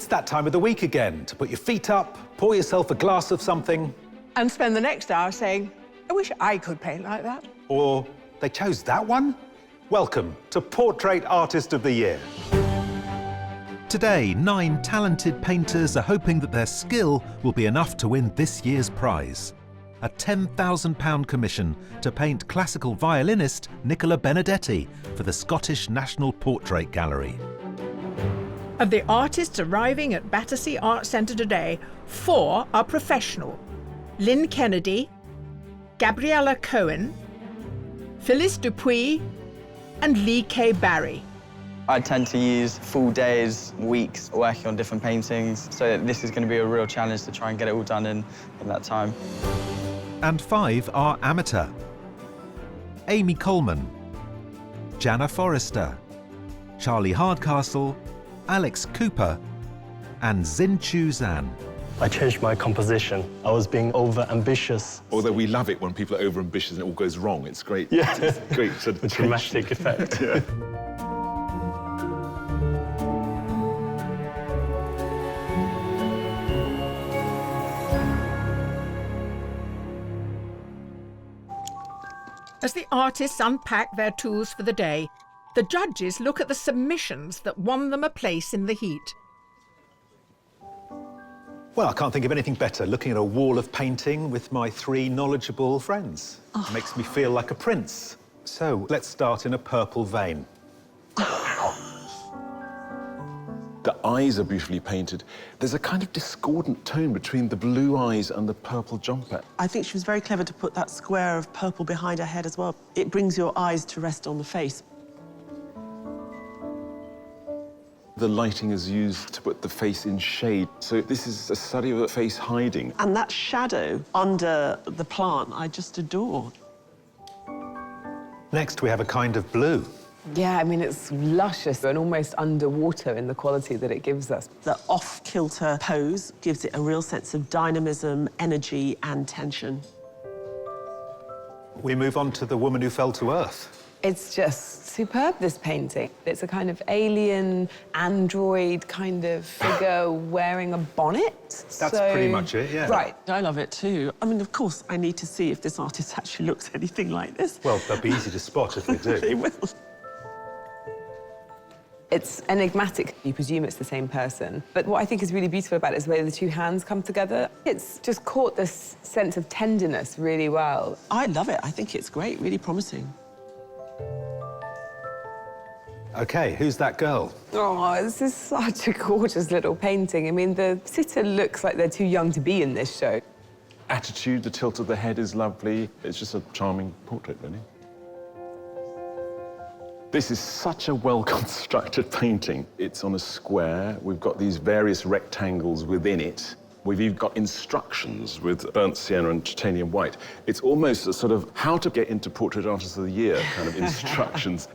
It's that time of the week again to put your feet up, pour yourself a glass of something. And spend the next hour saying, I wish I could paint like that. Or they chose that one? Welcome to Portrait Artist of the Year. Today, 9 talented painters are hoping that their skill will be enough to win this year's prize. A £10,000 commission to paint classical violinist Nicola Benedetti for the Scottish National Portrait Gallery. Of the artists arriving at Battersea Art Centre today, 4 are professional. Lynn Kennedy, Gabriella Cohen, Phyllis Dupuis, and Lee K. Barry. I tend to use full days, weeks, working on different paintings, so this is going to be a real challenge to try and get it all done in that time. And 5 are amateur. Amy Coleman, Jana Forrester, Charlie Hardcastle, Alex Cooper, and Xin-Chu Zhan. I changed my composition. I was being over-ambitious. Although we love it when people are over-ambitious and it all goes wrong. It's great. Yeah. It's great sort of a dramatic effect. Yeah. As the artists unpack their tools for the day, the judges look at the submissions that won them a place in the heat. Well, I can't think of anything better, looking at a wall of painting with my 3 knowledgeable friends. It makes me feel like a prince. So, let's start in a purple vein. The eyes are beautifully painted. There's a kind of discordant tone between the blue eyes and the purple jumper. I think she was very clever to put that square of purple behind her head as well. It brings your eyes to rest on the face. The lighting is used to put the face in shade. So this is a study of the face hiding. And that shadow under the plant, I just adore. Next, we have a kind of blue. Yeah, I mean, it's luscious and almost underwater in the quality that it gives us. The off-kilter pose gives it a real sense of dynamism, energy, and tension. We move on to the woman who fell to earth. It's just superb, this painting. It's a kind of alien, android kind of figure wearing a bonnet. That's pretty much it, yeah. Right. I love it too. I mean, of course, I need to see if this artist actually looks anything like this. Well, they'll be easy to spot if they do. They will. It's enigmatic. You presume it's the same person. But what I think is really beautiful about it is the way the 2 hands come together. It's just caught this sense of tenderness really well. I love it. I think it's great, really promising. OK, who's that girl? Oh, this is such a gorgeous little painting. I mean, the sitter looks like they're too young to be in this show. Attitude, the tilt of the head is lovely. It's just a charming portrait, really. This is such a well-constructed painting. It's on a square. We've got these various rectangles within it. We've even got instructions with burnt sienna and titanium white. It's almost a sort of how to get into Portrait Artist of the Year kind of instructions.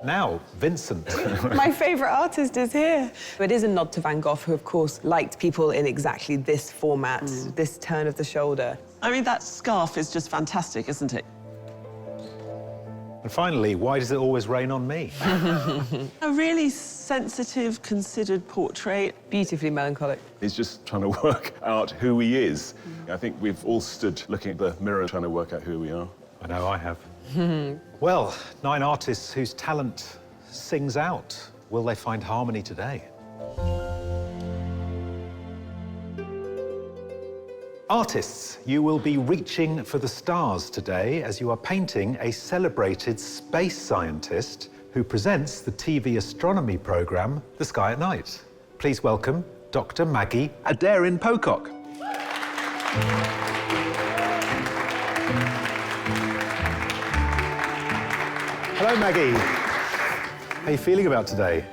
Now, Vincent. My favourite artist is here. It is a nod to Van Gogh, who, of course, liked people in exactly this format, this turn of the shoulder. I mean, that scarf is just fantastic, isn't it? And finally, why does it always rain on me? A really sensitive, considered portrait. Beautifully melancholic. He's just trying to work out who he is. I think we've all stood looking at the mirror trying to work out who we are. I know I have. Well, 9 artists whose talent sings out. Will they find harmony today? Artists, you will be reaching for the stars today as you are painting a celebrated space scientist who presents the TV astronomy programme, The Sky at Night. Please welcome Dr. Maggie Aderin-Pocock. Hello, Maggie. How are you feeling about today?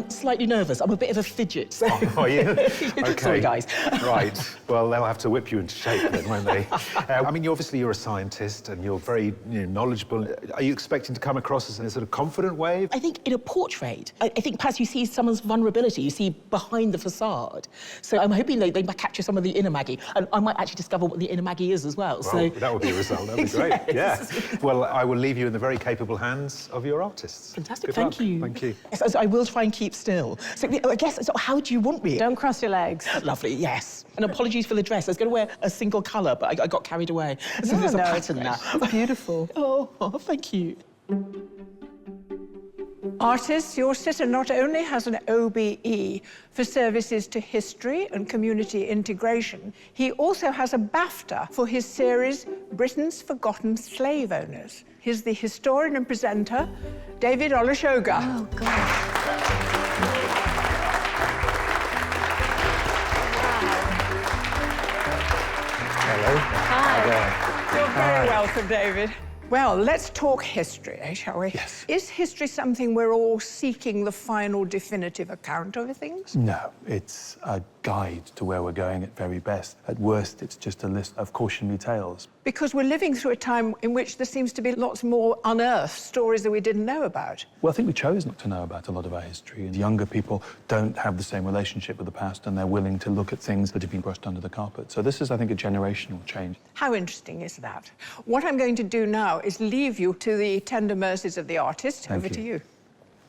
Slightly nervous. I'm a bit of a fidget. Oh, are you? Okay. Sorry, guys. Right. Well, they'll have to whip you into shape then, won't they? I mean, obviously you're a scientist and you're very knowledgeable. Are you expecting to come across as in a sort of confident way? I think in a portrait, I think perhaps you see someone's vulnerability, you see behind the facade. So I'm hoping they might capture some of the inner Maggie, and I might actually discover what the inner Maggie is as well. Well, that would be a result. That'd be great. Yes. Yeah. Well, I will leave you in the very capable hands of your artists. Fantastic. Good Thank luck. you. Thank you. Yes, I will try and keep still. So I guess, so how do you want me? Don't cross your legs. Lovely, yes. And apologies for the dress. I was going to wear a single colour, but I got carried away. So No, there's a no, pattern now. it's beautiful. Oh, thank you. Artists, your sitter not only has an OBE for services to history and community integration, he also has a BAFTA for his series Britain's Forgotten Slave Owners. Here's the historian and presenter, David Olusoga. Oh, God. Hello. Hi. You're very welcome, David. Well, let's talk history, shall we? Yes. Is history something we're all seeking the final definitive account of things? No, it's a guide to where we're going at very best. At worst, it's just a list of cautionary tales. Because we're living through a time in which there seems to be lots more unearthed stories that we didn't know about. Well, I think we chose not to know about a lot of our history. And younger people don't have the same relationship with the past, and they're willing to look at things that have been brushed under the carpet. So this is, I think, a generational change. How interesting is that? What I'm going to do now is leave you to the tender mercies of the artist. Thank Over to you.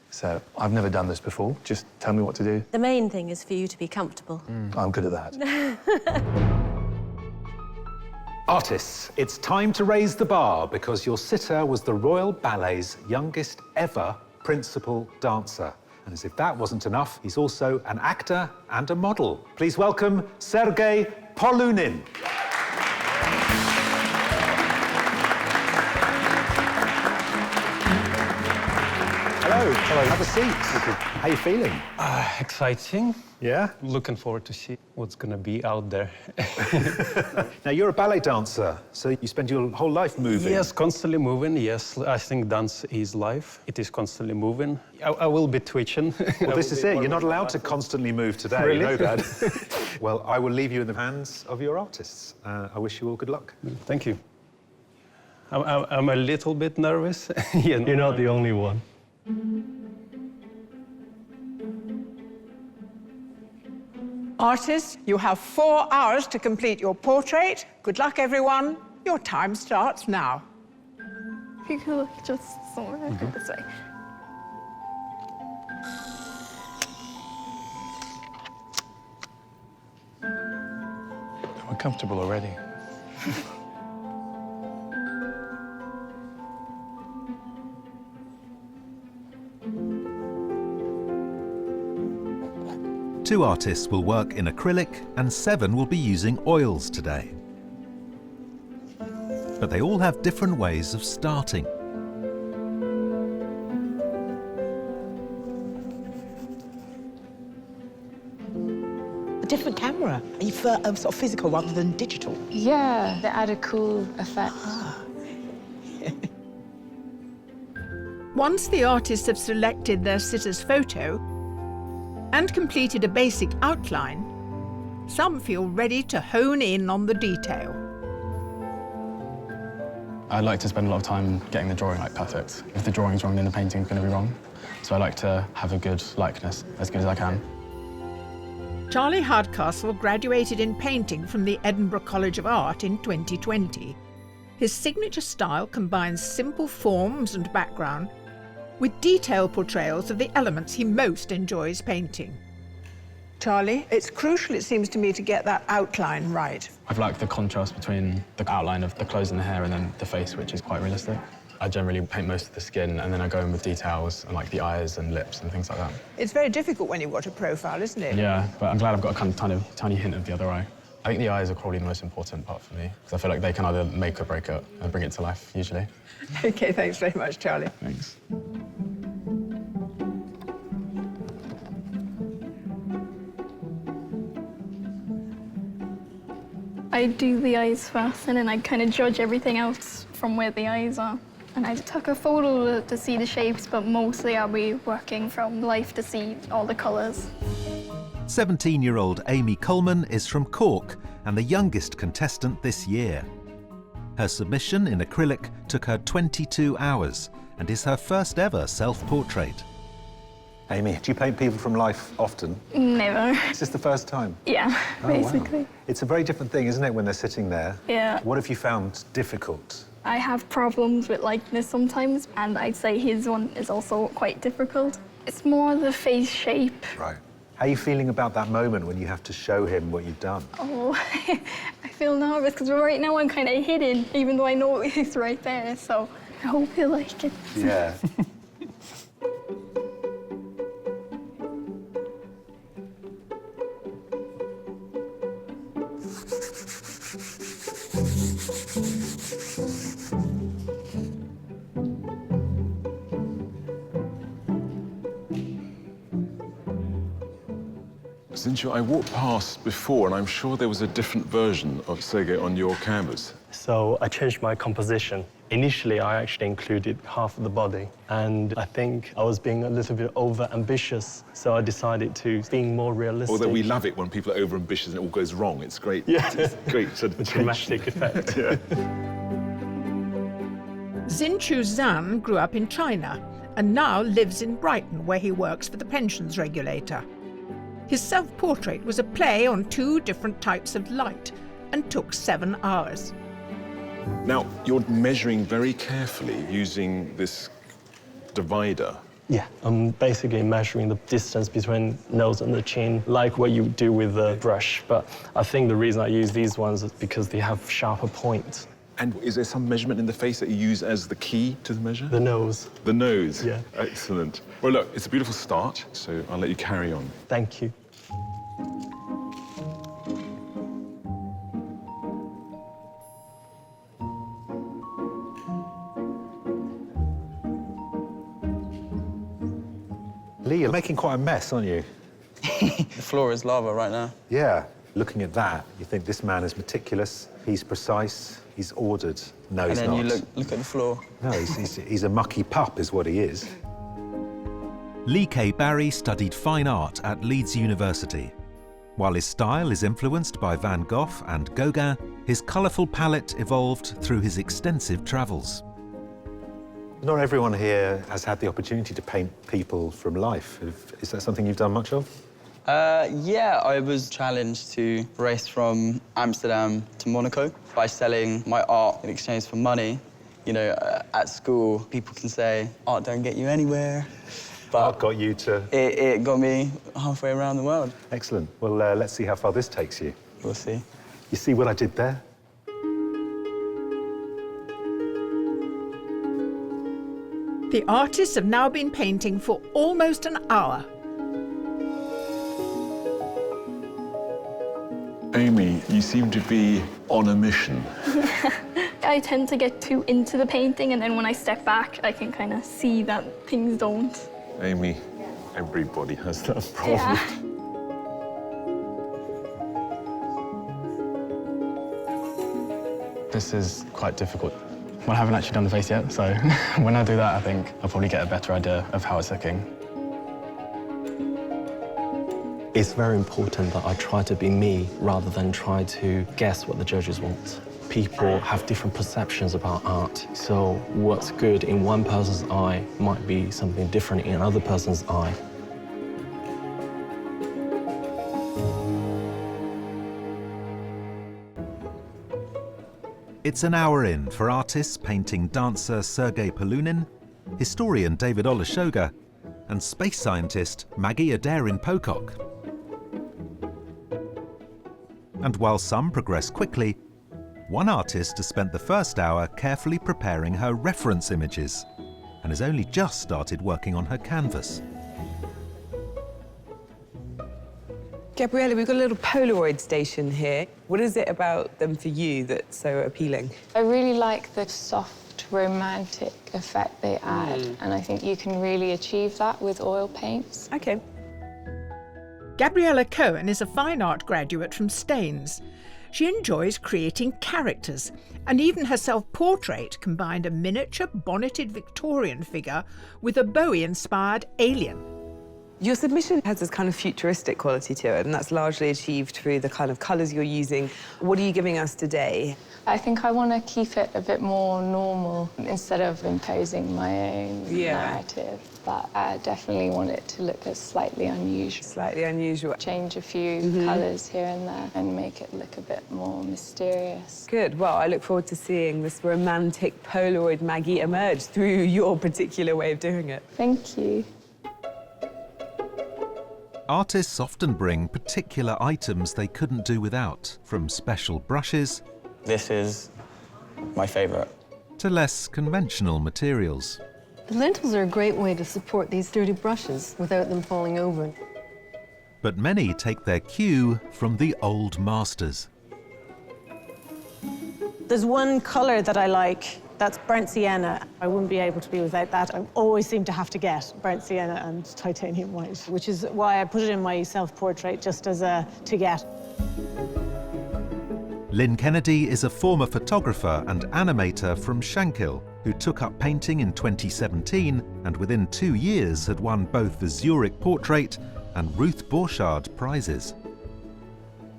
So I've never done this before. Just tell me what to do. The main thing is for you to be comfortable. I'm good at that. Artists, it's time to raise the bar because your sitter was the Royal Ballet's youngest ever principal dancer. And as if that wasn't enough, he's also an actor and a model. Please welcome Sergei Polunin. Hello. Hello. Have a seat. How are you feeling? Exciting. Yeah? Looking forward to see what's going to be out there. Now, you're a ballet dancer, so you spend your whole life moving. Yes, constantly moving. Yes, I think dance is life. It is constantly moving. I will be twitching. Well, this is it. You're not allowed to constantly move today. Really? You know that. Well, I will leave you in the hands of your artists. I wish you all good luck. Thank you. I'm a little bit nervous. You're not the only one. Artists, you have 4 hours to complete your portrait. Good luck, everyone. Your time starts now. If you could look just somewhere this way. We're comfortable already. Two artists will work in acrylic and 7 will be using oils today. But they all have different ways of starting. A different camera, for sort of physical rather than digital. Yeah, they add a cool effect. Once the artists have selected their sitter's photo and completed a basic outline, some feel ready to hone in on the detail. I like to spend a lot of time getting the drawing perfect. If the drawing's wrong, then the painting's going to be wrong. So I like to have a good likeness, as good as I can. Charlie Hardcastle graduated in painting from the Edinburgh College of Art in 2020. His signature style combines simple forms and background with detailed portrayals of the elements he most enjoys painting. Charlie, it's crucial, it seems to me, to get that outline right. I've liked the contrast between the outline of the clothes and the hair and then the face, which is quite realistic. I generally paint most of the skin and then I go in with details and like the eyes and lips and things like that. It's very difficult when you've got a profile, isn't it? Yeah, but I'm glad I've got a kind of tiny hint of the other eye. I think the eyes are probably the most important part for me, because I feel like they can either make or break it and bring it to life, usually. OK, thanks very much, Charlie. Thanks. I do the eyes first, and then I kind of judge everything else from where the eyes are. And I took a photo to see the shapes, but mostly I'll be working from life to see all the colours. 17-year-old Amy Coleman is from Cork and the youngest contestant this year. Her submission in acrylic took her 22 hours and is her first ever self-portrait. Amy, do you paint people from life often? Never. Is this the first time? Yeah, basically. Wow. It's a very different thing, isn't it, when they're sitting there? Yeah. What have you found difficult? I have problems with likeness sometimes, and I'd say his one is also quite difficult. It's more the face shape. Right. How are you feeling about that moment when you have to show him what you've done? Oh, I feel nervous because right now I'm kind of hidden, even though I know it's right there. So I hope you like it. Yeah. Since I walked past before, and I'm sure there was a different version of Sergei on your canvas. So I changed my composition. Initially, I actually included half of the body, and I think I was being a little bit over-ambitious, so I decided to be more realistic. Although we love it when people are over-ambitious and it all goes wrong. It's great. Yeah. It's great. Sort of dramatic effect. Yeah. Xinchu Zhan grew up in China and now lives in Brighton, where he works for the pensions regulator. His self-portrait was a play on 2 different types of light and took 7 hours. Now, you're measuring very carefully using this divider. Yeah, I'm basically measuring the distance between nose and the chin, like what you do with the brush. But I think the reason I use these ones is because they have sharper points. And is there some measurement in the face that you use as the key to the measure? The nose. The nose? Yeah. Excellent. Well, look, it's a beautiful start, so I'll let you carry on. Thank you. Lee, you're making quite a mess, aren't you? The floor is lava right now. Yeah. Looking at that, you think this man is meticulous, he's precise, he's ordered. No, he's not. And then you look at the floor. No, he's a mucky pup, is what he is. Lee K. Barry studied fine art at Leeds University. While his style is influenced by Van Gogh and Gauguin, his colourful palette evolved through his extensive travels. Not everyone here has had the opportunity to paint people from life. Is that something you've done much of? Yeah, I was challenged to race from Amsterdam to Monaco by selling my art in exchange for money. You know, at school, people can say, art don't get you anywhere. But art got you to... It got me halfway around the world. Excellent. Well, let's see how far this takes you. We'll see. You see what I did there? The artists have now been painting for almost an hour. Amy, you seem to be on a mission. I tend to get too into the painting, and then when I step back, I can kind of see that things don't. Amy, everybody has that problem. Yeah. This is quite difficult. Well, I haven't actually done the face yet, so when I do that, I think I'll probably get a better idea of how it's looking. It's very important that I try to be me rather than try to guess what the judges want. People have different perceptions about art, so what's good in one person's eye might be something different in another person's eye. It's an hour in for artists painting dancer Sergei Polunin, historian David Olusoga, and space scientist Maggie Aderin-Pocock. And while some progress quickly, one artist has spent the first hour carefully preparing her reference images and has only just started working on her canvas. Gabriella, we've got a little Polaroid station here. What is it about them for you that's so appealing? I really like the soft, romantic effect they add, and I think you can really achieve that with oil paints. OK. Gabriella Cohen is a fine art graduate from Staines. She enjoys creating characters, and even her self-portrait combined a miniature bonneted Victorian figure with a Bowie-inspired alien. Your submission has this kind of futuristic quality to it, and that's largely achieved through the kind of colours you're using. What are you giving us today? I think I want to keep it a bit more normal instead of imposing my own narrative. But I definitely want it to look slightly unusual. Slightly unusual. Change a few colours here and there and make it look a bit more mysterious. Good. Well, I look forward to seeing this romantic Polaroid Maggie emerge through your particular way of doing it. Thank you. Artists often bring particular items they couldn't do without, from special brushes This is my favourite. to less conventional materials. The lentils are a great way to support these sturdy brushes without them falling over. But many take their cue from the old masters. There's one colour that I like, that's burnt sienna. I wouldn't be able to be without that. I always seem to have to get burnt sienna and titanium white, which is why I put it in my self-portrait, just as a to get. Lynn Kennedy is a former photographer and animator from Shankill, who took up painting in 2017 and within 2 years had won both the Zurich Portrait and Ruth Borchardt prizes.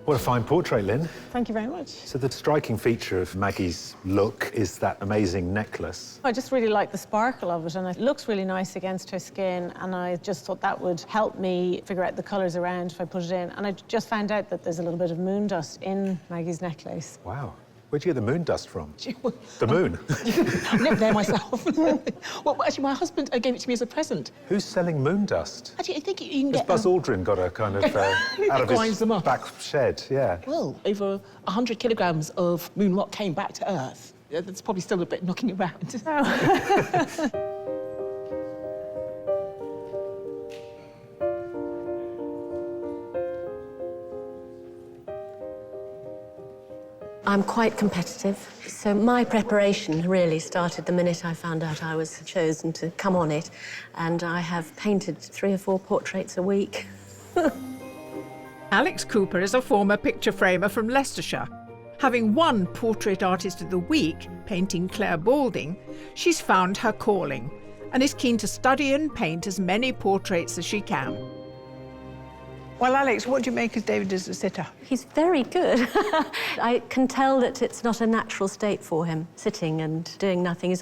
What a fine portrait, Lynn. Thank you very much. So the striking feature of Maggie's look is that amazing necklace. I just really like the sparkle of it, and it looks really nice against her skin, and I just thought that would help me figure out the colours around if I put it in. And I just found out that there's a little bit of moon dust in Maggie's necklace. Wow. Where'd you get the moon dust from? The moon? I live there myself. Well, actually, my husband gave it to me as a present. Who's selling moon dust? Actually, I think you can Has get... Buzz Aldrin got a kind of out of Grinds his them up. back shed? Yeah. Well, over 100 kilograms of moon rock came back to Earth. Yeah, there's probably still a bit knocking around. I'm quite competitive, so my preparation really started the minute I found out I was chosen to come on it, and I have painted 3 or 4 portraits a week. Alex Cooper is a former picture framer from Leicestershire. Having won Portrait Artist of the Week, painting Claire Balding, she's found her calling and is keen to study and paint as many portraits as she can. Well, Alex, what do you make of David as a sitter? He's very good. I can tell that it's not a natural state for him, sitting and doing nothing. His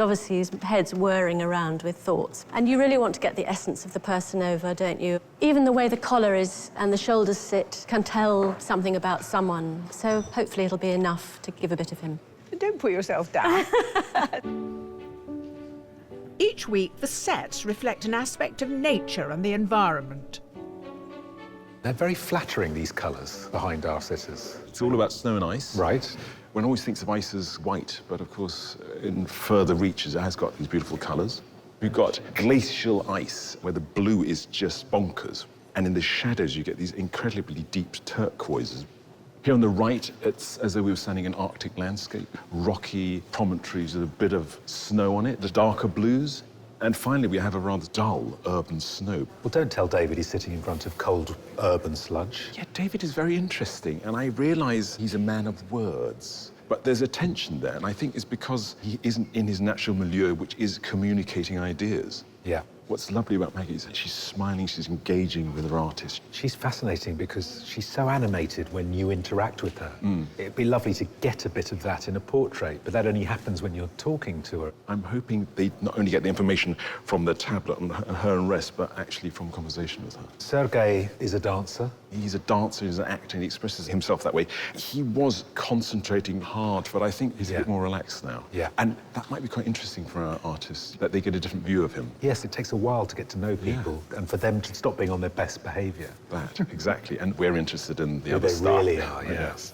head's whirring around with thoughts. And you really want to get the essence of the person over, don't you? Even the way the collar is and the shoulders sit can tell something about someone. So hopefully it'll be enough to give a bit of him. Don't put yourself down. Each week, the sets reflect an aspect of nature and the environment. They're very flattering, these colours behind our sitters. It's all about snow and ice. Right. One always thinks of ice as white, but of course, in further reaches, it has got these beautiful colours. We've got glacial ice, where the blue is just bonkers. And in the shadows, you get these incredibly deep turquoises. Here on the right, it's as though we were standing in an Arctic landscape. Rocky promontories with a bit of snow on it, the darker blues. And finally, we have a rather dull urban snow. Well, don't tell David he's sitting in front of cold urban sludge. Yeah, David is very interesting, and I realise he's a man of words. But there's a tension there, and I think it's because he isn't in his natural milieu, which is communicating ideas. Yeah. What's lovely about Maggie is that she's smiling, she's engaging with her artist. She's fascinating because she's so animated when you interact with her. It'd be lovely to get a bit of that in a portrait, but that only happens when you're talking to her. I'm hoping they not only get the information from the tablet and her and rest, but actually from conversation with her. Sergei is a dancer. He's a dancer, he's an actor, and he expresses himself that way. He was concentrating hard, but I think he's a bit more relaxed now. Yeah. And that might be quite interesting for our artists, that they get a different view of him. Yes, it takes a while to get to know people and for them to stop being on their best behaviour. That, exactly. And we're interested in the Who other they stuff. really are, yes.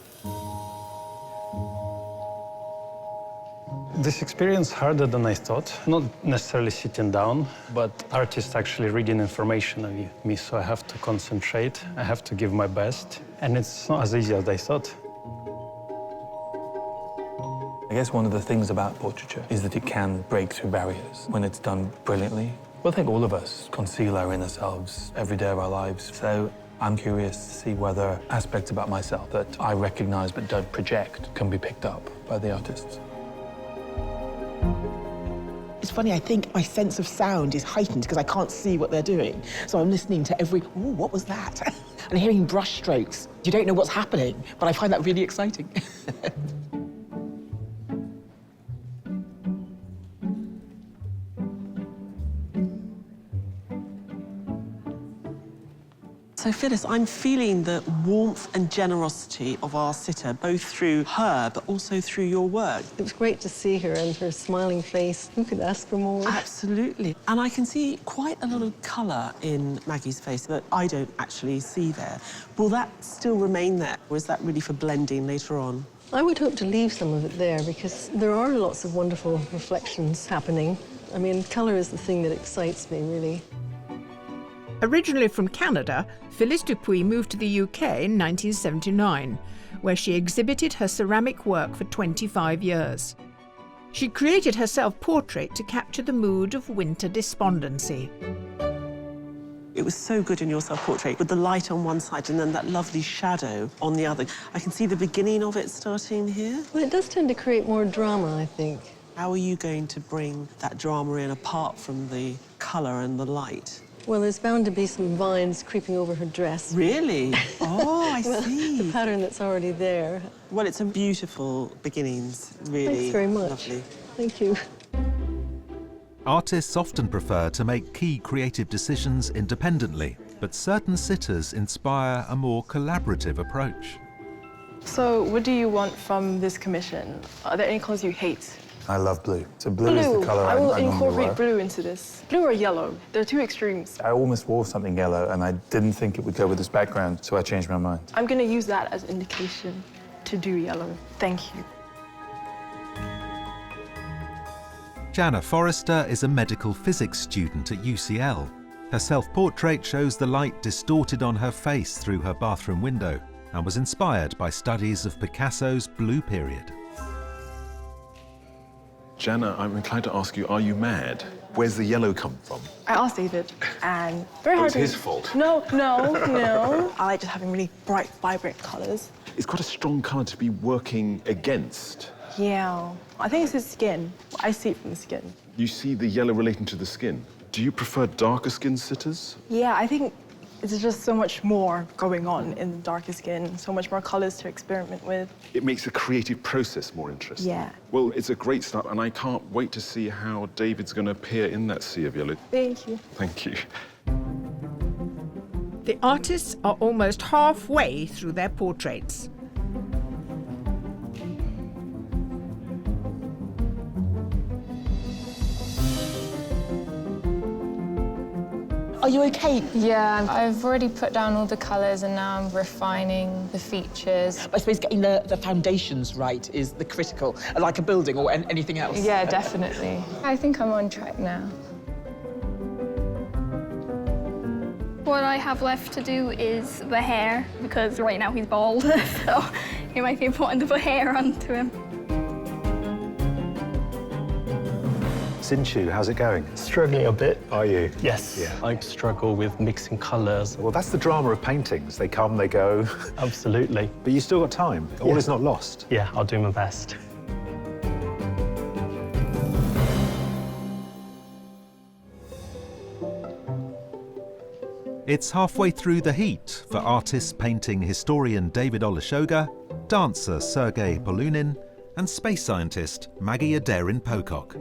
This experience harder than I thought. Not necessarily sitting down, but artists actually reading information of me. So I have to concentrate, I have to give my best, and it's not as easy as I thought. I guess one of the things about portraiture is that it can break through barriers when it's done brilliantly. Well, I think all of us conceal our inner selves every day of our lives. So I'm curious to see whether aspects about myself that I recognize but don't project can be picked up by the artists. It's funny, I think my sense of sound is heightened because I can't see what they're doing. So I'm listening to every, ooh, what was that? And hearing brush strokes. You don't know what's happening, but I find that really exciting. So, Phyllis, I'm feeling the warmth and generosity of our sitter, both through her, but also through your work. It was great to see her and her smiling face. Who could ask for more? Absolutely. And I can see quite a lot of colour in Maggie's face that I don't actually see there. Will that still remain there, or is that really for blending later on? I would hope to leave some of it there because there are lots of wonderful reflections happening. I mean, colour is the thing that excites me, really. Originally from Canada, Phyllis Dupuis moved to the UK in 1979, where she exhibited her ceramic work for 25 years. She created her self-portrait to capture the mood of winter despondency. It was so good in your self-portrait, with the light on one side and then that lovely shadow on the other. I can see the beginning of it starting here. Well, it does tend to create more drama, I think. How are you going to bring that drama in apart from the colour and the light? Well, there's bound to be some vines creeping over her dress. Really? Oh, I see. The pattern that's already there. Well, it's a beautiful beginnings, really. Thanks very much. Lovely. Thank you. Artists often prefer to make key creative decisions independently, but certain sitters inspire a more collaborative approach. So, what do you want from this commission? Are there any colours you hate? I love blue. So blue is the colour I will I normally incorporate wear. blue into this. Blue or yellow? They're two extremes. I almost wore something yellow and I didn't think it would go with this background, so I changed my mind. I'm going to use that as indication to do yellow. Thank you. Jana Forrester is a medical physics student at UCL. Her self-portrait shows the light distorted on her face through her bathroom window and was inspired by studies of Picasso's Blue Period. Jana, I'm inclined to ask you, are you mad? Where's the yellow come from? I asked David, and very hard It's his fault. No. I like just having really bright, vibrant colours. It's quite a strong colour to be working against. Yeah. I think it's his skin. I see it from the skin. You see the yellow relating to the skin. Do you prefer darker skinned sitters? Yeah, I think it's just so much more going on in the darker skin, so much more colours to experiment with. It makes the creative process more interesting. Yeah. Well, it's a great start, and I can't wait to see how David's going to appear in that sea of yellow. Thank you. Thank you. The artists are almost halfway through their portraits. Are you okay? Yeah, I've already put down all the colours and now I'm refining the features. I suppose getting the foundations right is the critical, like a building or anything else. Yeah, definitely. I think I'm on track now. What I have left to do is the hair, because right now he's bald, so it might be important to put hair onto him. Sinchu, how's it going? Struggling a bit. Are you? Yes. Yeah. I struggle with mixing colours. Well, that's the drama of paintings. They come, they go. Absolutely. But you still got time. All is not lost. Yeah, I'll do my best. It's halfway through the heat for artist painting historian David Olusoga, dancer Sergei Polunin, and space scientist Maggie Aderin-Pocock.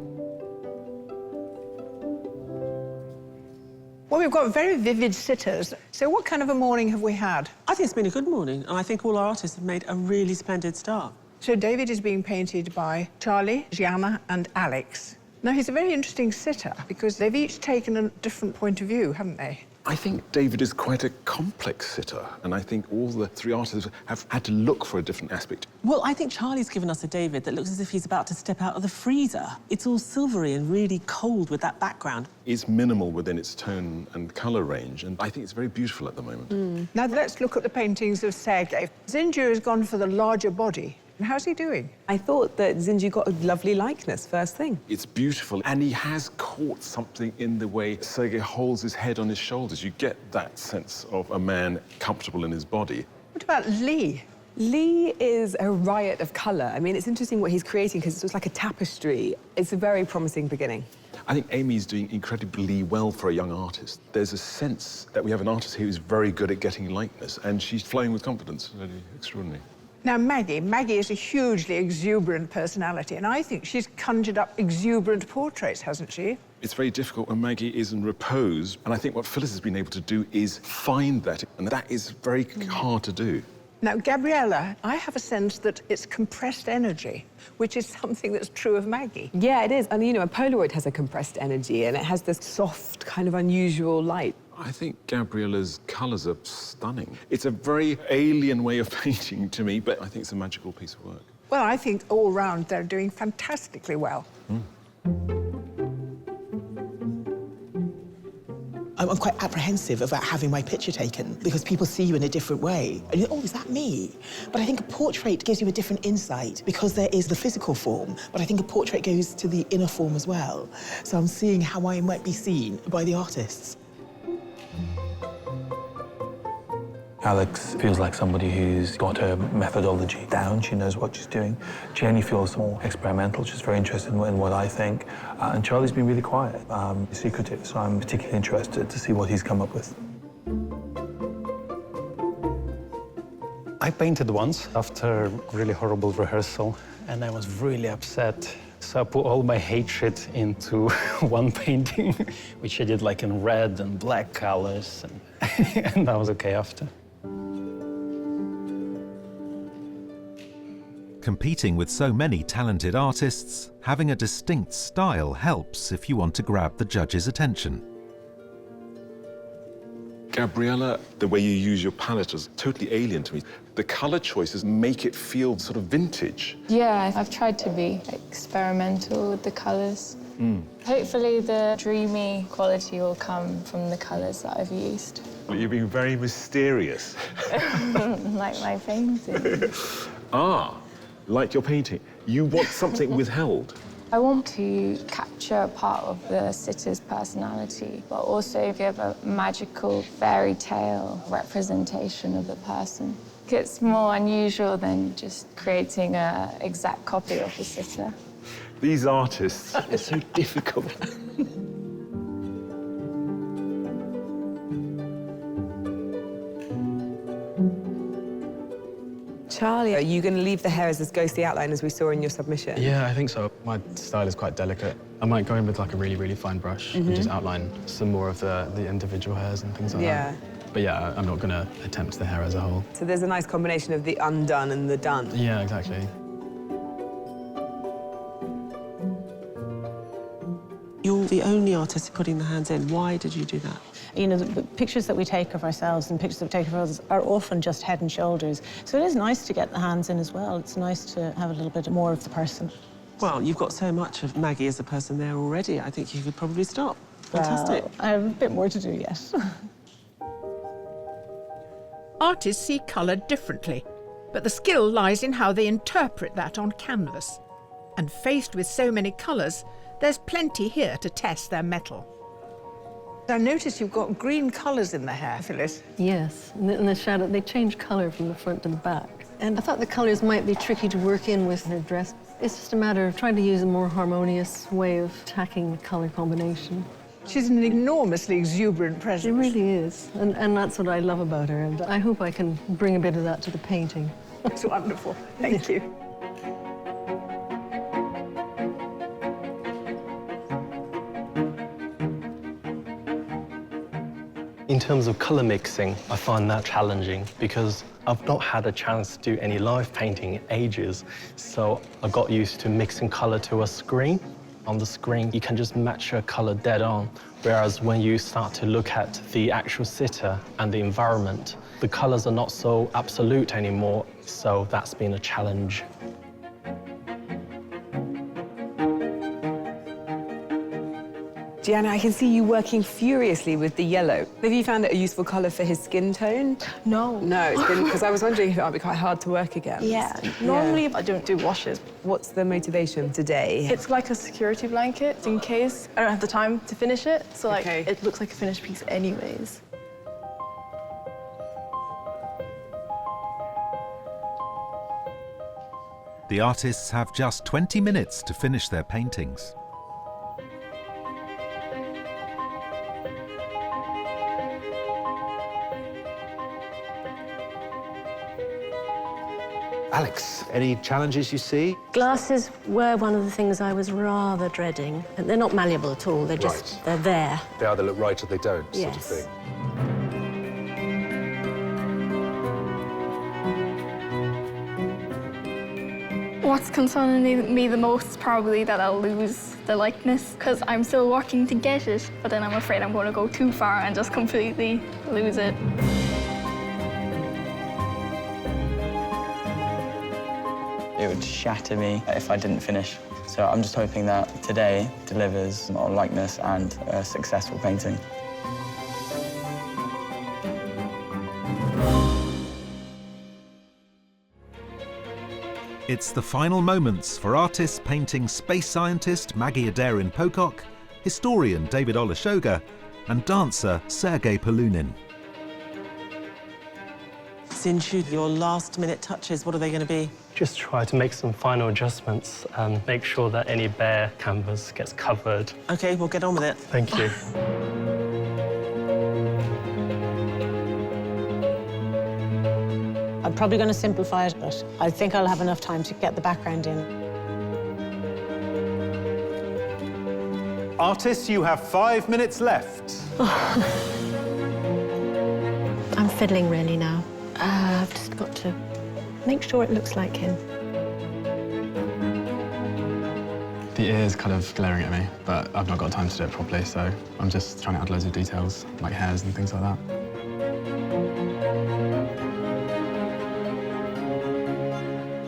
Well, we've got very vivid sitters. So what kind of a morning have we had? I think it's been a good morning, and I think all our artists have made a really splendid start. So David is being painted by Charlie, Gianna and Alex. Now, he's a very interesting sitter because they've each taken a different point of view, haven't they? I think David is quite a complex sitter, and I think all the three artists have had to look for a different aspect. Well, I think Charlie's given us a David that looks as if he's about to step out of the freezer. It's all silvery and really cold with that background. It's minimal within its tone and colour range, and I think it's very beautiful at the moment. Now, let's look at the paintings of Sergei. Zinju has gone for the larger body. How's he doing? I thought that Zinju got a lovely likeness first thing. It's beautiful, and he has caught something in the way Sergei holds his head on his shoulders. You get that sense of a man comfortable in his body. What about Lee? Lee is a riot of colour. I mean, it's interesting what he's creating because it's like a tapestry. It's a very promising beginning. I think Amy's doing incredibly well for a young artist. There's a sense that we have an artist who is very good at getting likeness, and she's flowing with confidence. Really extraordinary. Now, Maggie is a hugely exuberant personality, and I think she's conjured up exuberant portraits, hasn't she? It's very difficult when Maggie is in repose, and I think what Phyllis has been able to do is find that, and that is very hard to do. Now, Gabriella, I have a sense that it's compressed energy, which is something that's true of Maggie. Yeah, it is. And, you know, a Polaroid has a compressed energy, and it has this soft, kind of unusual light. I think Gabriella's colours are stunning. It's a very alien way of painting to me, but I think it's a magical piece of work. Well, I think all round they're doing fantastically well. I'm quite apprehensive about having my picture taken because people see you in a different way. And you think, oh, is that me? But I think a portrait gives you a different insight because there is the physical form, but I think a portrait goes to the inner form as well. So I'm seeing how I might be seen by the artists. Alex feels like somebody who's got her methodology down. She knows what she's doing. Jenny feels more experimental. She's very interested in what I think. And Charlie's been really quiet, secretive, so I'm particularly interested to see what he's come up with. I painted once after a really horrible rehearsal, and I was really upset. So I put all my hatred into one painting, which I did like in red and black colors, and that was okay after. Competing with so many talented artists, having a distinct style helps if you want to grab the judges' attention. Gabriella, the way you use your palette is totally alien to me. The colour choices make it feel sort of vintage. Yeah, I've tried to be experimental with the colours. Hopefully the dreamy quality will come from the colours that I've used. Well, you've been very mysterious. Like my painting. Like your painting. You want something withheld. I want to capture part of the sitter's personality, but also give a magical fairy tale representation of the person. It's more unusual than just creating an exact copy of the sitter. These artists are so difficult. Charlie, are you going to leave the hair as this ghostly outline as we saw in your submission? Yeah, I think so. My style is quite delicate. I might go in with like a really, really fine brush and just outline some more of the individual hairs and things like that. But yeah, I'm not going to attempt the hair as a whole. So there's a nice combination of the undone and the done. Yeah, exactly. You're the only artist putting the hands in. Why did you do that? You know, the pictures that we take of ourselves and pictures that we take of others are often just head and shoulders. So it is nice to get the hands in as well. It's nice to have a little bit more of the person. Well, you've got so much of Maggie as a person there already. I think you could probably stop. Fantastic. Well, I have a bit more to do yet. Artists see colour differently, but the skill lies in how they interpret that on canvas. And faced with so many colours, there's plenty here to test their mettle. I notice you've got green colours in the hair, Phyllis. Yes, and the shadow, they change colour from the front to the back. And I thought the colours might be tricky to work in with her dress. It's just a matter of trying to use a more harmonious way of attacking the colour combination. She's an enormously exuberant presence. She really is, and that's what I love about her, and I hope I can bring a bit of that to the painting. It's wonderful. Thank you. In terms of colour mixing, I find that challenging because I've not had a chance to do any live painting in ages, so I got used to mixing colour to a screen. On the screen, you can just match your colour dead on, whereas when you start to look at the actual sitter and the environment, the colours are not so absolute anymore, so that's been a challenge. Gianna, I can see you working furiously with the yellow. Have you found it a useful colour for his skin tone? No. No, it's been, because I was wondering if it might be quite hard to work against. Yeah. Normally, I don't do washes. What's the motivation today? It's like a security blanket in case I don't have the time to finish it. So, like, it looks like a finished piece anyways. The artists have just 20 minutes to finish their paintings. Alex, any challenges you see? Glasses were one of the things I was rather dreading. And they're not malleable at all, they're just, they're there. They either look right or they don't, sort of Yes. thing. What's concerning me the most is probably that I'll lose the likeness, because I'm still working to get it, but then I'm afraid I'm going to go too far and just completely lose it. It would shatter me if I didn't finish. So I'm just hoping that today delivers a likeness and a successful painting. It's the final moments for artists painting space scientist Maggie Aderin-Pocock, historian David Olusoga, and dancer Sergei Polunin. Sinchu, your last-minute touches, what are they going to be? Just try to make some final adjustments and make sure that any bare canvas gets covered. OK, we'll get on with it. Thank you. I'm probably going to simplify it, but I think I'll have enough time to get the background in. Artists, you have 5 minutes left. I'm fiddling really now. I've just got to make sure it looks like him. The ear is kind of glaring at me, but I've not got time to do it properly, so I'm just trying to add loads of details, like hairs and things like that.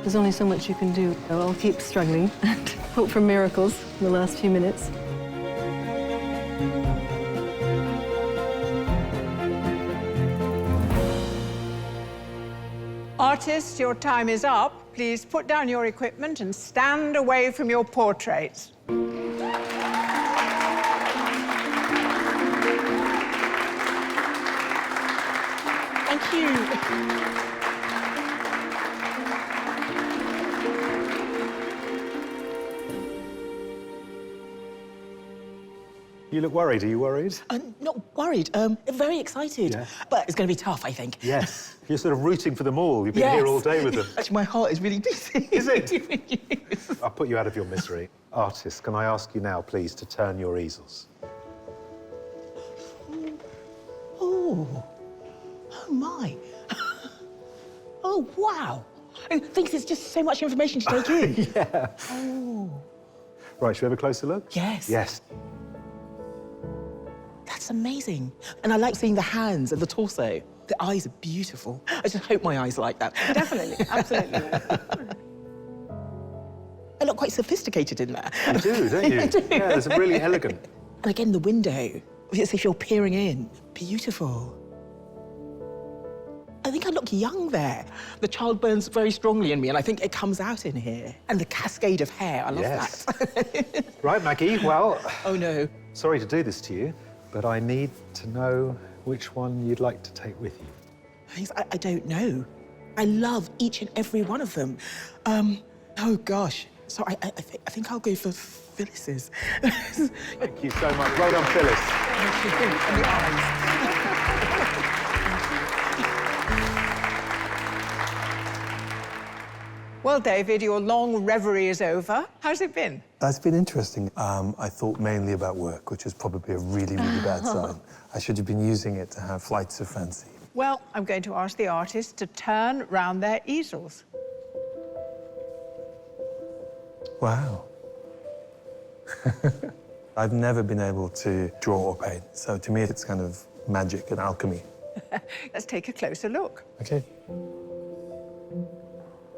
There's only so much you can do. I'll keep struggling and hope for miracles in the last few minutes. Artists, your time is up. Please put down your equipment and stand away from your portraits. Thank you. You look worried. Are you worried? I'm not worried. Very excited. Yeah. But it's going to be tough, I think. Yes. You're sort of rooting for them all. You've been here all day with them. Actually, my heart is really beating. Is it? I'll put you out of your misery. Artists, can I ask you now, please, to turn your easels? Oh. Oh, my. Oh, wow. I think there's just so much information to take in. Yeah. Oh. Right, should we have a closer look? Yes. Yes. That's amazing. And I like seeing the hands and the torso. The eyes are beautiful. I just hope my eyes are like that. Definitely, absolutely. I look quite sophisticated in there. You do, don't you? I do. Yeah, there's a really elegant. And again, the window. It's if you're peering in. Beautiful. I think I look young there. The child burns very strongly in me, and I think it comes out in here. And the cascade of hair, I love that. Right, Maggie, well... Oh, no. Sorry to do this to you, but I need to know which one you'd like to take with you. I don't know. I love each and every one of them. Oh, gosh. So I think I'll go for Phyllis's. Thank you so much. Well done, Phyllis. And the eyes. Well, David, your long reverie is over. How's it been? That's been interesting. I thought mainly about work, which is probably a really, really bad sign. I should have been using it to have flights of fancy. Well, I'm going to ask the artists to turn round their easels. Wow. I've never been able to draw or paint, so to me it's kind of magic and alchemy. Let's take a closer look. Okay.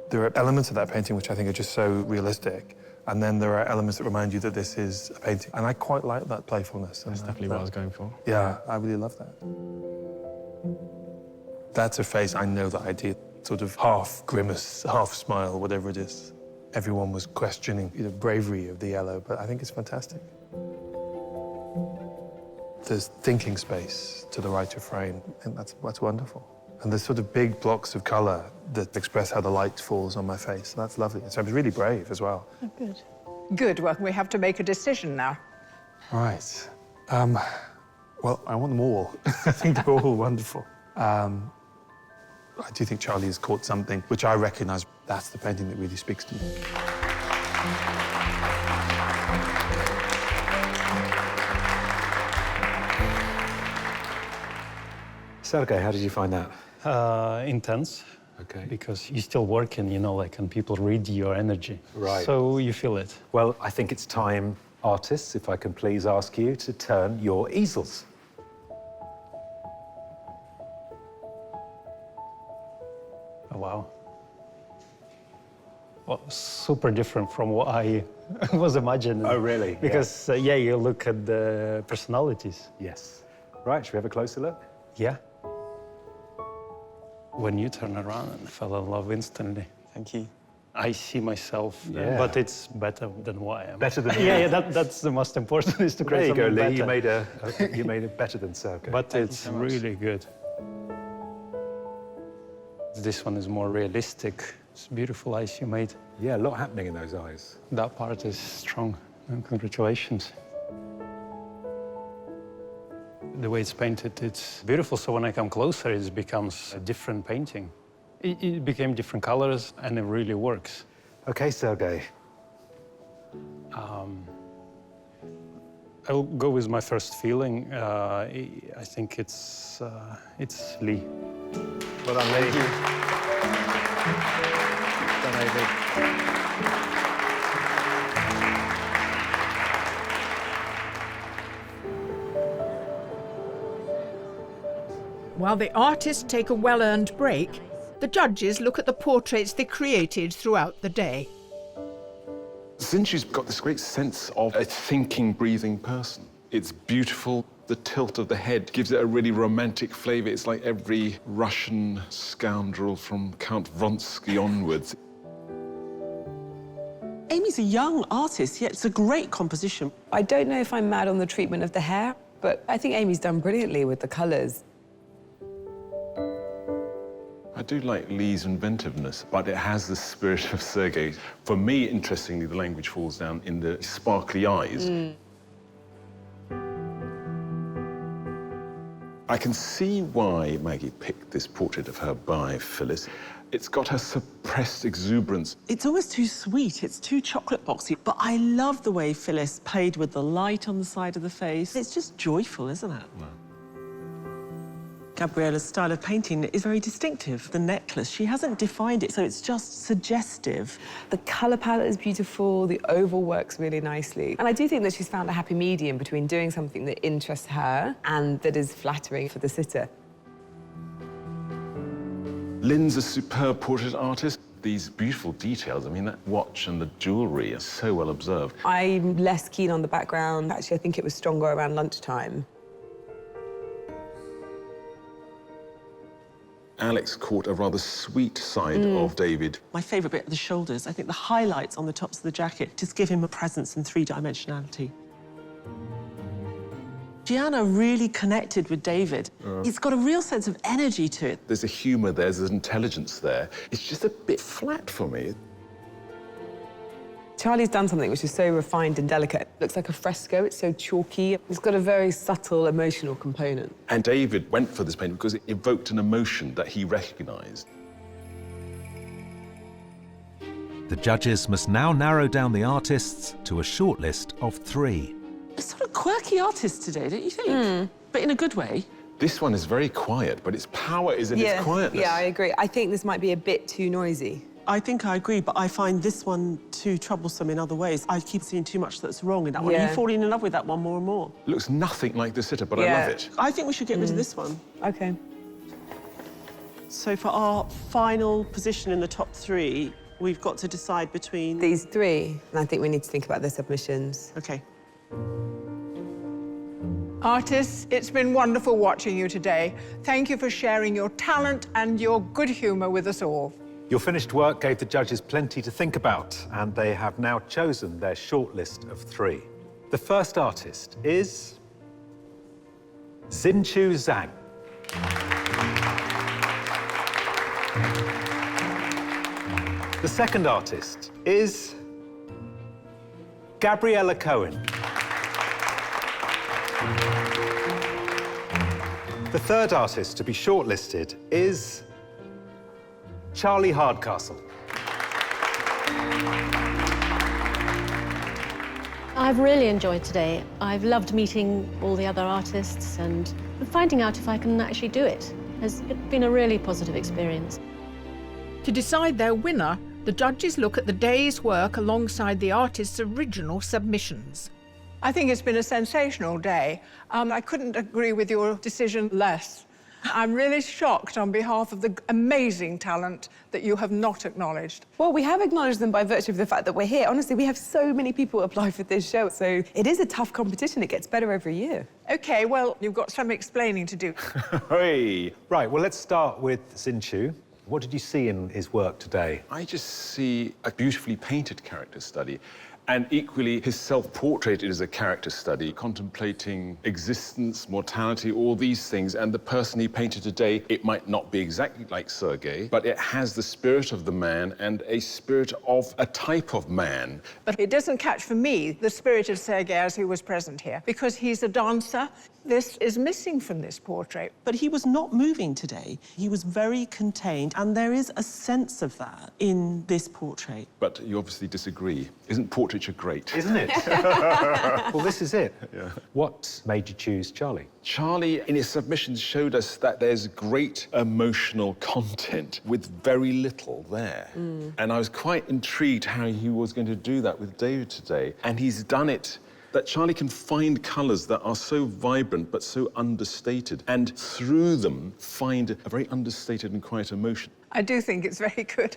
There are elements of that painting which I think are just so realistic, and then there are elements that remind you that this is a painting. And I quite like that playfulness. That's definitely what I was going for. Yeah, I really love that. That's a face I know that I did. Sort of half grimace, half smile, whatever it is. Everyone was questioning the bravery of the yellow, but I think it's fantastic. There's thinking space to the right of frame, and that's wonderful. And there's sort of big blocks of colour that express how the light falls on my face. That's lovely. So I'm really brave as well. Oh, good. Good. Well, we have to make a decision now. Right. Well, I want them all. I think they're all wonderful. I do think Charlie has caught something which I recognise. That's the painting that really speaks to me. Sergei, how did you find that? Intense. Okay. Because you're still working, you know, like, and people read your energy. Right. So you feel it. Well, I think it's time, artists, if I can please ask you to turn your easels. Oh, wow. Well, super different from what I was imagining. Oh, really? Because, yeah, you look at the personalities. Yes. Right, should we have a closer look? Yeah. When you turn around, and fell in love instantly. Thank you. I see myself, Yeah. but it's better than what I am. Better than you. Yeah, that's the most important, is to There create you go, something Lee. better. You made it better than Sergei. But Thank you it's so much. really good. This one is more realistic. It's beautiful eyes you made. Yeah, a lot happening in those eyes. That part is strong, and congratulations. The way it's painted, it's beautiful, so when I come closer, it becomes a different painting. It became different colors, and it really works. Okay, Sergei. I'll go with my first feeling. I think it's Lee. Well done, Lee. Done, Lee. While the artists take a well-earned break, the judges look at the portraits they created throughout the day. Sinchu's got this great sense of a thinking, breathing person. It's beautiful. The tilt of the head gives it a really romantic flavour. It's like every Russian scoundrel from Count Vronsky onwards. Amy's a young artist, yet it's a great composition. I don't know if I'm mad on the treatment of the hair, but I think Amy's done brilliantly with the colours. I do like Lee's inventiveness, but it has the spirit of Sergei. For me, interestingly, the language falls down in the sparkly eyes. I can see why Maggie picked this portrait of her by Phyllis. It's got her suppressed exuberance. It's almost too sweet, it's too chocolate boxy, but I love the way Phyllis played with the light on the side of the face. It's just joyful, isn't it? No. Gabriella's style of painting is very distinctive. The necklace, she hasn't defined it, so it's just suggestive. The colour palette is beautiful, the oval works really nicely. And I do think that she's found a happy medium between doing something that interests her and that is flattering for the sitter. Lynn's a superb portrait artist. These beautiful details, I mean, that watch and the jewellery are so well observed. I'm less keen on the background. Actually, I think it was stronger around lunchtime. Alex caught a rather sweet side of David. My favourite bit are the shoulders. I think the highlights on the tops of the jacket just give him a presence and three-dimensionality. Gianna really connected with David. He's got a real sense of energy to it. There's a humour there, there's intelligence there. It's just a bit flat for me. Charlie's done something which is so refined and delicate. It looks like a fresco, it's so chalky. It's got a very subtle emotional component. And David went for this painting because it evoked an emotion that he recognised. The judges must now narrow down the artists to a shortlist of 3. A sort of quirky artist today, don't you think? But in a good way. This one is very quiet, but its power is in its quietness. Yeah, I agree. I think this might be a bit too noisy. I think I agree, but I find this one too troublesome in other ways. I keep seeing too much that's wrong in that one. Are you falling in love with that one more and more? Looks nothing like the sitter, but I love it. I think we should get rid of this one. OK. So for our final position in the top 3, we've got to decide between... These 3, and I think we need to think about their submissions. OK. Artists, it's been wonderful watching you today. Thank you for sharing your talent and your good humour with us all. Your finished work gave the judges plenty to think about, and they have now chosen their shortlist of 3. The first artist is Xinchu Zhang. The second artist is Gabriella Cohen. The third artist to be shortlisted is Charlie Hardcastle. I've really enjoyed today. I've loved meeting all the other artists and finding out if I can actually do it. It's been a really positive experience. To decide their winner, the judges look at the day's work alongside the artist's original submissions. I think it's been a sensational day. I couldn't agree with your decision less. I'm really shocked on behalf of the amazing talent that you have not acknowledged. Well, we have acknowledged them by virtue of the fact that we're here. Honestly, we have so many people apply for this show, so it is a tough competition. It gets better every year. OK, well, you've got some explaining to do. Hey. Right, well, let's start with Xin-Chu. What did you see in his work today? I just see a beautifully painted character study. And equally, his self-portrait is a character study, contemplating existence, mortality, all these things. And the person he painted today, it might not be exactly like Sergei, but it has the spirit of the man and a spirit of a type of man. But it doesn't catch, for me, the spirit of Sergei as he was present here, because he's a dancer. This is missing from this portrait. But he was not moving today. He was very contained, and there is a sense of that in this portrait. But you obviously disagree. Isn't portraiture great? Isn't it? Well, this is it. Yeah. What made you choose Charlie? Charlie, in his submissions, showed us that there's great emotional content with very little there. And I was quite intrigued how he was going to do that with David today. And he's done it that Charlie can find colours that are so vibrant but so understated, and through them find a very understated and quiet emotion. I do think it's very good.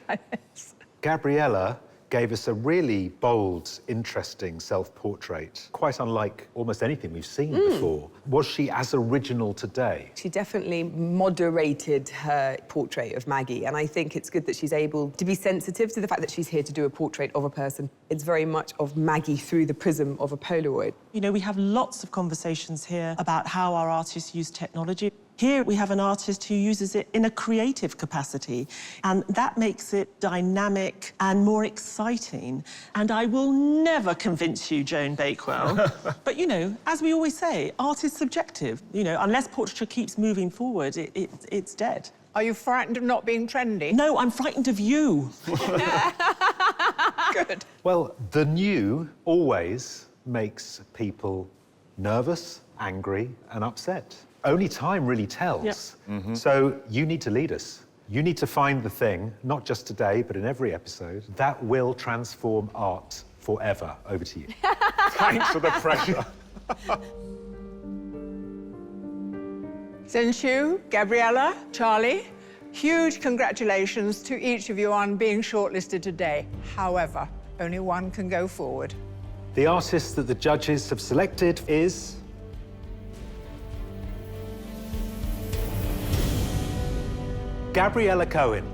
Gabriella gave us a really bold, interesting self-portrait, quite unlike almost anything we've seen before. Was she as original today? She definitely moderated her portrait of Maggie, and I think it's good that she's able to be sensitive to the fact that she's here to do a portrait of a person. It's very much of Maggie through the prism of a Polaroid. You know, we have lots of conversations here about how our artists use technology. Here we have an artist who uses it in a creative capacity, and that makes it dynamic and more exciting. And I will never convince you, Joan Bakewell. But, you know, as we always say, art is subjective. You know, unless portraiture keeps moving forward, it's dead. Are you frightened of not being trendy? No, I'm frightened of you. Good. Well, the new always makes people nervous, angry, and upset. Only time really tells. Yep. So you need to lead us. You need to find the thing, not just today, but in every episode, that will transform art forever. Over to you. Thanks for the pressure. Xin-Chu, Gabriella, Charlie, huge congratulations to each of you on being shortlisted today. However, only one can go forward. The artist that the judges have selected is... Gabriella Cohen.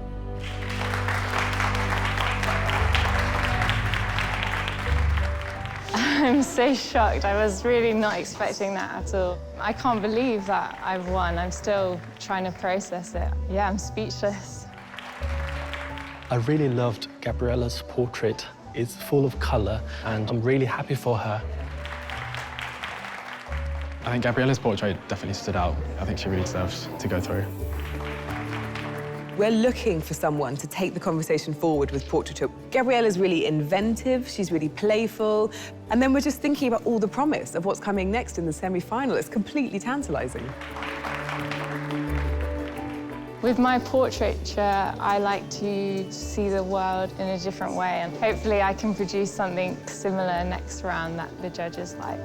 I'm so shocked. I was really not expecting that at all. I can't believe that I've won. I'm still trying to process it. Yeah, I'm speechless. I really loved Gabriella's portrait. It's full of colour, and I'm really happy for her. I think Gabriella's portrait definitely stood out. I think she really deserves to go through. We're looking for someone to take the conversation forward with portraiture. Gabriella's really inventive, she's really playful, and then we're just thinking about all the promise of what's coming next in the semi-final. It's completely tantalising. With my portraiture, I like to see the world in a different way, and hopefully I can produce something similar next round that the judges like.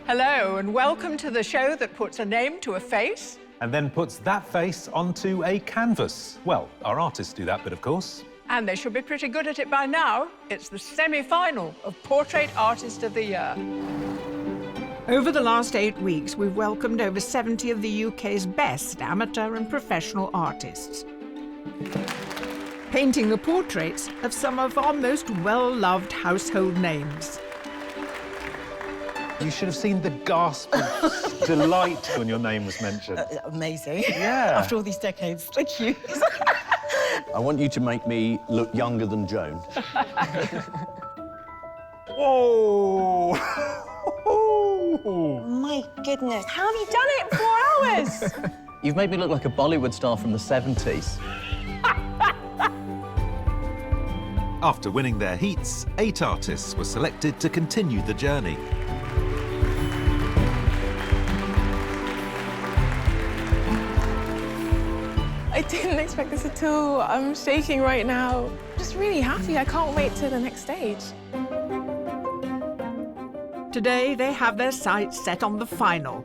Hello, and welcome to the show that puts a name to a face. And then puts that face onto a canvas. Well, our artists do that bit, of course. And they should be pretty good at it by now. It's the semi-final of Portrait Artist of the Year. Over the last 8 weeks, we've welcomed over 70 of the UK's best amateur and professional artists, painting the portraits of some of our most well-loved household names. You should have seen the gasp of delight when your name was mentioned. Amazing. Yeah. After all these decades. Thank you. I want you to make me look younger than Joan. Whoa! My goodness, how have you done it in 4 hours? You've made me look like a Bollywood star from the 70s. After winning their heats, 8 artists were selected to continue the journey. I didn't expect this at all. I'm shaking right now. I'm just really happy. I can't wait to the next stage. Today, they have their sights set on the final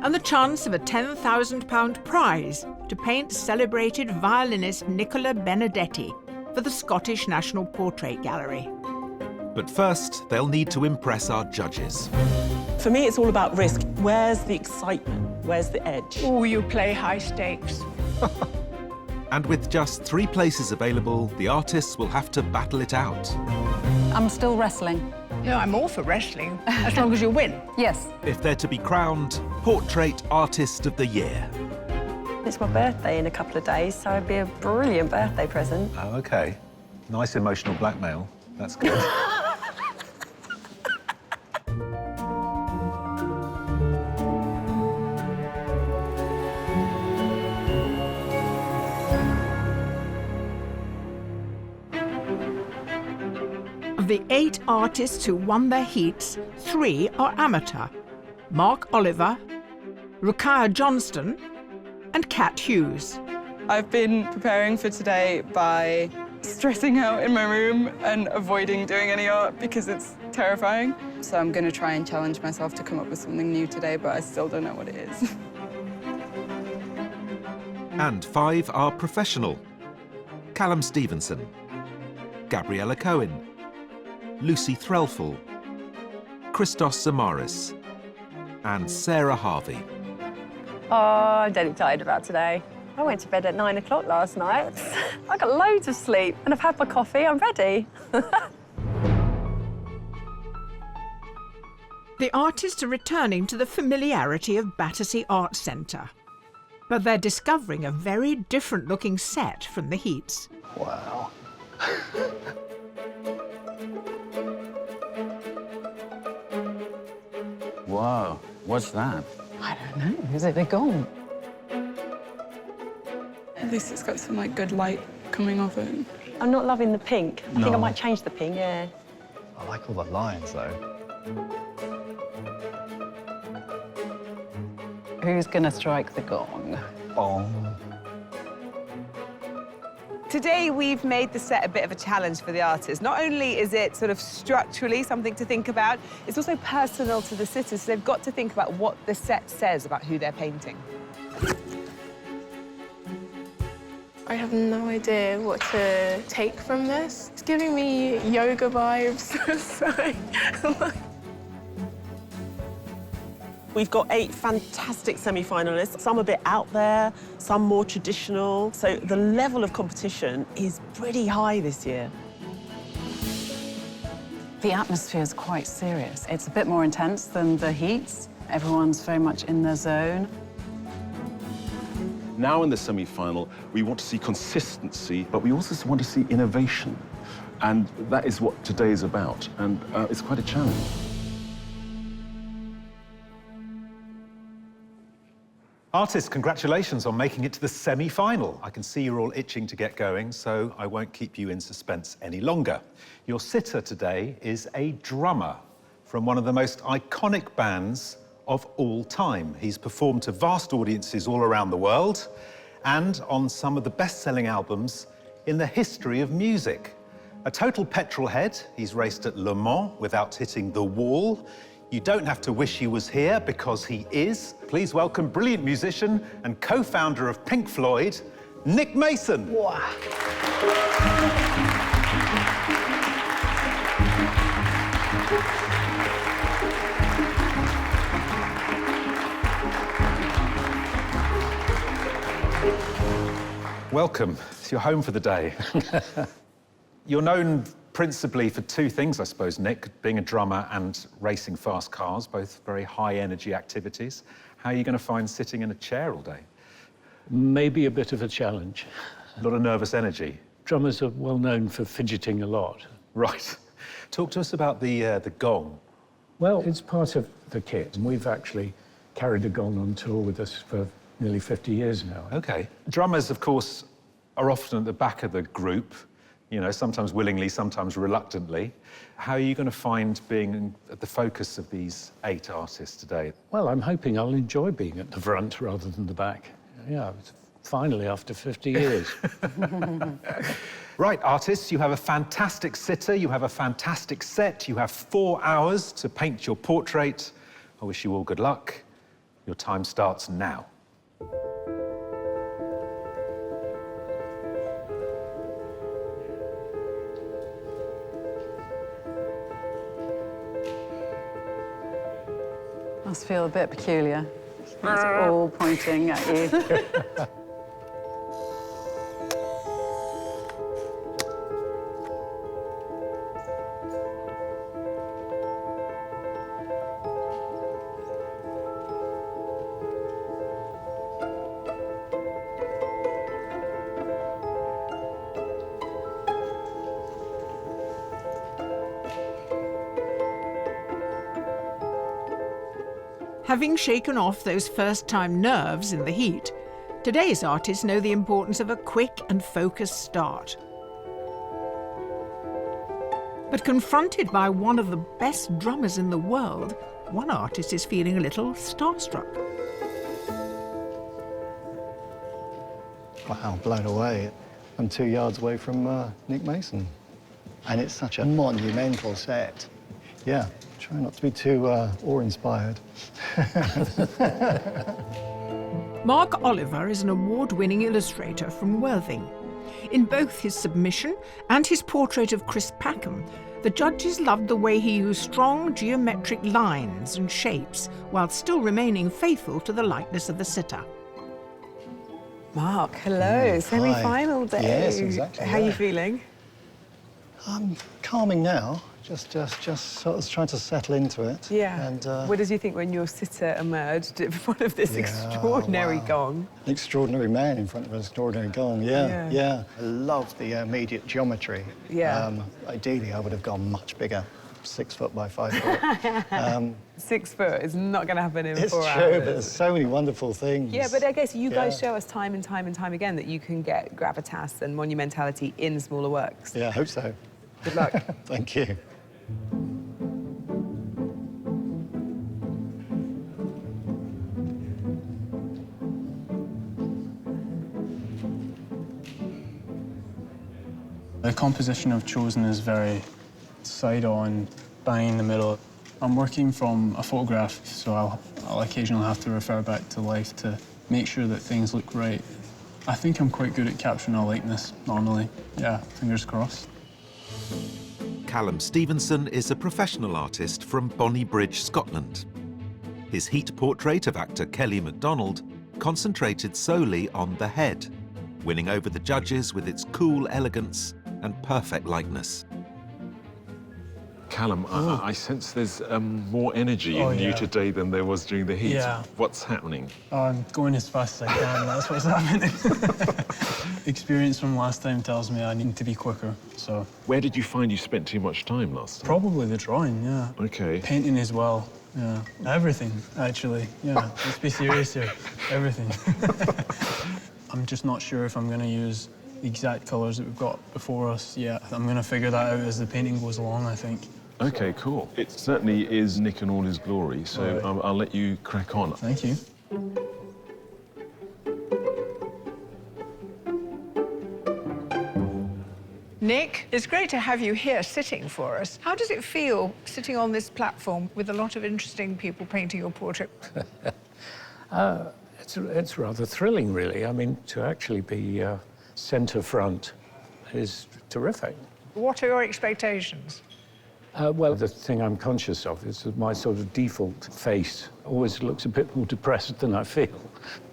and the chance of a £10,000 prize to paint celebrated violinist Nicola Benedetti for the Scottish National Portrait Gallery. But first, they'll need to impress our judges. For me, it's all about risk. Where's the excitement? Where's the edge? Oh, you play high stakes. And with just 3 places available, the artists will have to battle it out. I'm still wrestling. Yeah, I'm all for wrestling, as long as you win. Yes. If they're to be crowned Portrait Artist of the Year. It's my birthday in a couple of days, so it'd be a brilliant birthday present. Oh, OK. Nice emotional blackmail. That's good. Of the 8 artists who won their heats, 3 are amateur: Mark Oliver, Rukiah Johnston, and Kat Hughes. I've been preparing for today by stressing out in my room and avoiding doing any art because it's terrifying. So I'm going to try and challenge myself to come up with something new today, but I still don't know what it is. And 5 are professional: Callum Stevenson, Gabriella Cohen, Lucy Threlfall, Christos Samaris, and Sarah Harvey. Oh, I'm deadly tired about today. I went to bed at 9 o'clock last night. I got loads of sleep, and I've had my coffee. I'm ready. The artists are returning to the familiarity of Battersea Arts Centre, but they're discovering a very different-looking set from the heats. Wow. Whoa, what's that? I don't know. Is it? They're gone. At least it's got some like good light coming off it. I'm not loving the pink. I think I No. might change the pink. Yeah. I like all the lines, though. Who's gonna strike the gong? Bong. Today, we've made the set a bit of a challenge for the artists. Not only is it sort of structurally something to think about, it's also personal to the sitters, so they've got to think about what the set says about who they're painting. I have no idea what to take from this. It's giving me yoga vibes. So, We've got 8 fantastic semi-finalists, some a bit out there, some more traditional. So the level of competition is pretty high this year. The atmosphere is quite serious. It's a bit more intense than the heats. Everyone's very much in their zone. Now in the semi-final, we want to see consistency, but we also want to see innovation. And that is what today is about. And it's quite a challenge. Artists, congratulations on making it to the semi-final. I can see you're all itching to get going, so I won't keep you in suspense any longer. Your sitter today is a drummer from one of the most iconic bands of all time. He's performed to vast audiences all around the world and on some of the best-selling albums in the history of music. A total petrol head, he's raced at Le Mans without hitting the wall. You don't have to wish he was here, because he is. Please welcome brilliant musician and co-founder of Pink Floyd, Nick Mason. Wow. Welcome. It's your home for the day. You're known principally for two things, I suppose, Nick, being a drummer and racing fast cars, both very high-energy activities. How are you going to find sitting in a chair all day? Maybe a bit of a challenge. A lot of nervous energy. Drummers are well known for fidgeting a lot. Right. Talk to us about the gong. Well, it's part of the kit. We've actually carried a gong on tour with us for nearly 50 years now. Okay. Drummers, of course, are often at the back of the group, you know, sometimes willingly, sometimes reluctantly. How are you going to find being at the focus of these 8 artists today? Well, I'm hoping I'll enjoy being at the front rather than the back. Yeah, finally, after 50 years. Right, artists, you have a fantastic sitter, you have a fantastic set, you have 4 hours to paint your portrait. I wish you all good luck. Your time starts now. Must feel a bit peculiar. It's all pointing at you. Having shaken off those first-time nerves in the heat, today's artists know the importance of a quick and focused start. But confronted by one of the best drummers in the world, one artist is feeling a little starstruck. Wow, blown away. I'm 2 yards away from Nick Mason. And it's such a monumental set. Yeah, try not to be too awe-inspired. Mark Oliver is an award-winning illustrator from Worthing. In both his submission and his portrait of Chris Packham, the judges loved the way he used strong geometric lines and shapes while still remaining faithful to the likeness of the sitter. Mark, hello. Semi-final day. Yes, exactly. How are you feeling? I'm calming now. Just sort of trying to settle into it. Yeah. And, what did you think when your sitter emerged in front of this extraordinary gong? An extraordinary man in front of an extraordinary gong, yeah. I love the immediate geometry. Yeah. Ideally, I would have gone much bigger, 6 foot by 5 foot. 6 foot is not going to happen in 4 hours. It's true, but there's so many wonderful things. Yeah, but I guess you guys show us time and time and time again that you can get gravitas and monumentality in smaller works. Yeah, I hope so. Good luck. Thank you. The composition I've chosen is very side-on, bang in the middle. I'm working from a photograph, so I'll occasionally have to refer back to life to make sure that things look right. I think I'm quite good at capturing a likeness, normally. Yeah, fingers crossed. Callum Stevenson is a professional artist from Bonnybridge, Scotland. His heat portrait of actor Kelly McDonald concentrated solely on the head, winning over the judges with its cool elegance and perfect likeness. Callum, I sense there's more energy in you today than there was during the heat. Yeah. What's happening? I'm going as fast as I can, that's what's happening. Experience from last time tells me I need to be quicker, so... Where did you find you spent too much time last time? Probably the drawing, yeah. Okay. Painting as well, yeah. Everything, actually, yeah. Let's be serious here. Everything. I'm just not sure if I'm going to use the exact colours that we've got before us yet. I'm going to figure that out as the painting goes along, I think. Okay, cool. It certainly is Nick in all his glory, so Right. I'll let you crack on. Thank you. Nick, it's great to have you here sitting for us. How does it feel sitting on this platform with a lot of interesting people painting your portrait? It's rather thrilling, really. I mean, to actually be centre front is terrific. What are your expectations? Well, the thing I'm conscious of is that my sort of default face always looks a bit more depressed than I feel.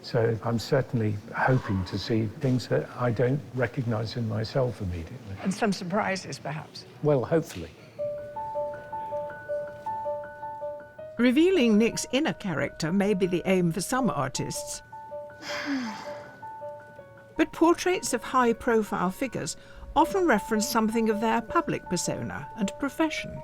So I'm certainly hoping to see things that I don't recognise in myself immediately. And some surprises, perhaps? Well, hopefully. Revealing Nick's inner character may be the aim for some artists. But portraits of high-profile figures often reference something of their public persona and profession.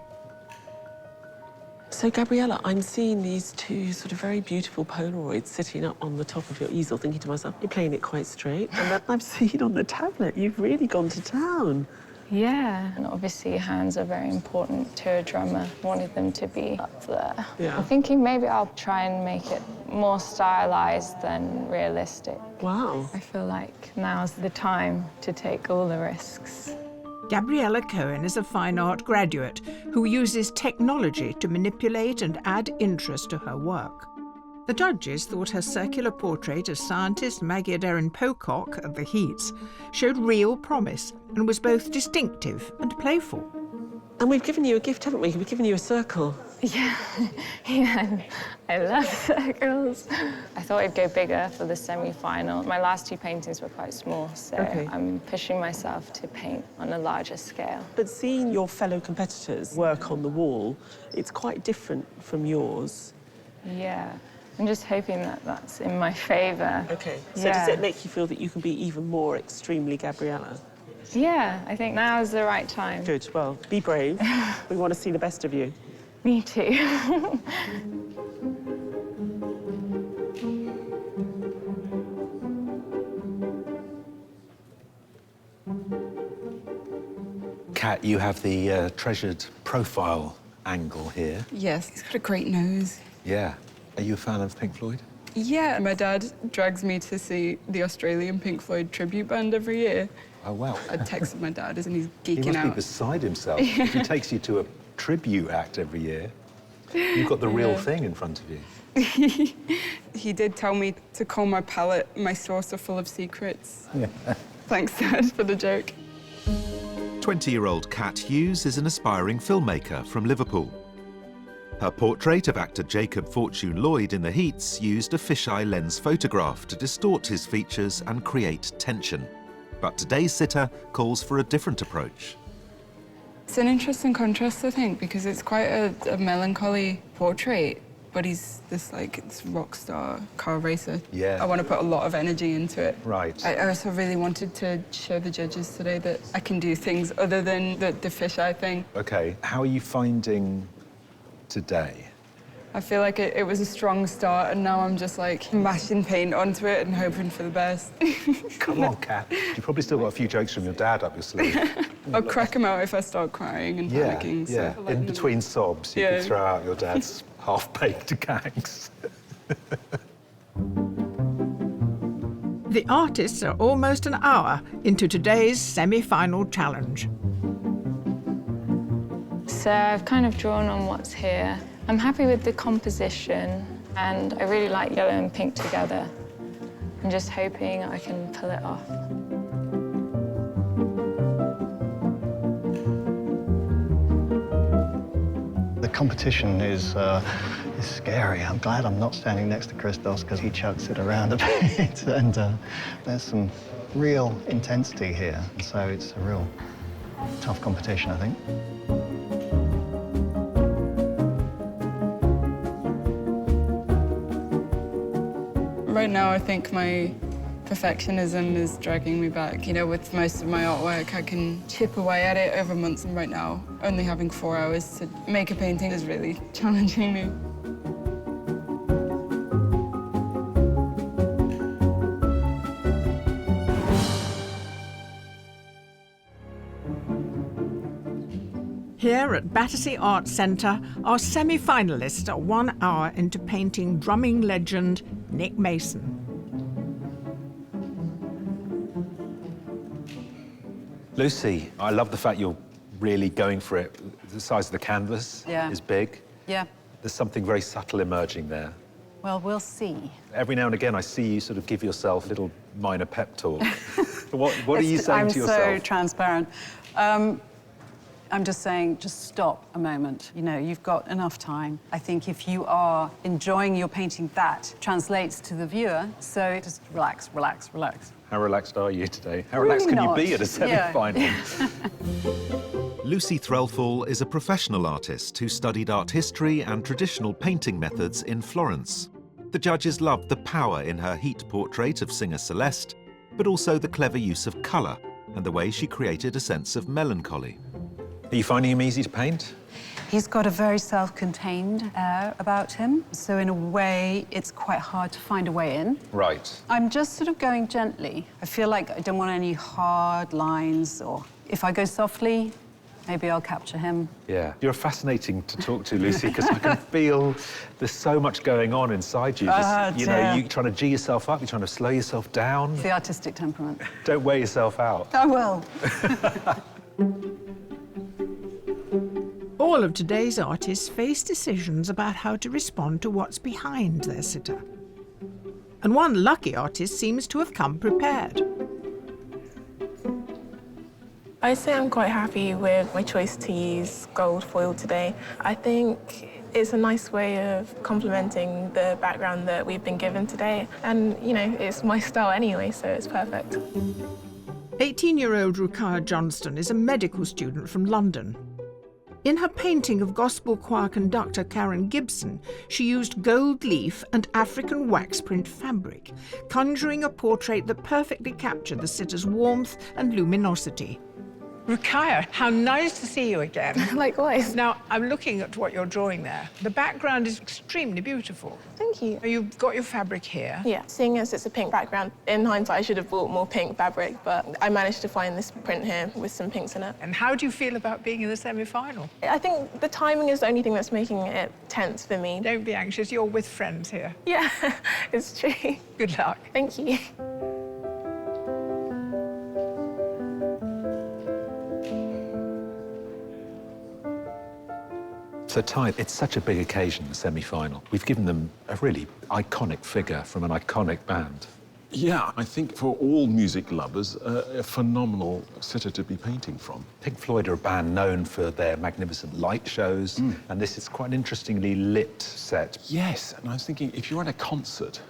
So, Gabriella, I'm seeing these two sort of very beautiful Polaroids sitting up on the top of your easel, thinking to myself, you're playing it quite straight. And then I'm seeing on the tablet, you've really gone to town. Yeah, and obviously hands are very important to a drummer. Wanted them to be up there. Yeah. I'm thinking maybe I'll try and make it more stylized than realistic. Wow. I feel like now's the time to take all the risks. Gabriella Cohen is a fine art graduate who uses technology to manipulate and add interest to her work. The judges thought her circular portrait of scientist Maggie Aderin-Pocock at the Heats showed real promise and was both distinctive and playful. And we've given you a gift, haven't we? We've given you a circle. Yeah, I love circles. I thought I'd go bigger for the semi-final. My last two paintings were quite small, so I'm pushing myself to paint on a larger scale. But seeing your fellow competitors work on the wall, it's quite different from yours. Yeah. I'm just hoping that that's in my favour. OK. So does it make you feel that you can be even more extremely Gabriella? Yeah, I think now is the right time. Good. Well, be brave. We want to see the best of you. Me too. Kat, you have the treasured profile angle here. Yes, he's got a great nose. Yeah. Are you a fan of Pink Floyd? Yeah, my dad drags me to see the Australian Pink Floyd tribute band every year. Oh, wow. I texted my dad and he's geeking He must out. be beside himself. If he takes you to a tribute act every year, you've got the real thing in front of you. He did tell me to call my palette my saucer full of secrets. Yeah. Thanks, Dad, for the joke. 20-year-old Kat Hughes is an aspiring filmmaker from Liverpool. Her portrait of actor Jacob Fortune Lloyd in the Heats used a fisheye lens photograph to distort his features and create tension. But today's sitter calls for a different approach. It's an interesting contrast, I think, because it's quite a melancholy portrait, but he's this, it's rock star car racer. Yeah. I want to put a lot of energy into it. Right. I also really wanted to show the judges today that I can do things other than the fisheye thing. OK. How are you finding today? I feel like it was a strong start, and now I'm just, mashing paint onto it and hoping for the best. Come on, Kat. You've probably still got a few jokes from your dad up your sleeve. I'll crack them out if I start crying and panicking. Yeah, So in between sobs, you Yeah. could throw out your dad's half-baked gags. The artists are almost an hour into today's semi-final challenge. So I've kind of drawn on what's here. I'm happy with the composition, and I really like yellow and pink together. I'm just hoping I can pull it off. The competition is scary. I'm glad I'm not standing next to Christos because he chucks it around a bit. And there's some real intensity here. So it's a real tough competition, I think. Right now, I think my perfectionism is dragging me back. You know, with most of my artwork, I can chip away at it over months, and right now, only having 4 hours to make a painting is really challenging me. Here at Battersea Arts Centre, our semi-finalists are 1 hour into painting drumming legend Nick Mason. Lucy, I love the fact you're really going for it. The size of the canvas is big. Yeah. There's something very subtle emerging there. Well, we'll see. Every now and again, I see you sort of give yourself a little minor pep talk. What are you saying to yourself? I'm so transparent. I'm just saying, just stop a moment. You know, you've got enough time. I think if you are enjoying your painting, that translates to the viewer. So just relax, relax, relax. How relaxed are you today? How Really relaxed can not. you be at a semi-final? Lucy Threlfall is a professional artist who studied art history and traditional painting methods in Florence. The judges loved the power in her heat portrait of singer Celeste, but also the clever use of colour and the way she created a sense of melancholy. Are you finding him easy to paint? He's got a very self-contained air about him, so in a way, it's quite hard to find a way in. Right. I'm just sort of going gently. I feel like I don't want any hard lines, or if I go softly, maybe I'll capture him. Yeah. You're fascinating to talk to, Lucy, because I can feel there's so much going on inside you. You know, you're trying to G yourself up, you're trying to slow yourself down. It's the artistic temperament. Don't wear yourself out. I will. All of today's artists face decisions about how to respond to what's behind their sitter. And one lucky artist seems to have come prepared. I'd say I'm quite happy with my choice to use gold foil today. I think it's a nice way of complementing the background that we've been given today. And, you know, it's my style anyway, so it's perfect. 18-year-old Rukiah Johnston is a medical student from London. In her painting of gospel choir conductor Karen Gibson, she used gold leaf and African wax print fabric, conjuring a portrait that perfectly captured the sitter's warmth and luminosity. Rukiah, how nice to see you again. Likewise. Now, I'm looking at what you're drawing there. The background is extremely beautiful. Thank you. You've got your fabric here. Yeah, seeing as it's a pink background, in hindsight, I should have bought more pink fabric, but I managed to find this print here with some pinks in it. And how do you feel about being in the semi-final? I think the timing is the only thing that's making it tense for me. Don't be anxious, you're with friends here. Yeah, it's true. Good luck. Thank you. So, Ty, it's such a big occasion, the semi-final. We've given them a really iconic figure from an iconic band. Yeah, I think for all music lovers, a phenomenal sitter to be painting from. Pink Floyd are a band known for their magnificent light shows, and this is quite an interestingly lit set. Yes, and I was thinking, if you're at a concert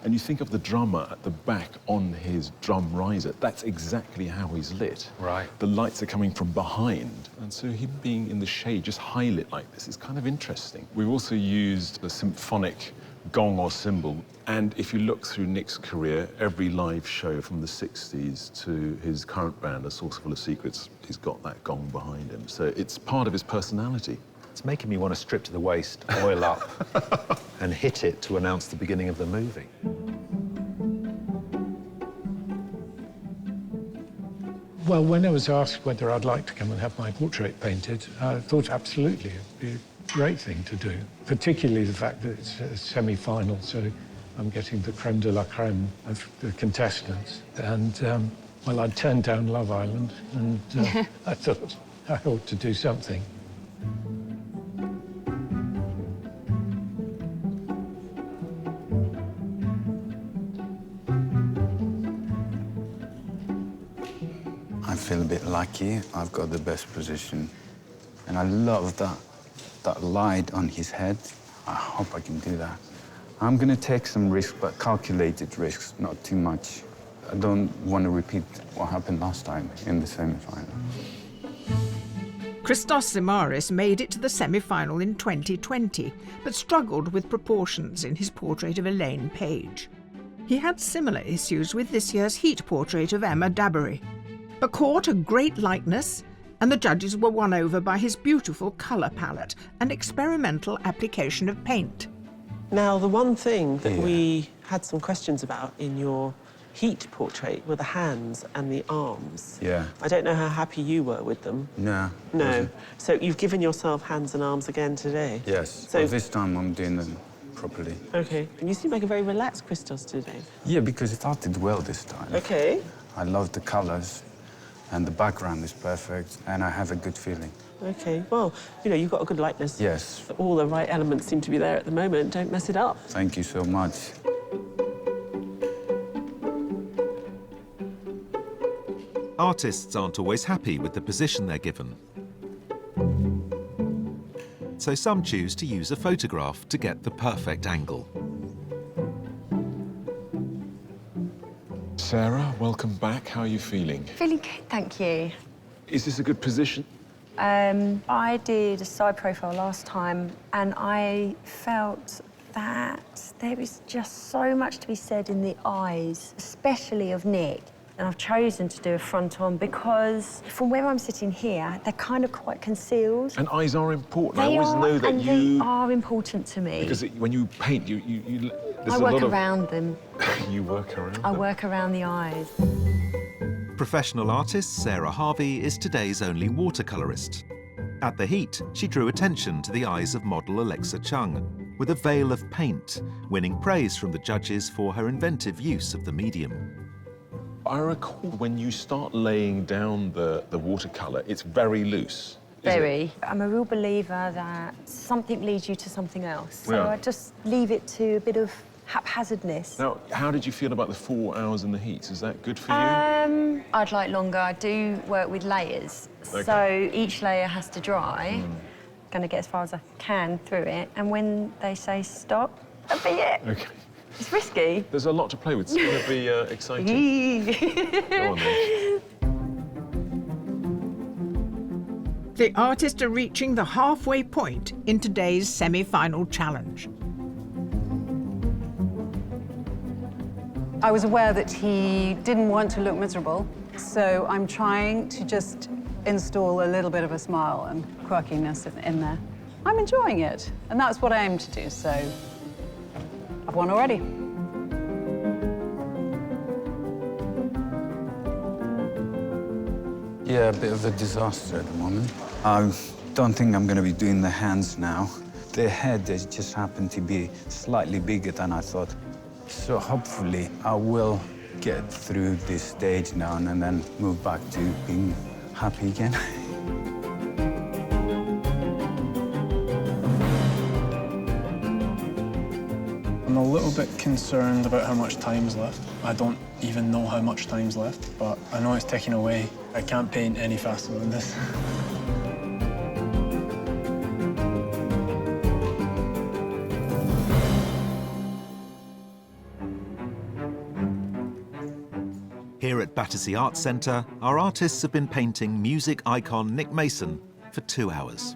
and you think of the drummer at the back on his drum riser, that's exactly how he's lit. Right. The lights are coming from behind, and so him being in the shade, just high lit like this, is kind of interesting. We've also used a symphonic gong or cymbal, and if you look through Nick's career, every live show from the 60s to his current band, A Saucer Full of Secrets, he's got that gong behind him, so it's part of his personality. It's making me want to strip to the waist, oil up, and hit it to announce the beginning of the movie. Well, when I was asked whether I'd like to come and have my portrait painted, I thought absolutely it'd be a great thing to do, particularly the fact that it's a semi-final, so I'm getting the creme de la creme of the contestants. And, well, I'd turned down Love Island, and I thought I ought to do something. I feel a bit lucky. I've got the best position. And I love that light on his head. I hope I can do that. I'm going to take some risks, but calculated risks, not too much. I don't want to repeat what happened last time in the semi-final. Christos Zimaris made it to the semi-final in 2020, but struggled with proportions in his portrait of Elaine Page. He had similar issues with this year's heat portrait of Emma Dabiri, but caught a great likeness, and the judges were won over by his beautiful colour palette and experimental application of paint. Now, the one thing that we had some questions about in your heat portrait were the hands and the arms. Yeah. I don't know how happy you were with them. No. No. Wasn't. So you've given yourself hands and arms again today? Yes. So But this time I'm doing them properly. OK. And you seem like a very relaxed Christos today. Yeah, because it started well this time. OK. I love the colours. and the background is perfect, and I have a good feeling. OK, well, you know, you've got a good likeness. Yes. All the right elements seem to be there at the moment. Don't mess it up. Thank you so much. Artists aren't always happy with the position they're given. So some choose to use a photograph to get the perfect angle. Sarah, welcome back. How are you feeling? Feeling good, thank you. Is this a good position? I did a side profile last time, and I felt that there is just so much to be said in the eyes, especially of Nick. And I've chosen to do a front-on because from where I'm sitting here, they're kind of quite concealed. And eyes are important. I They always are, know that and you... they are important to me. Because when you paint, I work around them. You work around I them? work around the eyes. Professional artist Sarah Harvey is today's only watercolourist. At the Heat, she drew attention to the eyes of model Alexa Chung with a veil of paint, winning praise from the judges for her inventive use of the medium. I recall when you start laying down the watercolour, it's very loose. Very. I'm a real believer that something leads you to something else. So Yeah. I just leave it to a bit of haphazardness. Now, how did you feel about the 4 hours in the heat? Is that good for you? I'd like longer. I do work with layers. Okay. So each layer has to dry. Going to get as far as I can through it. And when they say stop, that'll be it. Okay. It's risky. There's a lot to play with. It's going to be exciting. Go on, then. The artists are reaching the halfway point in today's semi-final challenge. I was aware that he didn't want to look miserable, so I'm trying to just install a little bit of a smile and quirkiness in there. I'm enjoying it, and that's what I aim to do, so I've won already. Yeah, a bit of a disaster at the moment. I don't think I'm going to be doing the hands now. The head has just happened to be slightly bigger than I thought. So hopefully I will get through this stage now and then move back to being happy again. I'm a little bit concerned about how much time's left. I don't even know how much time's left, but I know it's ticking away. I can't paint any faster than this. Here at Battersea Arts Centre, our artists have been painting music icon Nick Mason for 2 hours.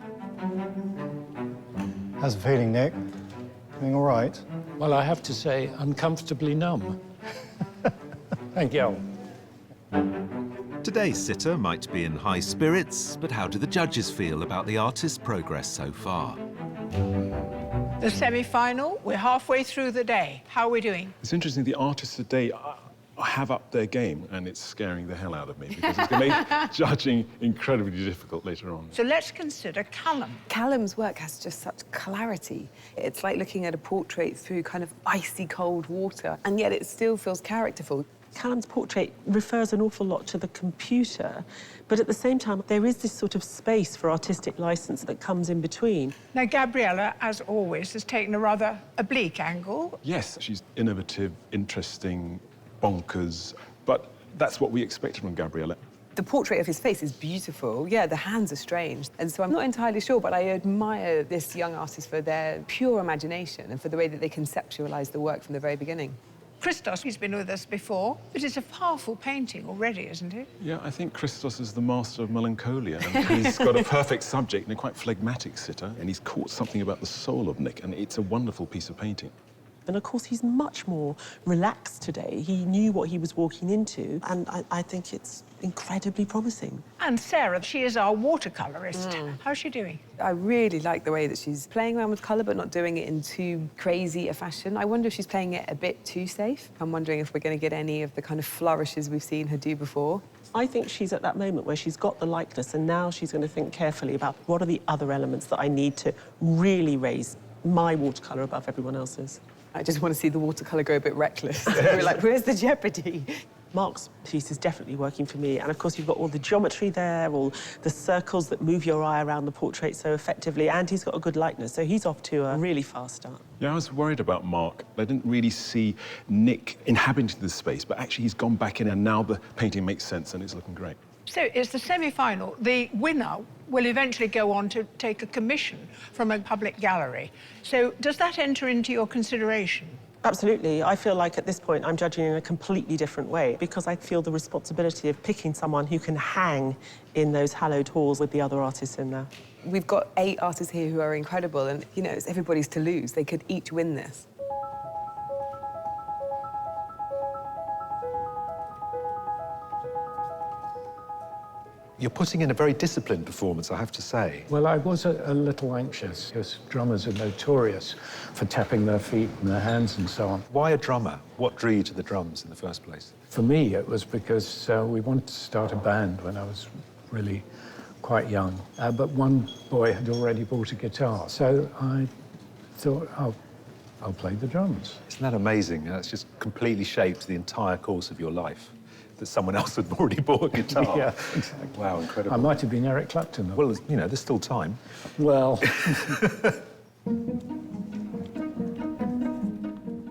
How's it feeling, Nick? Feeling all right? Well, I have to say, uncomfortably numb. Thank you. Today's sitter might be in high spirits, but how do the judges feel about the artist's progress so far? The semi-final, we're halfway through the day. How are we doing? It's interesting, the artists today have upped their game, and it's scaring the hell out of me because it's going to make judging incredibly difficult later on. So let's consider Callum. Callum's work has just such clarity. It's like looking at a portrait through kind of icy cold water, and yet it still feels characterful. Callum's portrait refers an awful lot to the computer, but at the same time, there is this sort of space for artistic license that comes in between. Now, Gabriella, as always, has taken a rather oblique angle. Yes, she's innovative, interesting, bonkers, but that's what we expected from Gabriella. The portrait of his face is beautiful. Yeah, the hands are strange. And so I'm not entirely sure, but I admire this young artist for their pure imagination and for the way that they conceptualize the work from the very beginning. Christos, he's been with us before, but it's a powerful painting already, isn't it? Yeah, I think Christos is the master of melancholia, and he's got a perfect subject and a quite phlegmatic sitter, and he's caught something about the soul of Nick, and it's a wonderful piece of painting. And of course, he's much more relaxed today. He knew what he was walking into, and I think it's incredibly promising. And Sarah, she is our watercolourist. How's she doing? I really like the way that she's playing around with colour, but not doing it in too crazy a fashion. I wonder if she's playing it a bit too safe. I'm wondering if we're going to get any of the kind of flourishes we've seen her do before. I think she's at that moment where she's got the likeness, and now she's going to think carefully about what are the other elements that I need to really raise my watercolour above everyone else's. I just want to see the watercolour go a bit reckless. We're like, where's the jeopardy? Mark's piece is definitely working for me. And of course, you've got all the geometry there, all the circles that move your eye around the portrait so effectively, and he's got a good likeness, so he's off to a really fast start. Yeah, I was worried about Mark. I didn't really see Nick inhabiting the space, but actually he's gone back in, and now the painting makes sense and it's looking great. So it's the semi-final. The winner will eventually go on to take a commission from a public gallery. So does that enter into your consideration? Absolutely. I feel like at this point I'm judging in a completely different way because I feel the responsibility of picking someone who can hang in those hallowed halls with the other artists in there. We've got 8 artists here who are incredible, and, you know, it's everybody's to lose. They could each win this. You're putting in a very disciplined performance, I have to say. Well, I was a little anxious, because drummers are notorious for tapping their feet and their hands and so on. Why a drummer? What drew you to the drums in the first place? For me, it was because we wanted to start a band when I was really quite young. But one boy had already bought a guitar, so I thought, I'll play the drums. Isn't that amazing? That's just completely shaped the entire course of your life, that someone else had already bought a guitar. Yeah, exactly. Wow, incredible. I might have been Eric Clapton, though. Well, you know, there's still time. Well...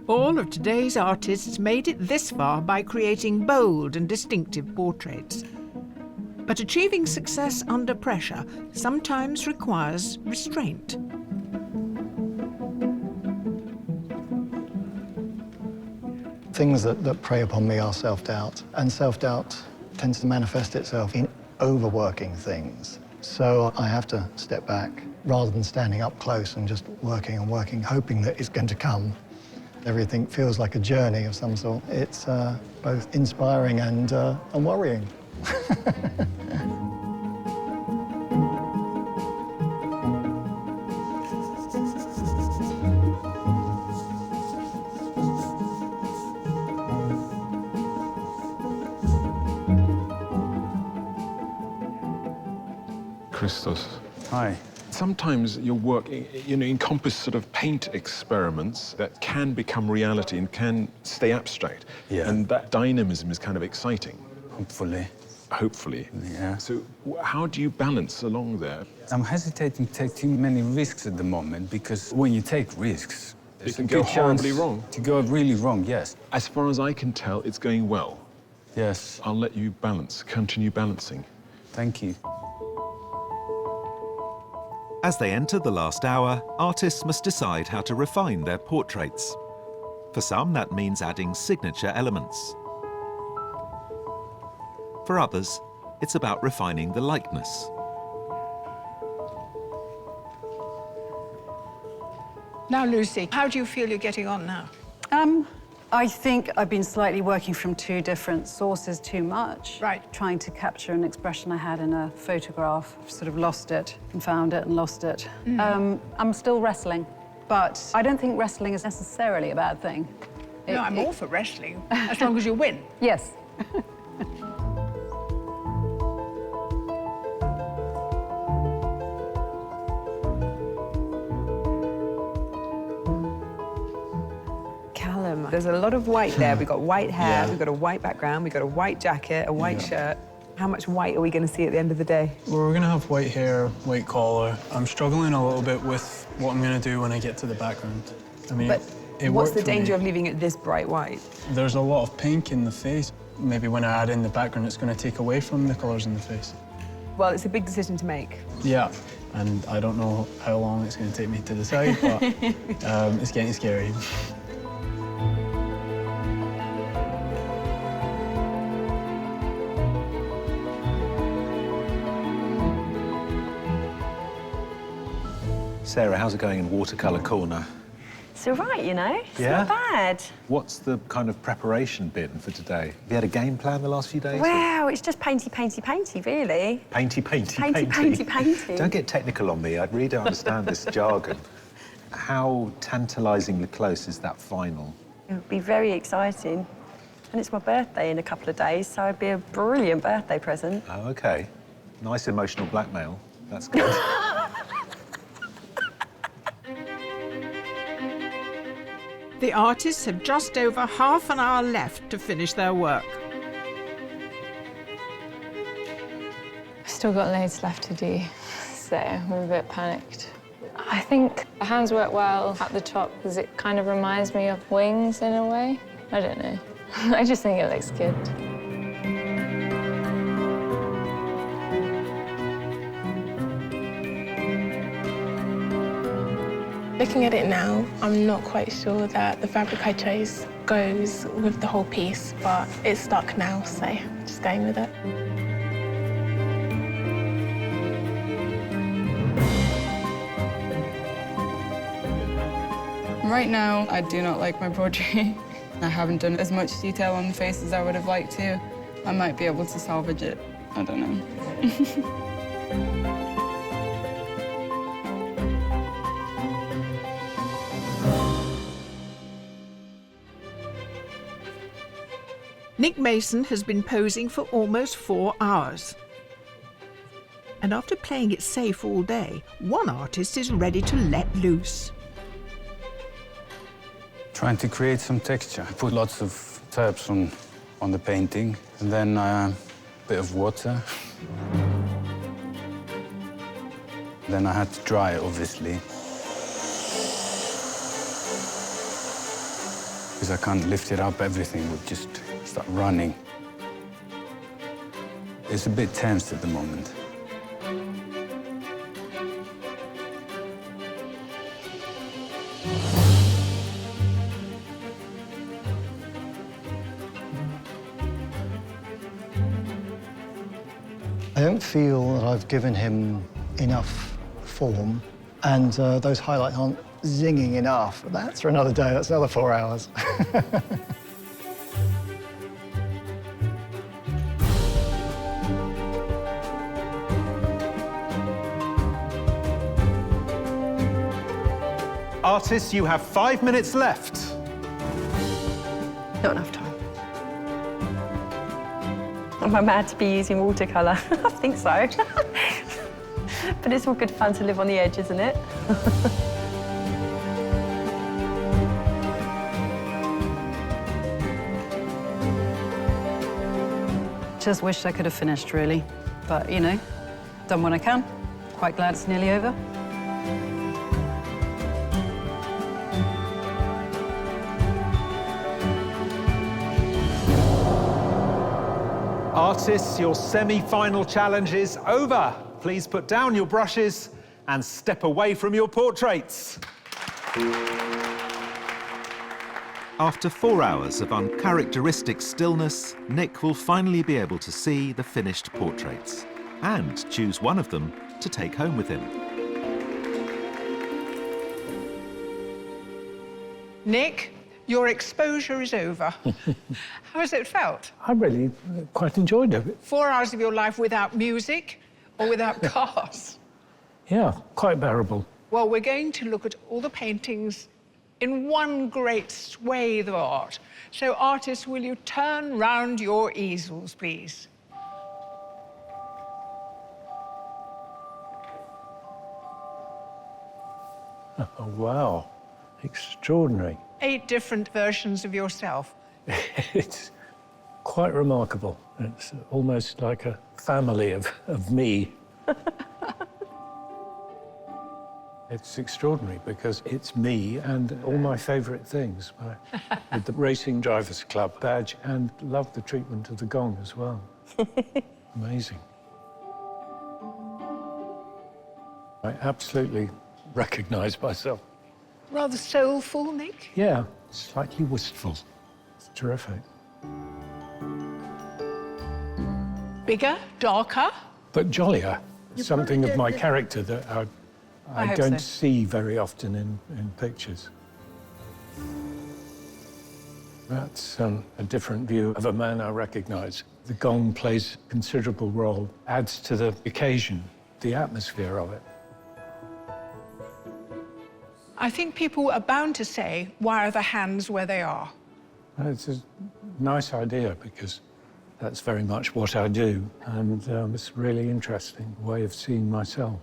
All of today's artists made it this far by creating bold and distinctive portraits. But achieving success under pressure sometimes requires restraint. Things that prey upon me are self-doubt, and self-doubt tends to manifest itself in overworking things. So I have to step back rather than standing up close and just working and working, hoping that it's going to come. Everything feels like a journey of some sort. It's both inspiring and worrying. Christos. Hi. Sometimes your work, you know, encompasses sort of paint experiments that can become reality and can stay abstract. Yeah. And that dynamism is kind of exciting. Hopefully. Hopefully. Yeah. So how do you balance along there? I'm hesitating to take too many risks at the moment because when you take risks, It there's can a go good chance horribly wrong. to go really wrong, yes. As far as I can tell, it's going well. Yes. I'll let you balance, continue balancing. Thank you. As they enter the last hour, artists must decide how to refine their portraits. For some, that means adding signature elements. For others, it's about refining the likeness. Now, Lucy, how do you feel you're getting on now? I think I've been slightly working from 2 different sources too much. Right. Trying to capture an expression I had in a photograph, sort of lost it and found it and lost it. I'm still wrestling, but I don't think wrestling is necessarily a bad thing. No, I'm all for wrestling, as long as you win. Yes. Callum, there's a lot of white there. We've got white hair, we've got a white background, we've got a white jacket, a white shirt. How much white are we going to see at the end of the day? Well, we're going to have white hair, white collar. I'm struggling a little bit with what I'm going to do when I get to the background. I mean, But it what's worked the for me. danger of leaving it this bright white? There's a lot of pink in the face. Maybe when I add in the background, it's going to take away from the colours in the face. Well, it's a big decision to make. Yeah, and I don't know how long it's going to take me to decide, but it's getting scary. Sarah, how's it going in Watercolour Corner? It's all right, you know. It's Yeah? not bad. What's the kind of preparation been for today? Have you had a game plan the last few days? Wow, it's just painty, painty, painty, really. Painty, painty, Painty, painty, painty. Don't get technical on me. I really don't understand this jargon. How tantalisingly close is that final? It'll be very exciting. And it's my birthday in a couple of days, so it'd be a brilliant birthday present. Oh, OK. Nice emotional blackmail. That's good. The artists have just over half an hour left to finish their work. Still got loads left to do, so I'm a bit panicked. I think the hands work well at the top because it kind of reminds me of wings in a way. I don't know. I just think it looks good. Looking at it now, I'm not quite sure that the fabric I chose goes with the whole piece, but it's stuck now, so I'm just going with it. Right now, I do not like my portrait. I haven't done as much detail on the face as I would have liked to. I might be able to salvage it. I don't know. Nick Mason has been posing for almost 4 hours. And after playing it safe all day, one artist is ready to let loose. Trying to create some texture. I put lots of herbs on the painting, and then a bit of water. Then I had to dry it, obviously. Because I can't lift it up, everything would just start running. It's a bit tense at the moment. I don't feel that I've given him enough form, and those highlights aren't zinging enough. That's for another day, that's another 4 hours. Artists, you have 5 minutes left. Not enough time. Am I mad to be using watercolour? I think so. But it's all good fun to live on the edge, isn't it? Just wished I could have finished, really. But, you know, done what I can. Quite glad it's nearly over. Artists, your semi-final challenge is over. Please put down your brushes and step away from your portraits. After 4 hours of uncharacteristic stillness, Nick will finally be able to see the finished portraits and choose one of them to take home with him. Nick, your exposure is over. How has it felt? I really quite enjoyed it. 4 hours of your life without music or without cars? Yeah, quite bearable. Well, we're going to look at all the paintings in one great swathe of art. So, artists, will you turn round your easels, please? Oh, wow. Extraordinary. 8 different versions of yourself. It's quite remarkable. It's almost like a family of me. It's extraordinary because it's me and all my favourite things. With the Racing Drivers Club badge, and love the treatment of the gong as well. Amazing. I absolutely recognise myself. Rather soulful, Nick? Yeah, slightly wistful. It's terrific. Bigger, darker? But jollier. Something of my character that I don't so. see very often in pictures. That's a different view of a man I recognise. The gong plays a considerable role, adds to the occasion, the atmosphere of it. I think people are bound to say, why are the hands where they are? It's a nice idea because that's very much what I do, and it's a really interesting way of seeing myself.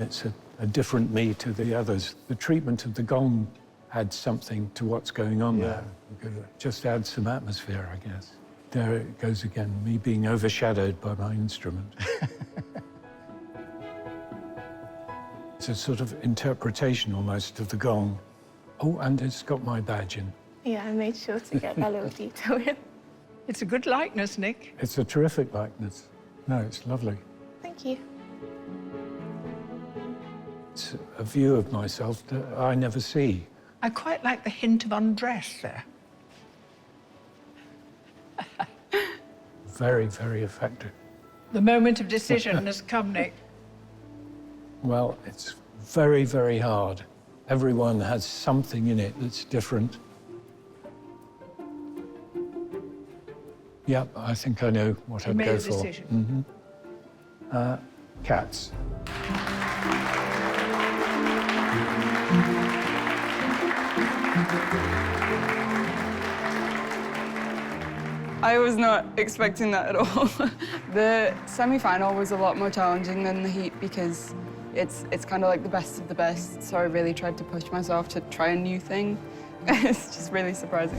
It's a different me to the others. The treatment of the gong adds something to what's going on there. It just adds some atmosphere, I guess. There it goes again, me being overshadowed by my instrument. It's a sort of interpretation almost of the gong. Oh, and it's got my badge in. Yeah, I made sure to get that little detail in. It's a good likeness, Nick. It's a terrific likeness. No, it's lovely. Thank you. It's a view of myself that I never see. I quite like the hint of undress there. Very, very effective. The moment of decision has come, Nick. Well, it's very, very hard. Everyone has something in it that's different. Yep, I think I know what I'd go for. You made a decision. Cats. I was not expecting that at all. The semi-final was a lot more challenging than the heat because it's kind of like the best of the best, so I really tried to push myself to try a new thing. It's just really surprising.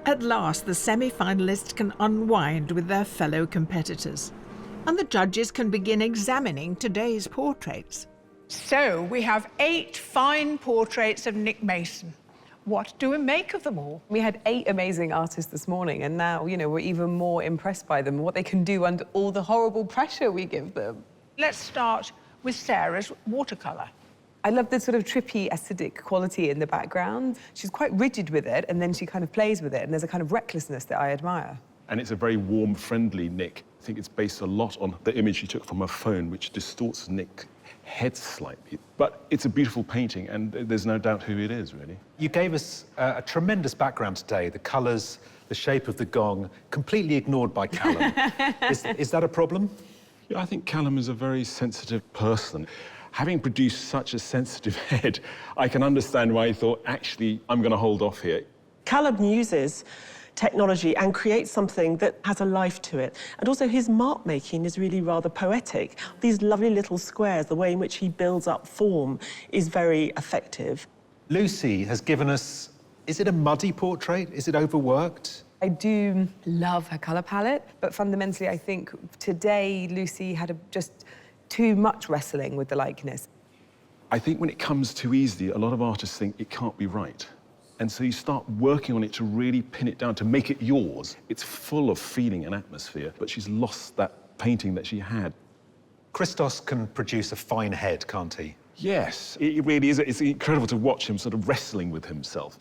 At last, the semi-finalists can unwind with their fellow competitors, and the judges can begin examining today's portraits. So, we have 8 fine portraits of Nick Mason. What do we make of them all? We had 8 amazing artists this morning, and now, you know, we're even more impressed by them, what they can do under all the horrible pressure we give them. Let's start with Sarah's watercolour. I love the sort of trippy, acidic quality in the background. She's quite rigid with it, and then she kind of plays with it, and there's a kind of recklessness that I admire. And it's a very warm, friendly Nick. I think it's based a lot on the image she took from her phone, which distorts Nick's head slightly. But it's a beautiful painting, and there's no doubt who it is, really. You gave us a tremendous background today, the colours, the shape of the gong, completely ignored by Callum. Is that a problem? Yeah, I think Callum is a very sensitive person. Having produced such a sensitive head, I can understand why he thought, actually, I'm going to hold off here. Callum uses technology and creates something that has a life to it. And also his mark making is really rather poetic. These lovely little squares, the way in which he builds up form is very effective. Lucy has given us, is it a muddy portrait? Is it overworked? I do love her colour palette, but fundamentally I think today Lucy had just too much wrestling with the likeness. I think when it comes too easily, a lot of artists think it can't be right. And so you start working on it to really pin it down, to make it yours. It's full of feeling and atmosphere, but she's lost that painting that she had. Christos can produce a fine head, can't he? Yes, it really is. It's incredible to watch him sort of wrestling with himself.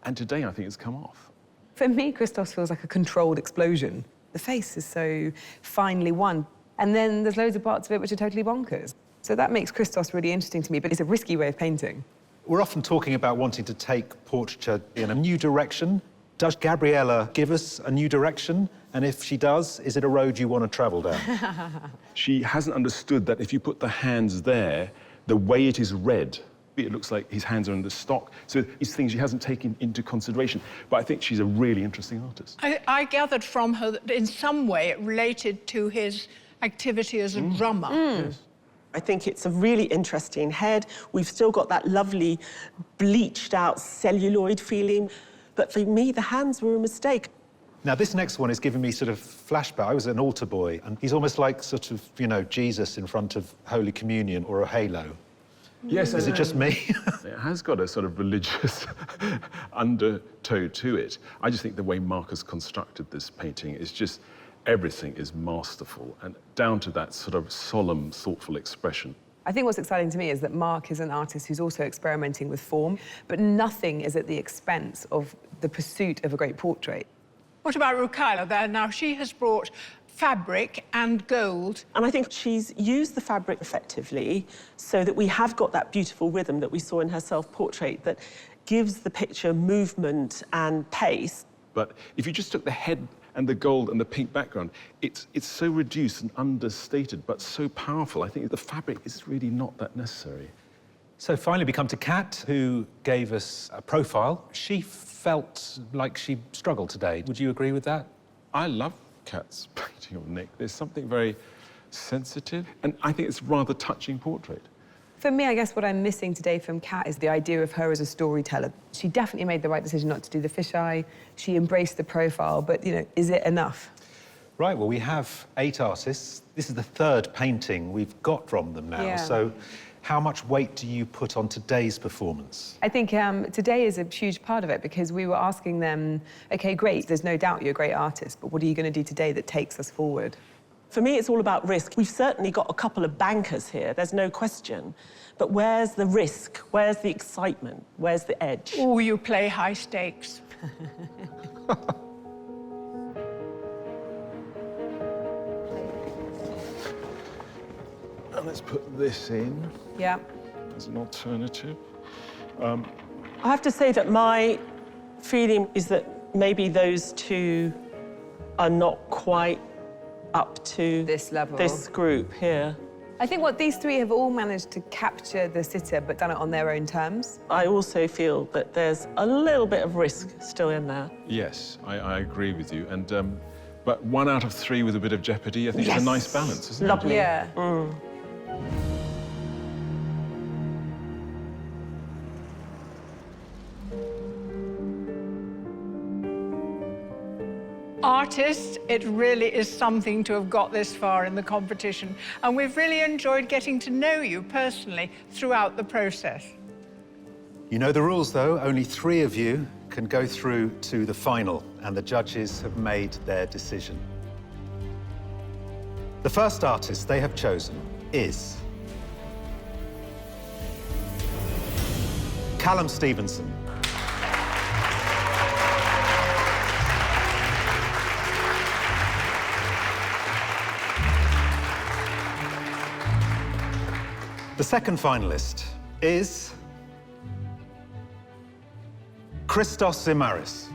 And today, I think it's come off. For me, Christos feels like a controlled explosion. The face is so finely won. And then there's loads of parts of it which are totally bonkers. So that makes Christos really interesting to me, but it's a risky way of painting. We're often talking about wanting to take portraiture in a new direction. Does Gabriella give us a new direction? And if she does, is it a road you want to travel down? She hasn't understood that if you put the hands there, the way it is read, it looks like his hands are in the stock. So these things she hasn't taken into consideration. But I think she's a really interesting artist. I gathered from her that in some way it related to his activity as a drummer. Yes. I think it's a really interesting head. We've still got that lovely bleached out celluloid feeling. But for me, the hands were a mistake. Now, this next one is giving me sort of flashback. I was an altar boy, and he's almost like sort of, you know, Jesus in front of Holy Communion or a halo. Yes. Is it just me? It has got a sort of religious undertow to it. I just think the way Mark has constructed this painting is just, everything is masterful, and down to that sort of solemn, thoughtful expression. I think what's exciting to me is that Mark is an artist who's also experimenting with form, but nothing is at the expense of the pursuit of a great portrait. What about Rukaila there? Now, she has brought fabric and gold. And I think she's used the fabric effectively so that we have got that beautiful rhythm that we saw in her self-portrait that gives the picture movement and pace. But if you just took the head and the gold and the pink background, it's so reduced and understated, but so powerful. I think the fabric is really not that necessary. So finally we come to Kat, who gave us a profile. She felt like she struggled today. Would you agree with that? I love Kat's painting of Nick. There's something very sensitive, and I think it's a rather touching portrait. For me, I guess what I'm missing today from Kat is the idea of her as a storyteller. She definitely made the right decision not to do the fisheye. She embraced the profile, but, you know, is it enough? Right, well, we have 8 artists. This is the 3rd painting we've got from them now. Yeah. So how much weight do you put on today's performance? I think today is a huge part of it because we were asking them, OK, great, there's no doubt you're a great artist, but what are you going to do today that takes us forward? For me, it's all about risk. We've certainly got a couple of bankers here, there's no question. But where's the risk? Where's the excitement? Where's the edge? Oh, you play high stakes. And let's put this in. Yeah. As an alternative. I have to say that my feeling is that maybe those 2 are not quite up to this level, this group here. I think what these 3 have all managed to capture the sitter, but done it on their own terms. I also feel that there's a little bit of risk still in there. Yes, I agree with you. And but 1 out of 3 with a bit of jeopardy, I think Yes. it's a nice balance, isn't Lovely. it? Yeah. Artists, it really is something to have got this far in the competition, and we've really enjoyed getting to know you personally throughout the process. You know the rules, though. Only 3 of you can go through to the final, and the judges have made their decision. The first artist they have chosen is Callum Stevenson. The second finalist is Christos Zimaris.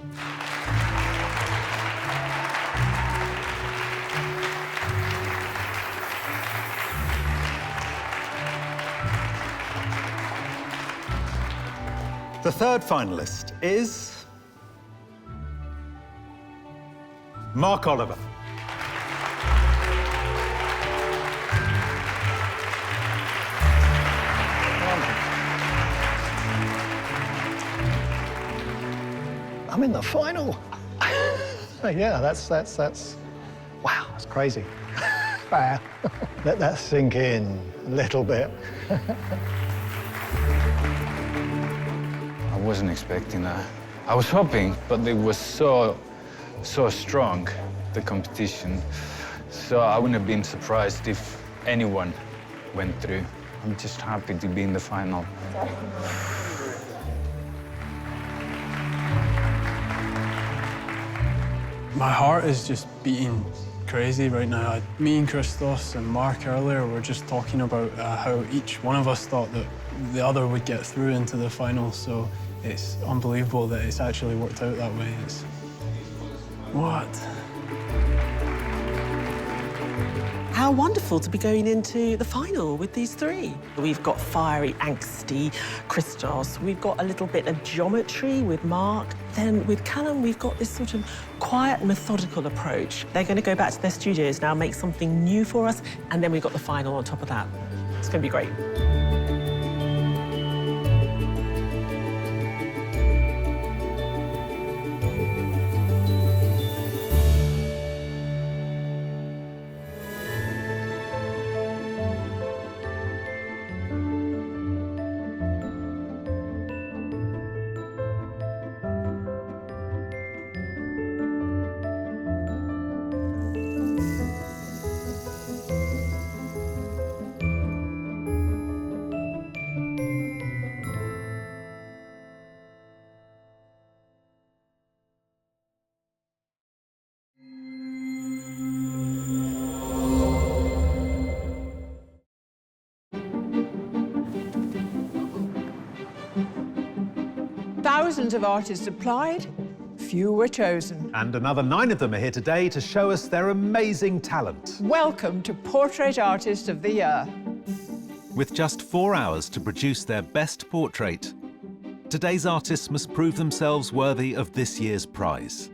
The third finalist is Mark Oliver. I'm in the final. Yeah, that's wow, that's crazy. Wow. Let that sink in a little bit. I wasn't expecting that. I was hoping, but it was so strong, the competition. So I wouldn't have been surprised if anyone went through. I'm just happy to be in the final. My heart is just beating crazy right now. Me and Christos and Mark earlier were just talking about how each one of us thought that the other would get through into the final, so it's unbelievable that it's actually worked out that way. It's... What? How wonderful to be going into the final with these 3. We've got fiery, angsty Christos. We've got a little bit of geometry with Mark. Then with Callum, we've got this sort of quiet, methodical approach. They're going to go back to their studios now, make something new for us, and then we've got the final on top of that. It's going to be great. Thousands of artists applied, few were chosen. And another 9 of them are here today to show us their amazing talent. Welcome to Portrait Artist of the Year. With just 4 hours to produce their best portrait, today's artists must prove themselves worthy of this year's prize.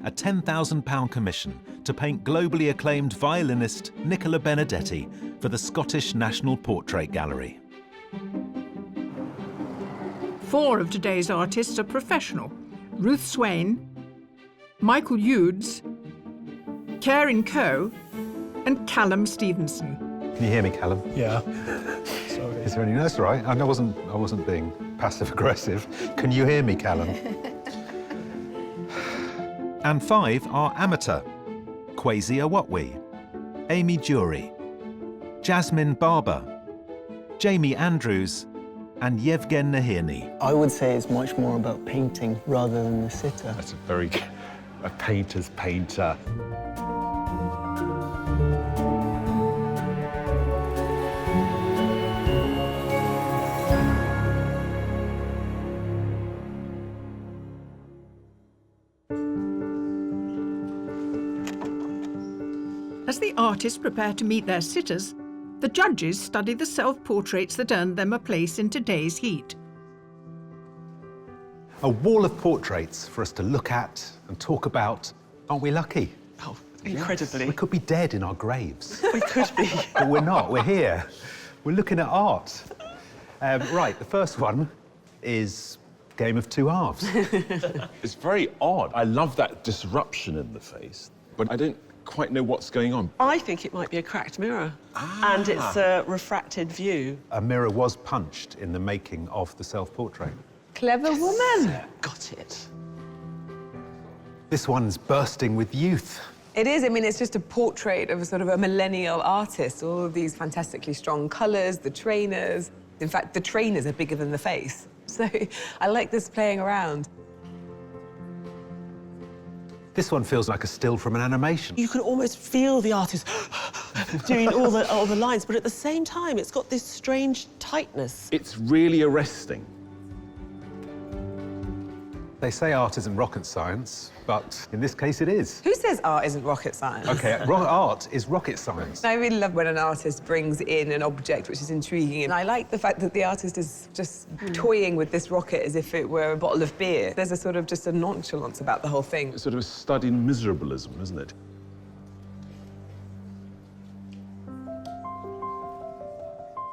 A £10,000 commission to paint globally acclaimed violinist Nicola Benedetti for the Scottish National Portrait Gallery. Four of today's artists are professional. Ruth Swain, Michael Hughes, Karen Coe, and Callum Stevenson. Can you hear me, Callum? Yeah. Sorry. Is there any... No, that's all right. I wasn't being passive-aggressive. Can you hear me, Callum? And 5 are amateur. Kwesi Awatwi, Amy Jury, Jasmine Barber, Jamie Andrews, and Yevgen Nahirny. I would say it's much more about painting rather than the sitter. That's a painter's painter. As the artists prepare to meet their sitters, the judges study the self-portraits that earned them a place in today's heat. A wall of portraits for us to look at and talk about. Aren't we lucky? Oh, incredibly. We could be dead in our graves. We could be. But we're not. We're here. We're looking at art. Right, the first one is Game of Two Halves. It's very odd. I love that disruption in the face, but I don't quite know what's going on. I think it might be a cracked mirror. And it's a refracted view. A mirror was punched in the making of the self-portrait. Clever woman. Got it. This one's bursting with youth. It is. I mean, it's just a portrait of a sort of a millennial artist. All of these fantastically strong colours, the trainers. In fact, the trainers are bigger than the face. So I like this playing around. This one feels like a still from an animation. You can almost feel the artist doing all the lines, but at the same time, it's got this strange tightness. It's really arresting. They say art isn't rocket science, but in this case it is. Who says art isn't rocket science? OK, art is rocket science. I really love when an artist brings in an object which is intriguing. And I like the fact that the artist is just toying with this rocket as if it were a bottle of beer. There's a sort of just a nonchalance about the whole thing. It's sort of a study in miserablism, isn't it?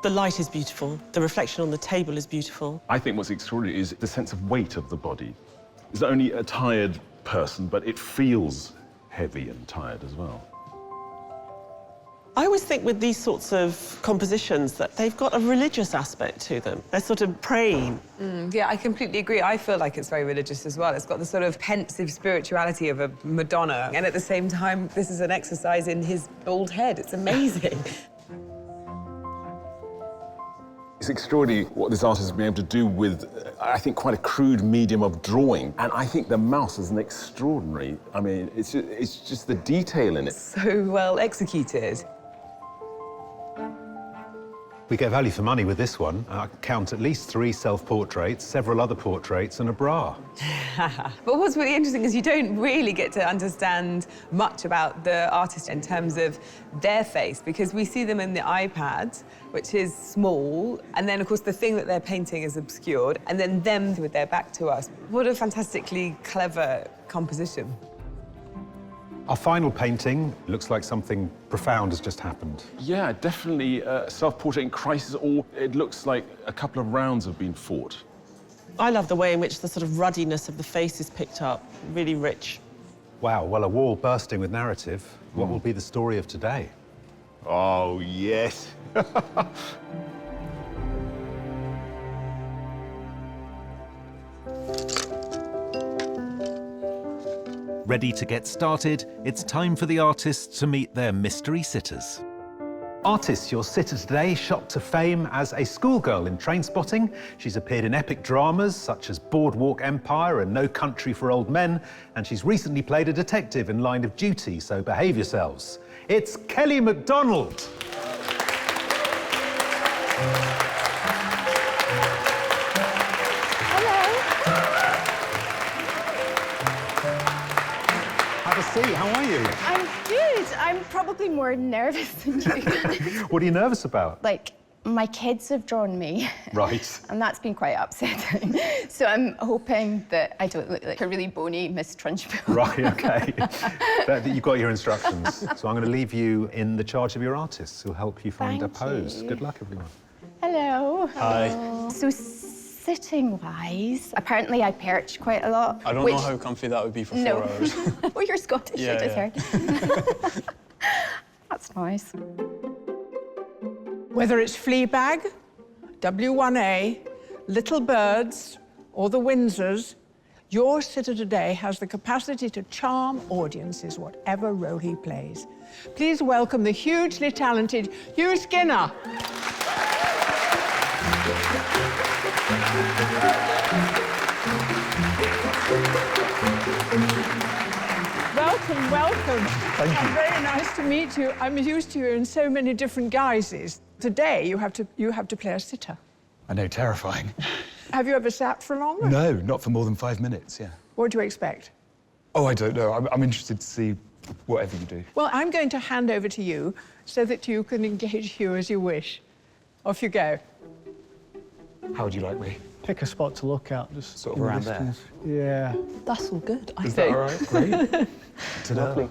The light is beautiful. The reflection on the table is beautiful. I think what's extraordinary is the sense of weight of the body. It's not only a tired person, but it feels heavy and tired as well. I always think with these sorts of compositions that they've got a religious aspect to them. They're sort of praying. Yeah, I completely agree. I feel like it's very religious as well. It's got the sort of pensive spirituality of a Madonna. And at the same time, this is an exercise in his bald head. It's amazing. It's extraordinary what this artist has been able to do with, I think, quite a crude medium of drawing. And I think the mouse is an extraordinary... I mean, it's just the detail in it. So well executed. We get value for money with this one. I count at least 3 self-portraits, several other portraits, and a bra. But what's really interesting is you don't really get to understand much about the artist in terms of their face, because we see them in the iPad, which is small, and then, of course, the thing that they're painting is obscured, and then them with their back to us. What a fantastically clever composition. Our final painting looks like something profound has just happened. Yeah, definitely self-portrait in crisis, or it looks like a couple of rounds have been fought. I love the way in which the sort of ruddiness of the face is picked up. Really rich. Wow, well, a wall bursting with narrative. What will be the story of today? Oh, yes. Ready to get started, it's time for the artists to meet their mystery sitters. Artist, your sitter today, shot to fame as a schoolgirl in Trainspotting. She's appeared in epic dramas such as Boardwalk Empire and No Country for Old Men, and she's recently played a detective in Line of Duty, so behave yourselves. It's Kelly McDonald. Have a seat, how are you? I'm good. I'm probably more nervous than you. What are you nervous about? Like, my kids have drawn me. Right. And that's been quite upsetting. So I'm hoping that I don't look like a really bony Miss Trunchbull. Right, OK. That you've got your instructions. So I'm going to leave you in the charge of your artists who'll help you find a pose. Good luck, everyone. Hello. Hi. So sitting-wise, apparently I perch quite a lot. I don't know how comfy that would be for 4 hours. Oh, you're Scottish, Yeah, I just yeah. heard. That's nice. Whether it's Fleabag, W1A, Little Birds, or The Windsors, your sitter today has the capacity to charm audiences, whatever role he plays. Please welcome the hugely talented Hugh Skinner. Welcome, welcome. Thank you. Very nice to meet you. I'm used to you in so many different guises. Today, you have to play a sitter. I know, terrifying. Have you ever sat for longer? No, not for more than 5 minutes, yeah. What do you expect? Oh, I don't know. I'm interested to see whatever you do. Well, I'm going to hand over to you so that you can engage Hugh as you wish. Off you go. How would you like me? Pick a spot to look at, just sort of around there. Yeah. That's all good, I Is think. that all right? Great. Lovely.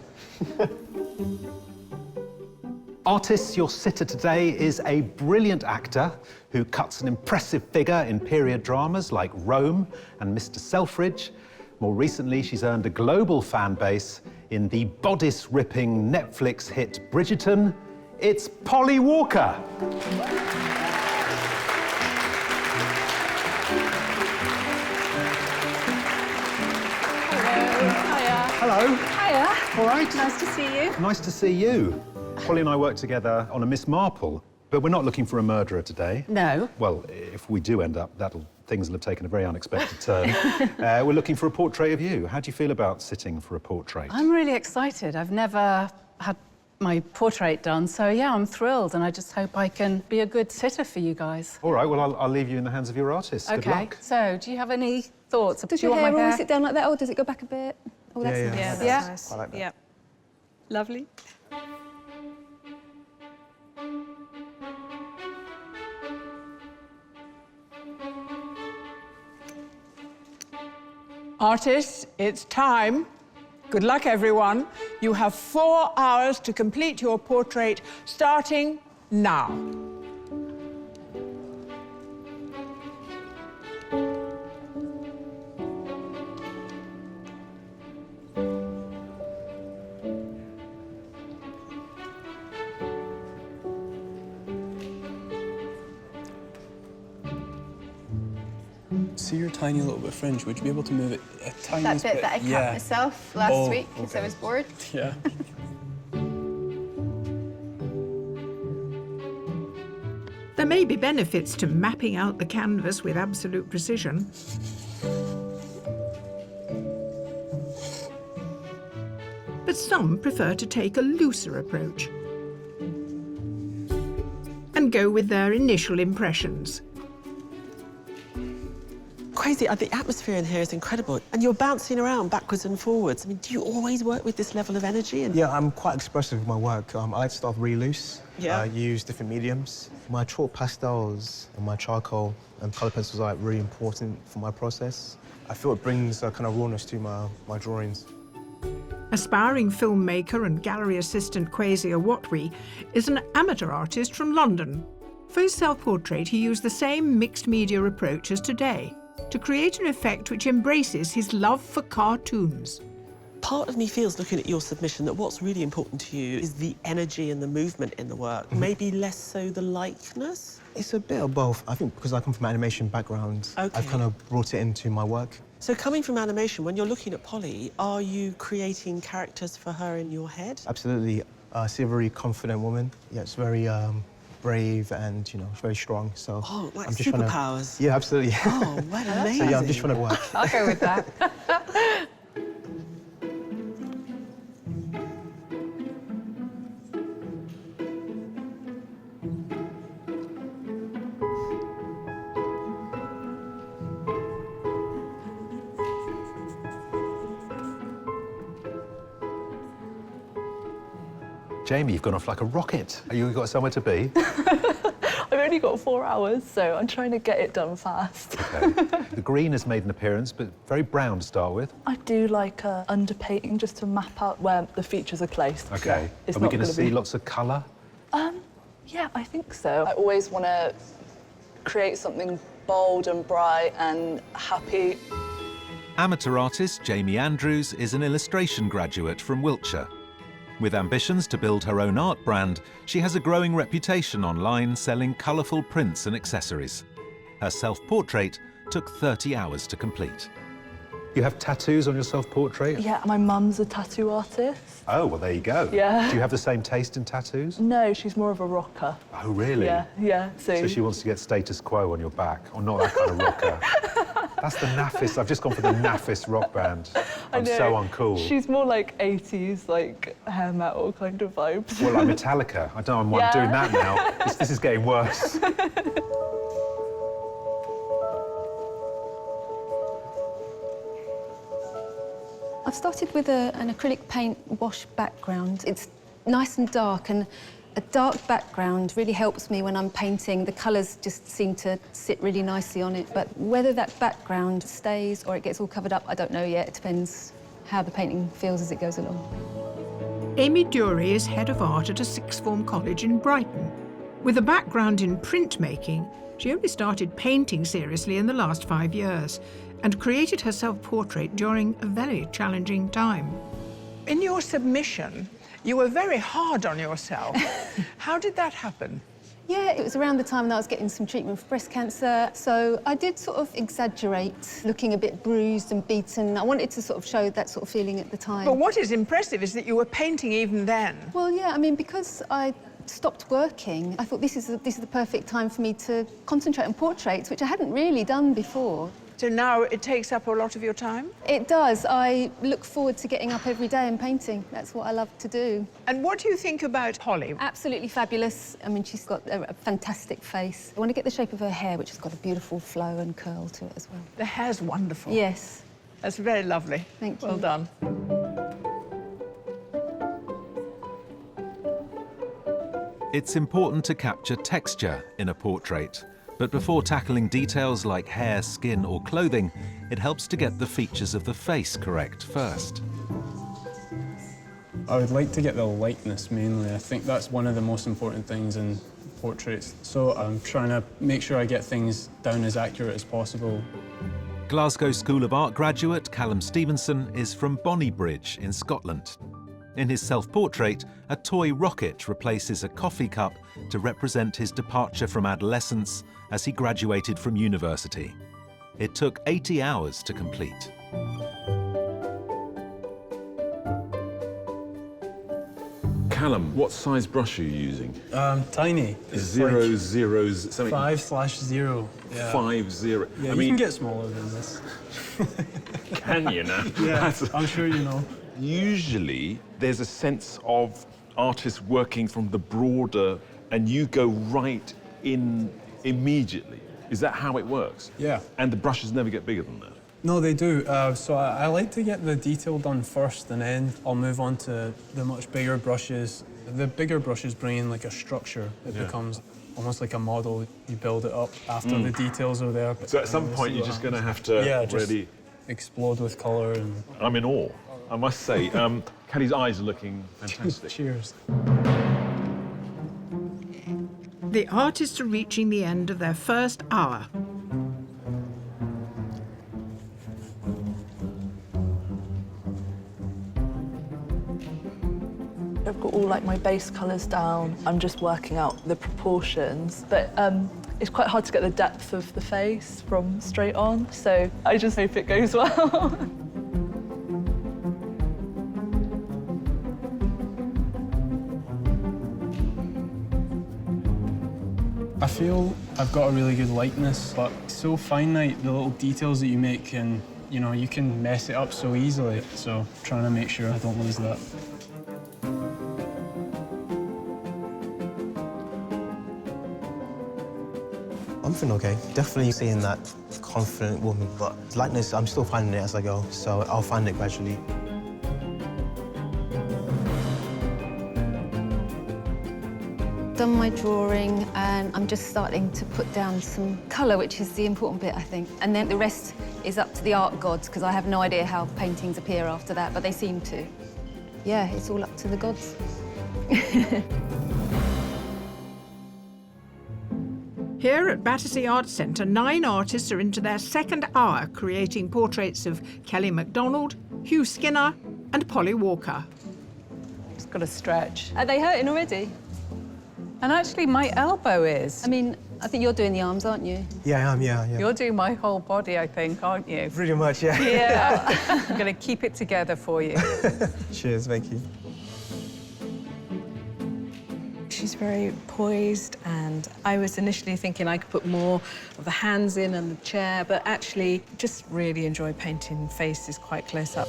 Artists, your sitter today is a brilliant actor who cuts an impressive figure in period dramas like Rome and Mr. Selfridge. More recently, she's earned a global fan base in the bodice-ripping Netflix hit Bridgerton. It's Polly Walker. Hello. Hiya. All right. Nice to see you. Nice to see you. Polly and I worked together on a Miss Marple, but we're not looking for a murderer today. No. Well, if we do end up, things will have taken a very unexpected turn. We're looking for a portrait of you. How do you feel about sitting for a portrait? I'm really excited. I've never had my portrait done, so yeah, I'm thrilled, and I just hope I can be a good sitter for you guys. All right, well, I'll leave you in the hands of your artist. Good Okay. luck. So, do you have any thoughts? Does do you your want hair my always sit down like that, or does it go back a bit? Oh, that's nice. Yeah, Yeah. nice. I like that. Yeah. Lovely. Artists, it's time. Good luck, everyone. You have 4 hours to complete your portrait, starting now. See your tiny little bit of fringe, would you be able to move it a tiny That bit? bit that I cut myself last week because I was bored. Yeah. There may be benefits to mapping out the canvas with absolute precision. But some prefer to take a looser approach and go with their initial impressions. Crazy, the atmosphere in here is incredible. And you're bouncing around backwards and forwards. I mean, do you always work with this level of energy? Yeah, I'm quite expressive with my work. I like to start off really loose. Yeah. Use different mediums. My chalk pastels and my charcoal and colour pencils are really important for my process. I feel it brings a kind of rawness to my drawings. Aspiring filmmaker and gallery assistant Kwesi Awatwi is an amateur artist from London. For his self-portrait, he used the same mixed media approach as today, to create an effect which embraces his love for cartoons. Part of me feels, looking at your submission, that what's really important to you is the energy and the movement in the work, maybe less so the likeness? It's a bit of both. I think because I come from an animation background, I've kind of brought it into my work. So coming from animation, when you're looking at Polly, are you creating characters for her in your head? Absolutely. I see a very confident woman. Yeah, it's very brave and, you know, very strong. So Oh, like I'm just trying superpowers? to... Yeah, absolutely. Oh, well, amazing. So yeah, I'm just trying to work. I'll go with that. Jamie, you've gone off like a rocket. You got somewhere to be? I've only got 4 hours, so I'm trying to get it done fast. Okay. The green has made an appearance, but very brown to start with. I do like underpainting just to map out where the features are placed. Okay. It's Are we not going to gonna see be- lots of colour? Yeah, I think so. I always want to create something bold and bright and happy. Amateur artist Jamie Andrews is an illustration graduate from Wiltshire. With ambitions to build her own art brand, she has a growing reputation online selling colourful prints and accessories. Her self-portrait took 30 hours to complete. You have tattoos on your self-portrait? Yeah, my mum's a tattoo artist. Oh, well, there you go. Yeah. Do you have the same taste in tattoos? No, she's more of a rocker. Oh, really? Yeah, yeah. So she wants to get status quo on your back, or not that kind of rocker. That's the naffest. I've just gone for the naffest rock band. I'm so uncool. She's more like 80s, like hair metal kind of vibes. Well, like Metallica. I don't know why I'm doing that now. This is getting worse. I've started with an acrylic paint wash background. It's nice and dark, and a dark background really helps me when I'm painting. The colours just seem to sit really nicely on it, but whether that background stays or it gets all covered up, I don't know yet. It depends how the painting feels as it goes along. Amy Dury is head of art at a sixth form college in Brighton. With a background in printmaking, she only started painting seriously in the last 5 years and created her self-portrait during a very challenging time. In your submission, you were very hard on yourself. How did that happen? Yeah, it was around the time that I was getting some treatment for breast cancer, so I did sort of exaggerate, looking a bit bruised and beaten. I wanted to sort of show that sort of feeling at the time. But what is impressive is that you were painting even then. Well, yeah, I mean, because I stopped working, I thought this is the perfect time for me to concentrate on portraits, which I hadn't really done before. So now it takes up a lot of your time? It does. I look forward to getting up every day and painting. That's what I love to do. And what do you think about Holly? Absolutely fabulous. I mean, she's got a fantastic face. I want to get the shape of her hair, which has got a beautiful flow and curl to it as well. The hair's wonderful. Yes. That's very lovely. Thank you. Well done. It's important to capture texture in a portrait, but before tackling details like hair, skin or clothing, it helps to get the features of the face correct first. I would like to get the likeness mainly. I think that's one of the most important things in portraits. So I'm trying to make sure I get things down as accurate as possible. Glasgow School of Art graduate Callum Stevenson is from Bonnybridge in Scotland. In his self-portrait, a toy rocket replaces a coffee cup to represent his departure from adolescence as he graduated from university. It took 80 hours to complete. Callum, what size brush are you using? Tiny. Zeros, something. 5/0. Yeah. 5/0. Yeah, I you mean, can get smaller than this. Can you now? Yeah, I'm sure you know. Usually, there's a sense of artists working from the broader, and you go right in immediately. Is that how it works? Yeah. And the brushes never get bigger than that? No, they do. So I like to get the detail done first, and then I'll move on to the much bigger brushes. The bigger brushes bring in like a structure. It becomes almost like a model. You build it up after the details are there. So at some point, you're just going to have to really explode with colour. And I'm in awe, I must say. Kelly's eyes are looking fantastic. Cheers. The artists are reaching the end of their first hour. I've got all like my base colours down. I'm just working out the proportions, but it's quite hard to get the depth of the face from straight on, so I just hope it goes well. I feel I've got a really good likeness, but it's so finite, the little details that you make, and you can mess it up so easily. So trying to make sure I don't lose that. I'm feeling okay. Definitely seeing that confident woman, but likeness, I'm still finding it as I go, so I'll find it gradually. Done my drawing, and I'm just starting to put down some colour, which is the important bit, I think. And then the rest is up to the art gods, because I have no idea how paintings appear after that, but they seem to. Yeah, it's all up to the gods. Here at Battersea Arts Centre, 9 artists are into their second hour creating portraits of Kelly McDonald, Hugh Skinner and Polly Walker. Just got to stretch. Are they hurting already? And actually, my elbow is. I mean, I think you're doing the arms, aren't you? Yeah, I am, yeah. You're doing my whole body, I think, aren't you? Pretty much, yeah. Yeah. I'm going to keep it together for you. Cheers, thank you. She's very poised, and I was initially thinking I could put more of the hands in and the chair, but actually just really enjoy painting faces quite close up.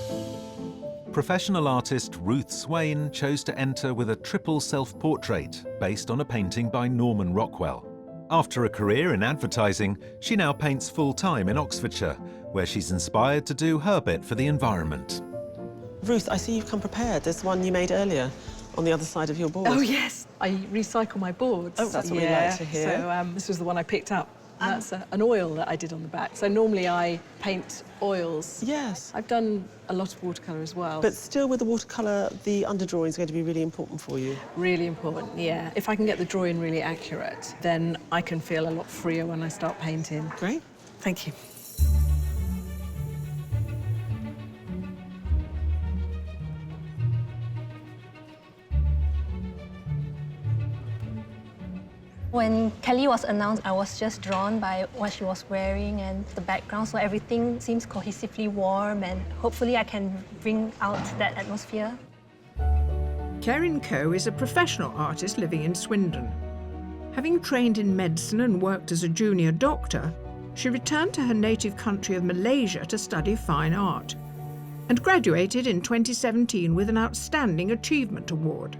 Professional artist Ruth Swain chose to enter with a triple self-portrait based on a painting by Norman Rockwell. After a career in advertising, she now paints full-time in Oxfordshire, where she's inspired to do her bit for the environment. Ruth, I see you've come prepared. There's one you made earlier on the other side of your board. Oh, yes. I recycle my boards. Oh, that's what we like to hear. So this was the one I picked up. That's an oil that I did on the back. So normally I paint oils. Yes. I've done a lot of watercolour as well. But still with the watercolour, the underdrawing is going to be really important for you. Really important, yeah. If I can get the drawing really accurate, then I can feel a lot freer when I start painting. Great. Thank you. When Kelly was announced, I was just drawn by what she was wearing and the background, so everything seems cohesively warm, and hopefully I can bring out that atmosphere. Kerin Coe is a professional artist living in Swindon. Having trained in medicine and worked as a junior doctor, she returned to her native country of Malaysia to study fine art and graduated in 2017 with an Outstanding Achievement Award.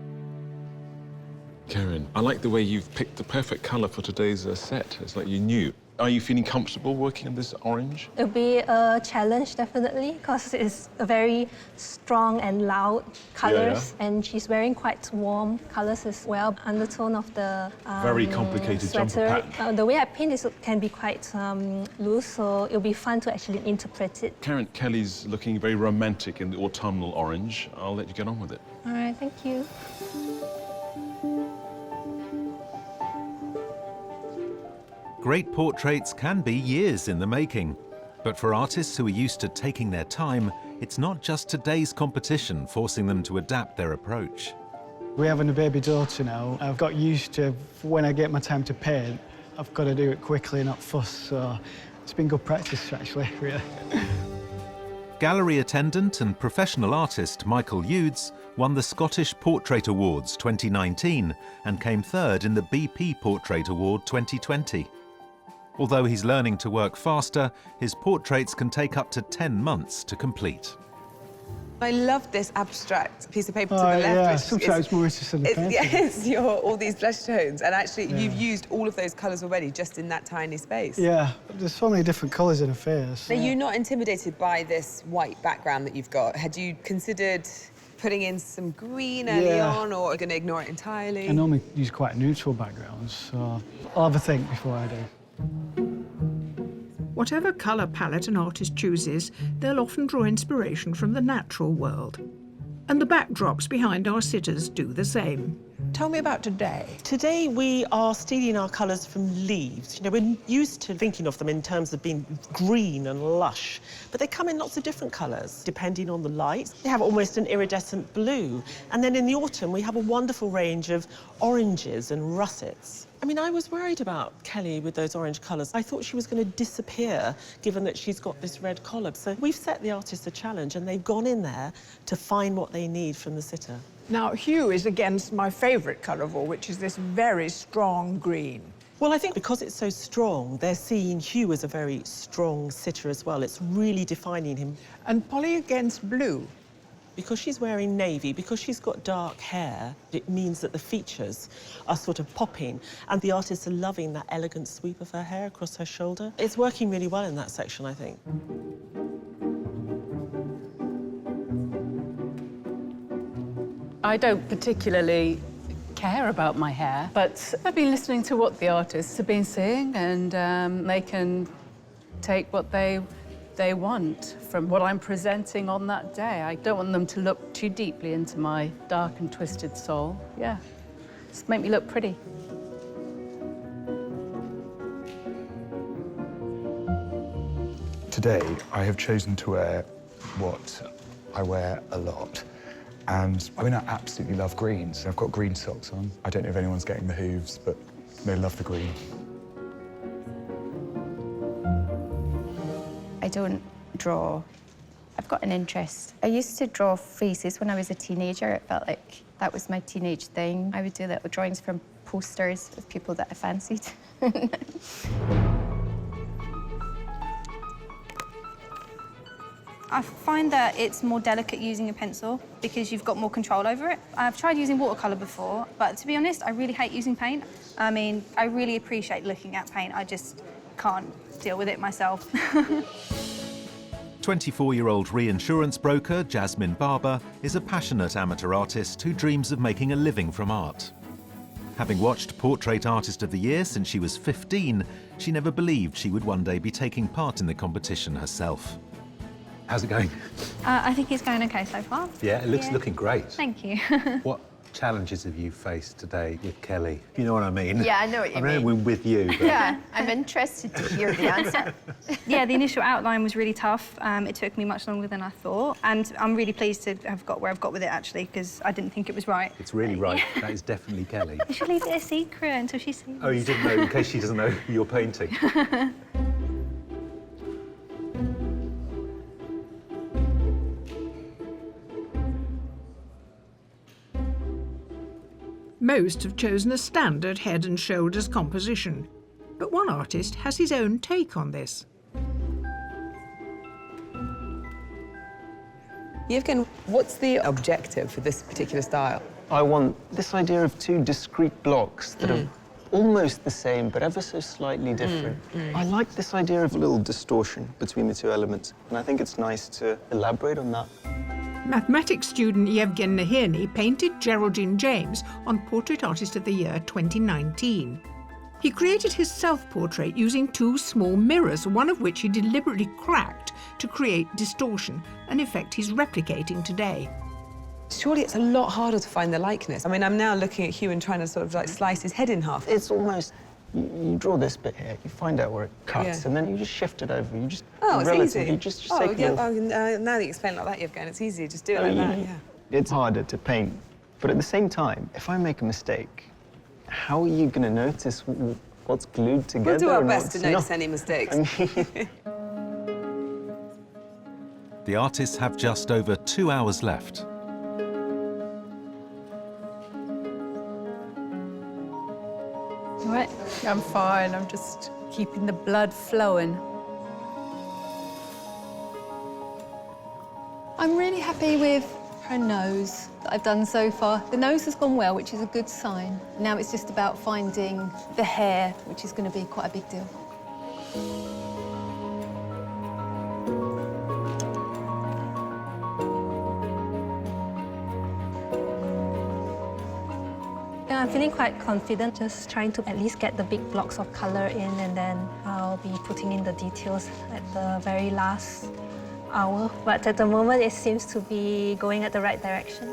Kerin, I like the way you've picked the perfect colour for today's set. It's like you knew. Are you feeling comfortable working in this orange? It'll be a challenge, definitely, because it's a very strong and loud colours, and she's wearing quite warm colours as well. Undertone of the Very complicated sweater. jumper pattern. The way I paint is can be quite loose, so it'll be fun to actually interpret it. Kerin, Kelly's looking very romantic in the autumnal orange. I'll let you get on with it. All right, thank you. Great portraits can be years in the making, but for artists who are used to taking their time, it's not just today's competition forcing them to adapt their approach. We're having a baby daughter now. I've got used to, when I get my time to paint, I've got to do it quickly, not fuss, so it's been good practice, actually, really. Gallery attendant and professional artist Michael Eudes won the Scottish Portrait Awards 2019 and came third in the BP Portrait Award 2020. Although he's learning to work faster, his portraits can take up to 10 months to complete. I love this abstract piece of paper to Oh, the left. yeah, which sometimes more interesting than painting. It's all these blush tones, and actually you've used all of those colours already just in that tiny space. Yeah, there's so many different colours in a face. Are you not intimidated by this white background that you've got? Had you considered putting in some green early on, or are you going to ignore it entirely? I normally use quite neutral backgrounds, so I'll have a think before I do. Whatever colour palette an artist chooses, they'll often draw inspiration from the natural world. And the backdrops behind our sitters do the same. Tell me about today. Today we are stealing our colours from leaves. You know, we're used to thinking of them in terms of being green and lush, but they come in lots of different colours, depending on the light. They have almost an iridescent blue. And then in the autumn, we have a wonderful range of oranges and russets. I mean, I was worried about Kelly with those orange colours. I thought she was going to disappear, given that she's got this red collar. So we've set the artist a challenge, and they've gone in there to find what they need from the sitter. Now, hue is against my favourite colour of all, which is this very strong green. Well, I think because it's so strong, they're seeing Hugh as a very strong sitter as well. It's really defining him. And Polly against blue. Because she's wearing navy, because she's got dark hair, it means that the features are sort of popping, and the artists are loving that elegant sweep of her hair across her shoulder. It's working really well in that section, I think. I don't particularly care about my hair, but I've been listening to what the artists have been saying, and they can take what they want from what I'm presenting on that day. I don't want them to look too deeply into my dark and twisted soul. Yeah, just make me look pretty. Today, I have chosen to wear what I wear a lot. And I mean, I absolutely love greens. I've got green socks on. I don't know if anyone's getting the hooves, but they love the green. I don't draw. I've got an interest. I used to draw faces when I was a teenager. It felt like that was my teenage thing. I would do little drawings from posters of people that I fancied. I find that it's more delicate using a pencil because you've got more control over it. I've tried using watercolour before, but to be honest, I really hate using paint. I mean, I really appreciate looking at paint. I just can't deal with it myself. 24-year-old reinsurance broker Jasmine Barber is a passionate amateur artist who dreams of making a living from art. Having watched Portrait Artist of the Year since she was 15, she never believed she would one day be taking part in the competition herself. How's it going? I think it's going okay so far. Yeah, it looks looking great. Thank you. What challenges have you faced today with Kelly? You know what I mean? Yeah, I know what you mean. I mean with you. But... Yeah, I'm interested to hear the answer. Yeah, the initial outline was really tough. It took me much longer than I thought. And I'm really pleased to have got where I've got with it, actually, because I didn't think it was right. It's really right. That is definitely Kelly. You should leave it a secret until she sees. Oh, you didn't know, in case she doesn't know you're painting. Most have chosen a standard head and shoulders composition, but one artist has his own take on this. Yevgen, what's the objective for this particular style? I want this idea of two discrete blocks that are almost the same, but ever so slightly different. I like this idea of a little distortion between the two elements, and I think it's nice to elaborate on that. Mathematics student Yevgen Nahirny painted Geraldine James on Portrait Artist of the Year 2019. He created his self-portrait using two small mirrors, one of which he deliberately cracked to create distortion, an effect he's replicating today. Surely it's a lot harder to find the likeness. I mean, I'm now looking at Hugh and trying to sort of like slice his head in half. It's almost, you draw this bit here, you find out where it cuts, and then you just shift it over. You just, it's easy. You just oh, take yeah, it now that you explain it like that, Yevgen, it's easy. Just do it like that, yeah. It's harder to paint, but at the same time, if I make a mistake, how are you going to notice what's glued together? We'll do our best to notice any mistakes. The artists have just over 2 hours left. All right, I'm fine. I'm just keeping the blood flowing. I'm really happy with her nose that I've done so far. The nose has gone well, which is a good sign. Now it's just about finding the hair, which is going to be quite a big deal. I'm feeling quite confident, just trying to at least get the big blocks of color in, and then I'll be putting in the details at the very last hour. But at the moment, it seems to be going at the right direction.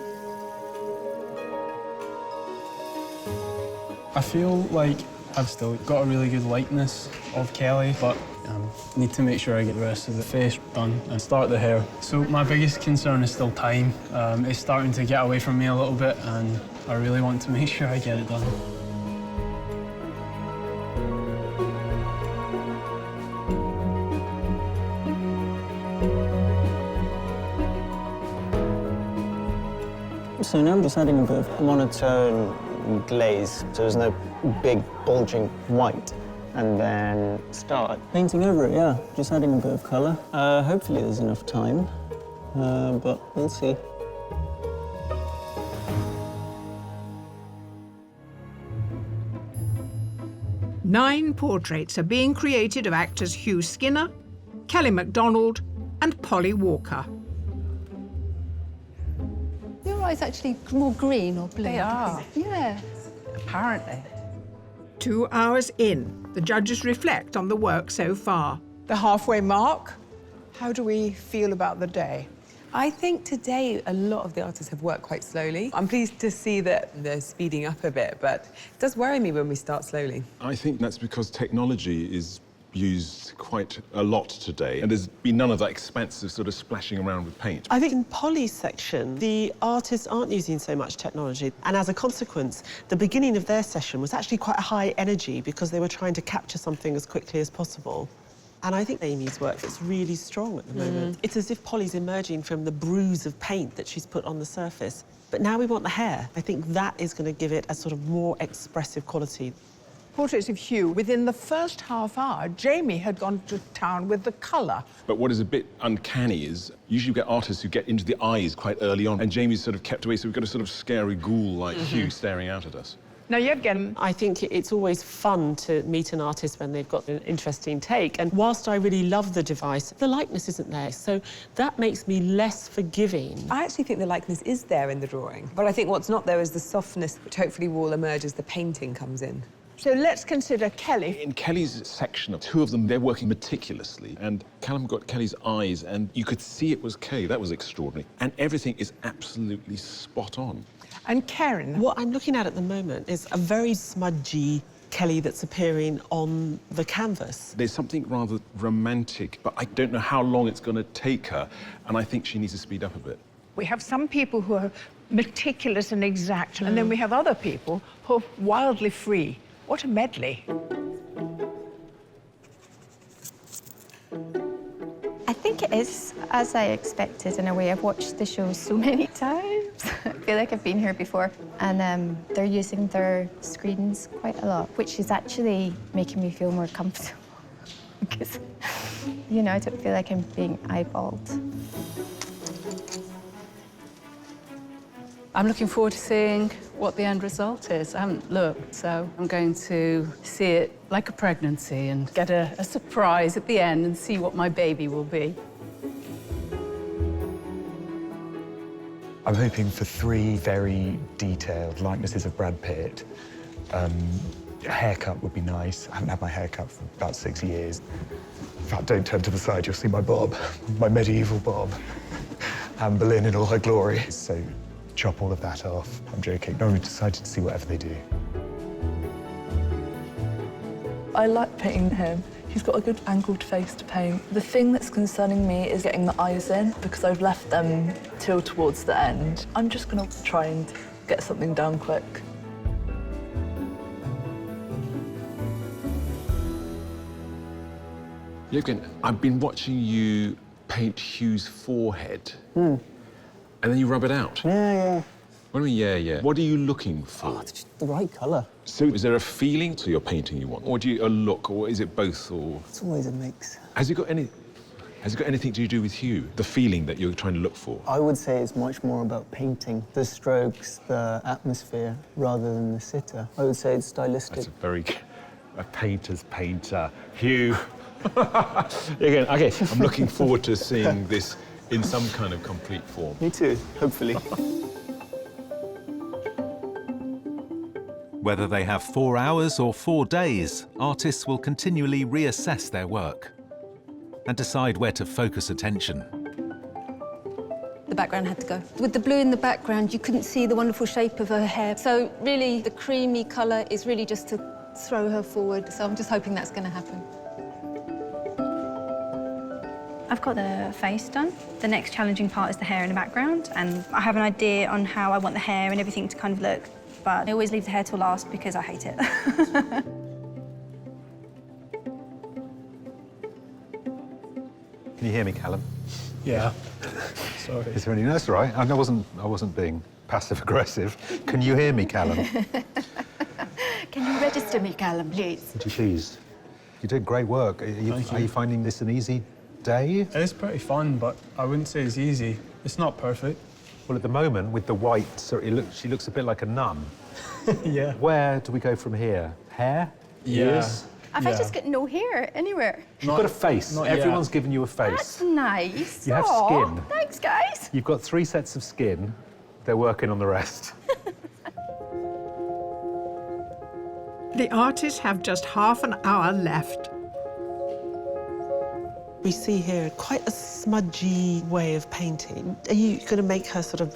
I feel like I've still got a really good likeness of Kelly, but I need to make sure I get the rest of the face done and start the hair. So my biggest concern is still time. It's starting to get away from me a little bit, and I really want to make sure I get it done. So now I'm just adding a bit of monotone glaze, so there's no big bulging white. And then start painting over it, yeah. Just adding a bit of colour. Hopefully there's enough time, but we'll see. Nine portraits are being created of actors Hugh Skinner, Kelly McDonald and Polly Walker. Your eyes actually more green or blue? They are. Yeah. Apparently. 2 hours in, the judges reflect on the work so far. The halfway mark. How do we feel about the day? I think today a lot of the artists have worked quite slowly. I'm pleased to see that they're speeding up a bit, but it does worry me when we start slowly. I think that's because technology is used quite a lot today, and there's been none of that expansive sort of splashing around with paint. I think in Polly's section, the artists aren't using so much technology, and as a consequence, the beginning of their session was actually quite a high energy because they were trying to capture something as quickly as possible. And I think Amy's work is really strong at the moment. It's as if Polly's emerging from the bruise of paint that she's put on the surface. But now we want the hair. I think that is going to give it a sort of more expressive quality. Portraits of Hugh. Within the first half hour, Jamie had gone to town with the colour. But what is a bit uncanny is usually you get artists who get into the eyes quite early on, and Jamie's sort of kept away, so we've got a sort of scary ghoul like Hugh staring out at us. Now, Yevgen, I think it's always fun to meet an artist when they've got an interesting take. And whilst I really love the device, the likeness isn't there. So that makes me less forgiving. I actually think the likeness is there in the drawing. But I think what's not there is the softness, which hopefully will emerge as the painting comes in. so let's consider Kelly. In Kelly's section, two of them, they're working meticulously. And Callum got Kelly's eyes, and you could see it was Kelly. That was extraordinary. And everything is absolutely spot on. And Karen. What I'm looking at the moment is a very smudgy Kelly that's appearing on the canvas. There's something rather romantic, but I don't know how long it's going to take her, and I think she needs to speed up a bit. We have some people who are meticulous and exact, and then we have other people who are wildly free. What a medley. I think it is as I expected in a way. I've watched the show so many times. I feel like I've been here before. And they're using their screens quite a lot, which is actually making me feel more comfortable. Because, you know, I don't feel like I'm being eyeballed. I'm looking forward to seeing what the end result is. I haven't looked, so I'm going to see it like a pregnancy and get a surprise at the end and see what my baby will be. I'm hoping for 3 very detailed likenesses of Brad Pitt. A haircut would be nice. I haven't had my haircut for about 6 years. In fact, don't turn to the side, you'll see my bob, my medieval bob. Anne Boleyn in all her glory. So chop all of that off. I'm joking. No, we've decided to see whatever they do. I like painting him. He's got a good angled face to paint. The thing that's concerning me is getting the eyes in, because I've left them till towards the end. I'm just gonna try and get something done quick. Yevgen, I've been watching you paint Hugh's forehead. And then you rub it out. Yeah. What do you mean, yeah? What are you looking for? Oh, it's just the right colour. So is there a feeling to your painting you want? Or do you a look, or is it both, or? It's always a mix. Has it got anything to do with Hugh? The feeling that you're trying to look for? I would say it's much more about painting. The strokes, the atmosphere, rather than the sitter. I would say it's stylistic. That's a painter's painter. Hugh. Again, okay, I'm looking forward to seeing this in some kind of complete form. Me too, hopefully. Whether they have 4 hours or 4 days, artists will continually reassess their work and decide where to focus attention. The background had to go. With the blue in the background, you couldn't see the wonderful shape of her hair. So really, the creamy colour is really just to throw her forward. So I'm just hoping that's going to happen. I've got the face done. The next challenging part is the hair in the background, and I have an idea on how I want the hair and everything to kind of look, but I always leave the hair till last because I hate it. Can you hear me, Callum? Yeah. Sorry. Is there any? That's all right. I wasn't being passive-aggressive. Can you hear me, Callum? Can you register me, Callum, please? Would you please? You're doing great work. Are you finding this an easy day? It's pretty fun, but I wouldn't say it's easy. It's not perfect. Well, at the moment, with the white, she looks a bit like a nun. Yeah. Where do we go from here? Hair? Yeah. Ears? Have I just got no hair anywhere? You've got a face. Everyone's given you a face. That's nice. You have Aw, skin. Thanks, guys. You've got 3 sets of skin. They're working on the rest. The artists have just half an hour left. We see here quite a smudgy way of painting. Are you going to make her sort of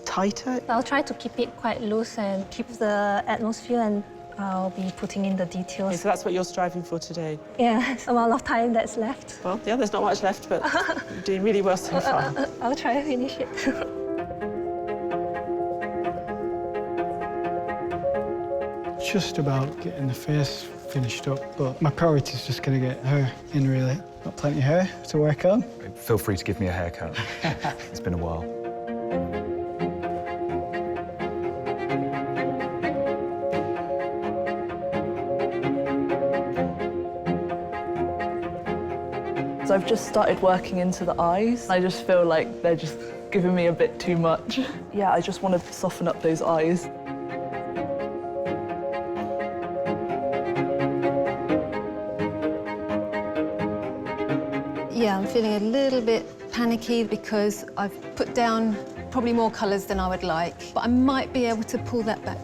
tighter? I'll try to keep it quite loose and keep the atmosphere and I'll be putting in the details. Okay, so that's what you're striving for today? Yeah, it's a lot of time that's left. Well, yeah, there's not much left, but you're doing really well so far. I'll try to finish it. Just about getting the face finished up, but my priority is just going to get her in, really. Got plenty of hair to work on. Feel free to give me a haircut. It's been a while. So I've just started working into the eyes. I just feel like they're just giving me a bit too much. Yeah, I just want to soften up those eyes. Yeah, I'm feeling a little bit panicky because I've put down probably more colours than I would like, but I might be able to pull that back.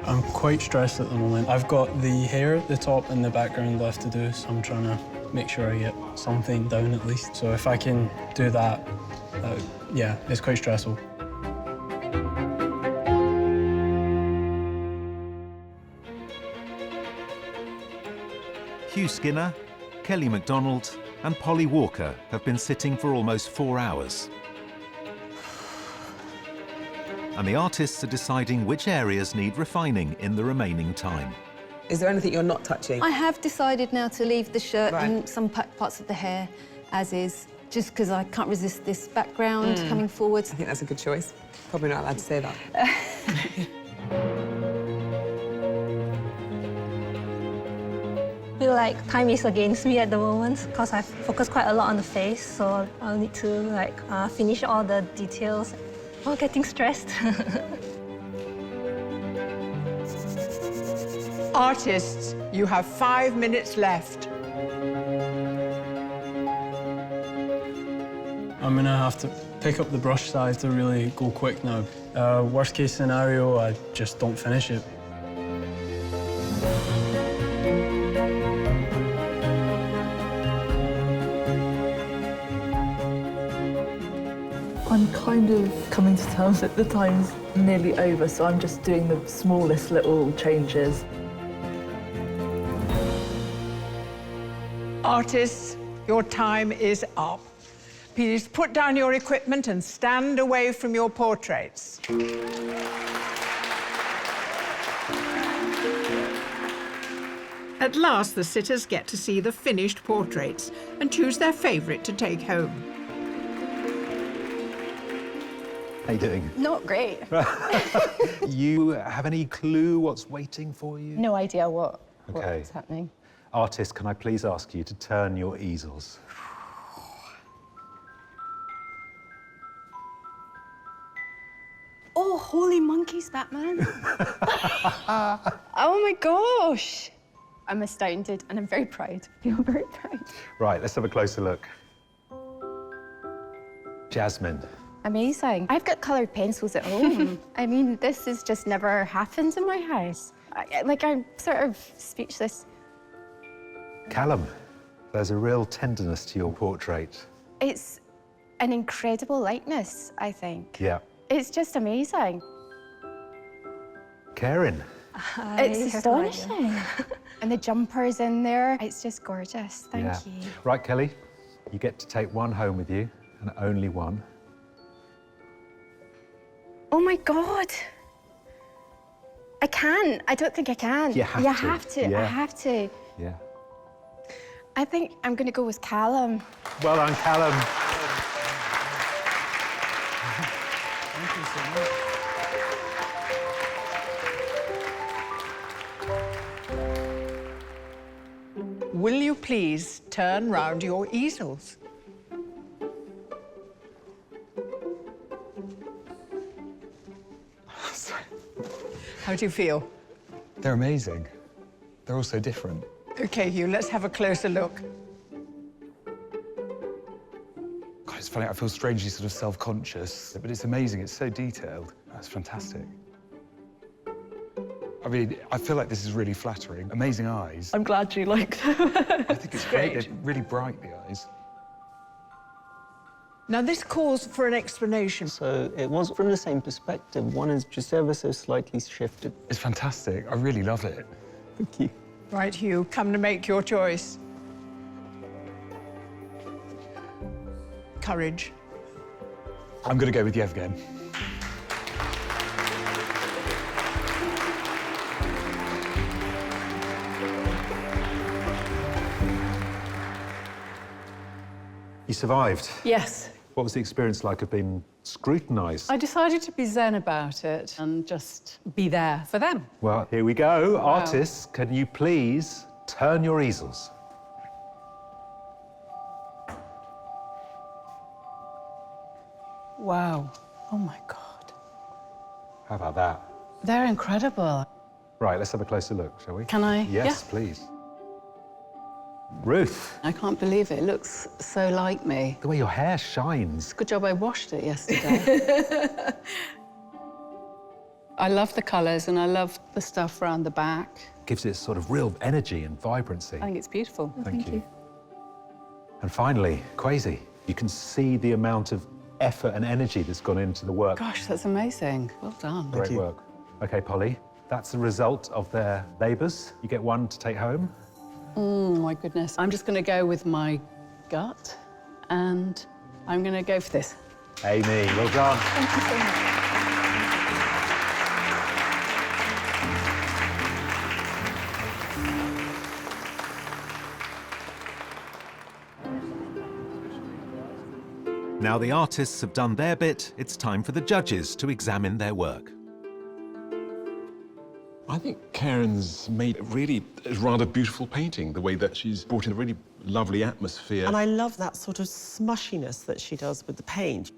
I'm quite stressed at the moment. I've got the hair at the top and the background left to do, so I'm trying to make sure I get something down at least. So if I can do that, yeah, it's quite stressful. Hugh Skinner, Kelly McDonald and Polly Walker have been sitting for almost 4 hours. And the artists are deciding which areas need refining in the remaining time. Is there anything you're not touching? I have decided now to leave the shirt and some parts of the hair as is, just because I can't resist this background coming forwards. I think that's a good choice. Probably not allowed to say that. I feel like time is against me at the moment because I've focused quite a lot on the face, so I'll need to finish all the details. Oh, getting stressed. Artists, you have 5 minutes left. I'm gonna have to pick up the brush size to really go quick now. Worst case scenario, I just don't finish it. I'm kind of coming to terms that the time's nearly over, so I'm just doing the smallest little changes. Artists, your time is up. Please put down your equipment and stand away from your portraits. At last, the sitters get to see the finished portraits and choose their favourite to take home. How you doing? Not great. You have any clue what's waiting for you? No idea what's happening. Artist, can I please ask you to turn your easels? Oh, holy monkeys, Batman. Oh my gosh. I'm astounded and I'm very proud. I feel very proud. Right, let's have a closer look. Jasmine. Amazing. I've got coloured pencils at home. I mean, this has just never happened in my house. I'm sort of speechless. Callum, there's a real tenderness to your portrait. It's an incredible likeness, I think. Yeah. It's just amazing. Karen. It's astonishing. And the jumper's in there. It's just gorgeous. Thank you. Right, Kelly, you get to take one home with you, and only one. Oh my God. I can't. I don't think I can. You have to. I have to. Yeah. I think I'm going to go with Callum. Well done, Callum. Thank you so much. Will you please turn round your easels? How do you feel? They're amazing. They're all so different. OK, Hugh, let's have a closer look. God, it's funny, I feel strangely sort of self-conscious, but it's amazing. It's so detailed. That's fantastic. I mean, I feel like this is really flattering. Amazing eyes. I'm glad you like them. I think it's great. They're really bright, the eyes. Now, this calls for an explanation. So it was from the same perspective. One is just ever so slightly shifted. It's fantastic. I really love it. Thank you. Right, Hugh, come to make your choice. Courage. I'm going to go with Yevgen. You survived. Yes. What was the experience like of being scrutinised? I decided to be zen about it and just be there for them. Well, here we go. Artists, can you please turn your easels? Wow. Oh, my God. How about that? They're incredible. Right, let's have a closer look, shall we? Can I? Yes, Yeah. please. Ruth. I can't believe it. It looks so like me. The way your hair shines. Good job I washed it yesterday. I love the colours and I love the stuff around the back. Gives it sort of real energy and vibrancy. I think it's beautiful. Thank you. And finally, Kwasi. You can see the amount of effort and energy that's gone into the work. Gosh, that's amazing. Well done. Great work. OK, Polly, that's the result of their labours. You get one to take home. Oh, my goodness. I'm just going to go with my gut and I'm going to go for this. Amy, well done. Thank you so much. Now the artists have done their bit, it's time for the judges to examine their work. I think Karen's made a really rather beautiful painting, the way that she's brought in a really lovely atmosphere. And I love that sort of smushiness that she does with the paint.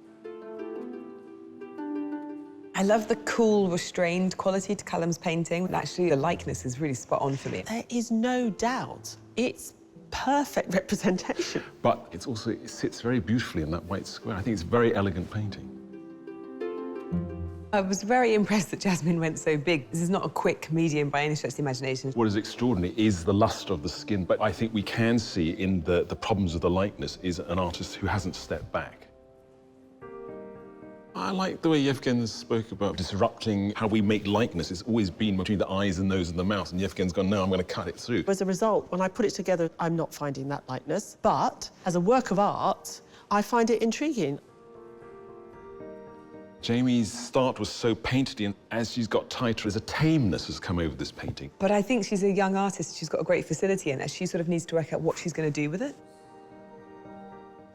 I love the cool, restrained quality to Callum's painting. Actually, the likeness is really spot on for me. There is no doubt. It's perfect representation. But it's also, it sits very beautifully in that white square. I think it's a very elegant painting. I was very impressed that Jasmine went so big. This is not a quick medium by any stretch of the imagination. What is extraordinary is the luster of the skin, but I think we can see in the problems of the likeness is an artist who hasn't stepped back. I like the way Yevgen spoke about disrupting how we make likeness. It's always been between the eyes, the nose, and the mouth, and Yevgen's gone, no, I'm going to cut it through. As a result, when I put it together, I'm not finding that likeness. But as a work of art, I find it intriguing. Jamie's start was so painted, and as she's got tighter, there's a tameness has come over this painting. But I think she's a young artist. She's got a great facility in it. She sort of needs to work out what she's going to do with it.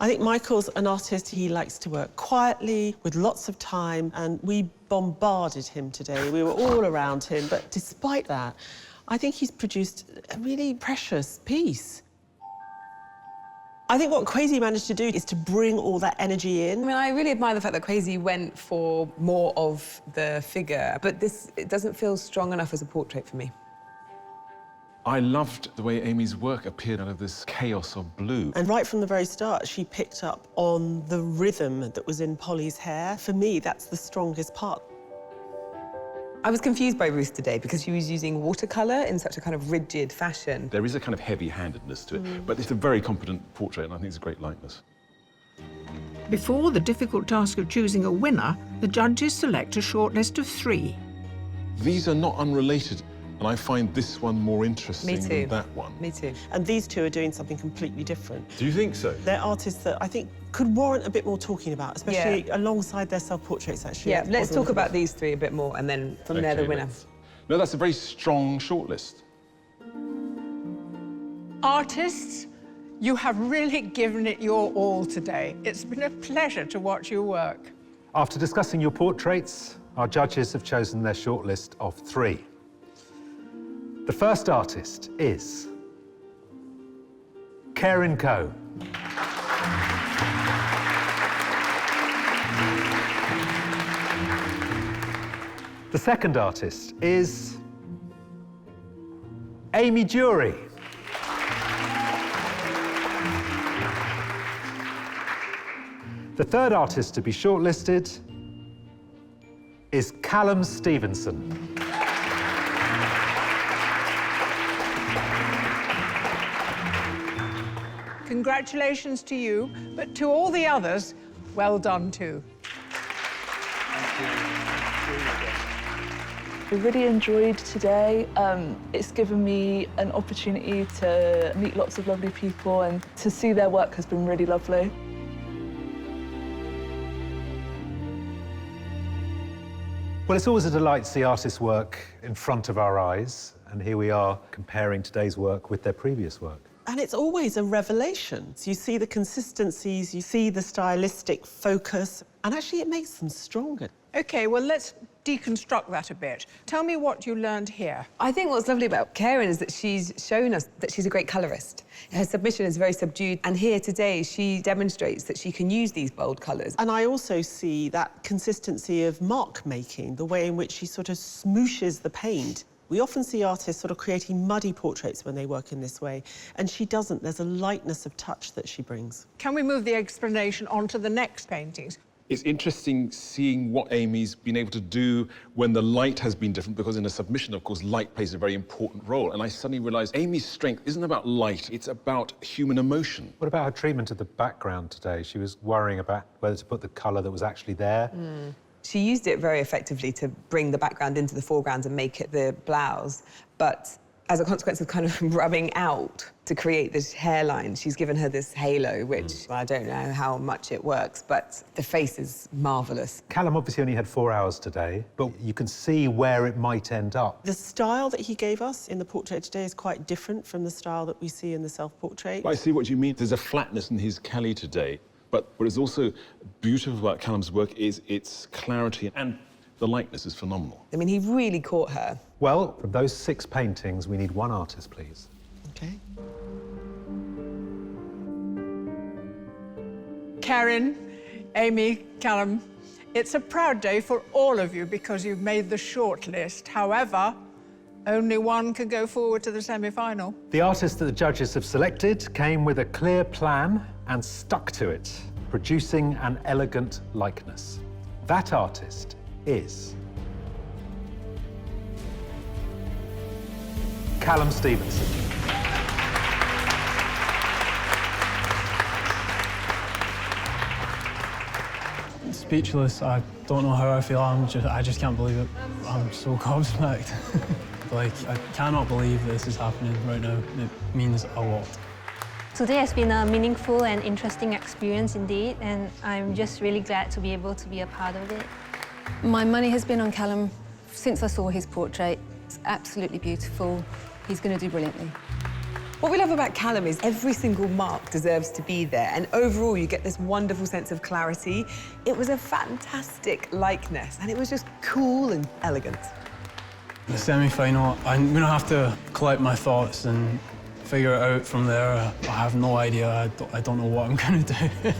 I think Michael's an artist. He likes to work quietly, with lots of time, and we bombarded him today. We were all around him, but despite that, I think he's produced a really precious piece. I think what Kwasi managed to do is to bring all that energy in. I mean, I really admire the fact that Kwasi went for more of the figure, but it doesn't feel strong enough as a portrait for me. I loved the way Amy's work appeared out of this chaos of blue. And right from the very start, she picked up on the rhythm that was in Polly's hair. For me, that's the strongest part. I was confused by Ruth today because she was using watercolour in such a kind of rigid fashion. There is a kind of heavy-handedness to it, but it's a very competent portrait, and I think it's a great likeness. Before the difficult task of choosing a winner, the judges select a shortlist of 3. These are not unrelated, and I find this one more interesting than that one. Me too. And these two are doing something completely different. Do you think so? They're artists that I think could warrant a bit more talking about, especially alongside their self-portraits, actually. Yeah, let's talk about these 3 a bit more, and then from there, the winner. No, that's a very strong shortlist. Artists, you have really given it your all today. It's been a pleasure to watch your work. After discussing your portraits, our judges have chosen their shortlist of 3. The first artist is Karen Coe. The second artist is Amy Jury. The third artist to be shortlisted is Callum Stevenson. Congratulations to you, but to all the others, Well done, too. I really enjoyed today. It's given me an opportunity to meet lots of lovely people, and to see their work has been really lovely. Well, it's always a delight to see artists' work in front of our eyes, and here we are comparing today's work with their previous work. And it's always a revelation. So you see the consistencies, you see the stylistic focus, and actually it makes them stronger. OK, well, let's deconstruct that a bit. Tell me what you learned here. I think what's lovely about Karen is that she's shown us that she's a great colourist. Her submission is very subdued, and here today she demonstrates that she can use these bold colours. And I also see that consistency of mark making, the way in which she sort of smooshes the paint. We often see artists sort of creating muddy portraits when they work in this way, and she doesn't. There's a lightness of touch that she brings. Can we move the explanation on to the next paintings? It's interesting seeing what Amy's been able to do when the light has been different, because in a submission, of course, light plays a very important role. And I suddenly realised Amy's strength isn't about light, it's about human emotion. What about her treatment of the background today? She was worrying about whether to put the colour that was actually there. She used it very effectively to bring the background into the foreground and make it the blouse, but as a consequence of kind of rubbing out to create this hairline, she's given her this halo, which I don't know how much it works, but the face is marvellous. Callum obviously only had 4 hours today, but you can see where it might end up. The style that he gave us in the portrait today is quite different from the style that we see in the self-portrait. I see what you mean. There's a flatness in his Kelly today, but what is also beautiful about Callum's work is its clarity, and the likeness is phenomenal. I mean, he really caught her. Well, from those 6 paintings, we need 1 artist, please. OK. Karen, Amy, Callum, it's a proud day for all of you because you've made the shortlist. However, only one can go forward to the semi-final. The artist that the judges have selected came with a clear plan and stuck to it, producing an elegant likeness. That artist is Callum Stevenson. Speechless. I don't know how I feel. I just can't believe it. I'm so gobsmacked. Like, I cannot believe this is happening right now. It means a lot. Today has been a meaningful and interesting experience indeed, and I'm just really glad to be able to be a part of it. My money has been on Callum since I saw his portrait. It's absolutely beautiful. He's going to do brilliantly. What we love about Callum is every single mark deserves to be there, and overall you get this wonderful sense of clarity. It was a fantastic likeness, and it was just cool and elegant. The semi-final, I'm going to have to collect my thoughts and figure it out from there. I have no idea. I don't know what I'm going to do.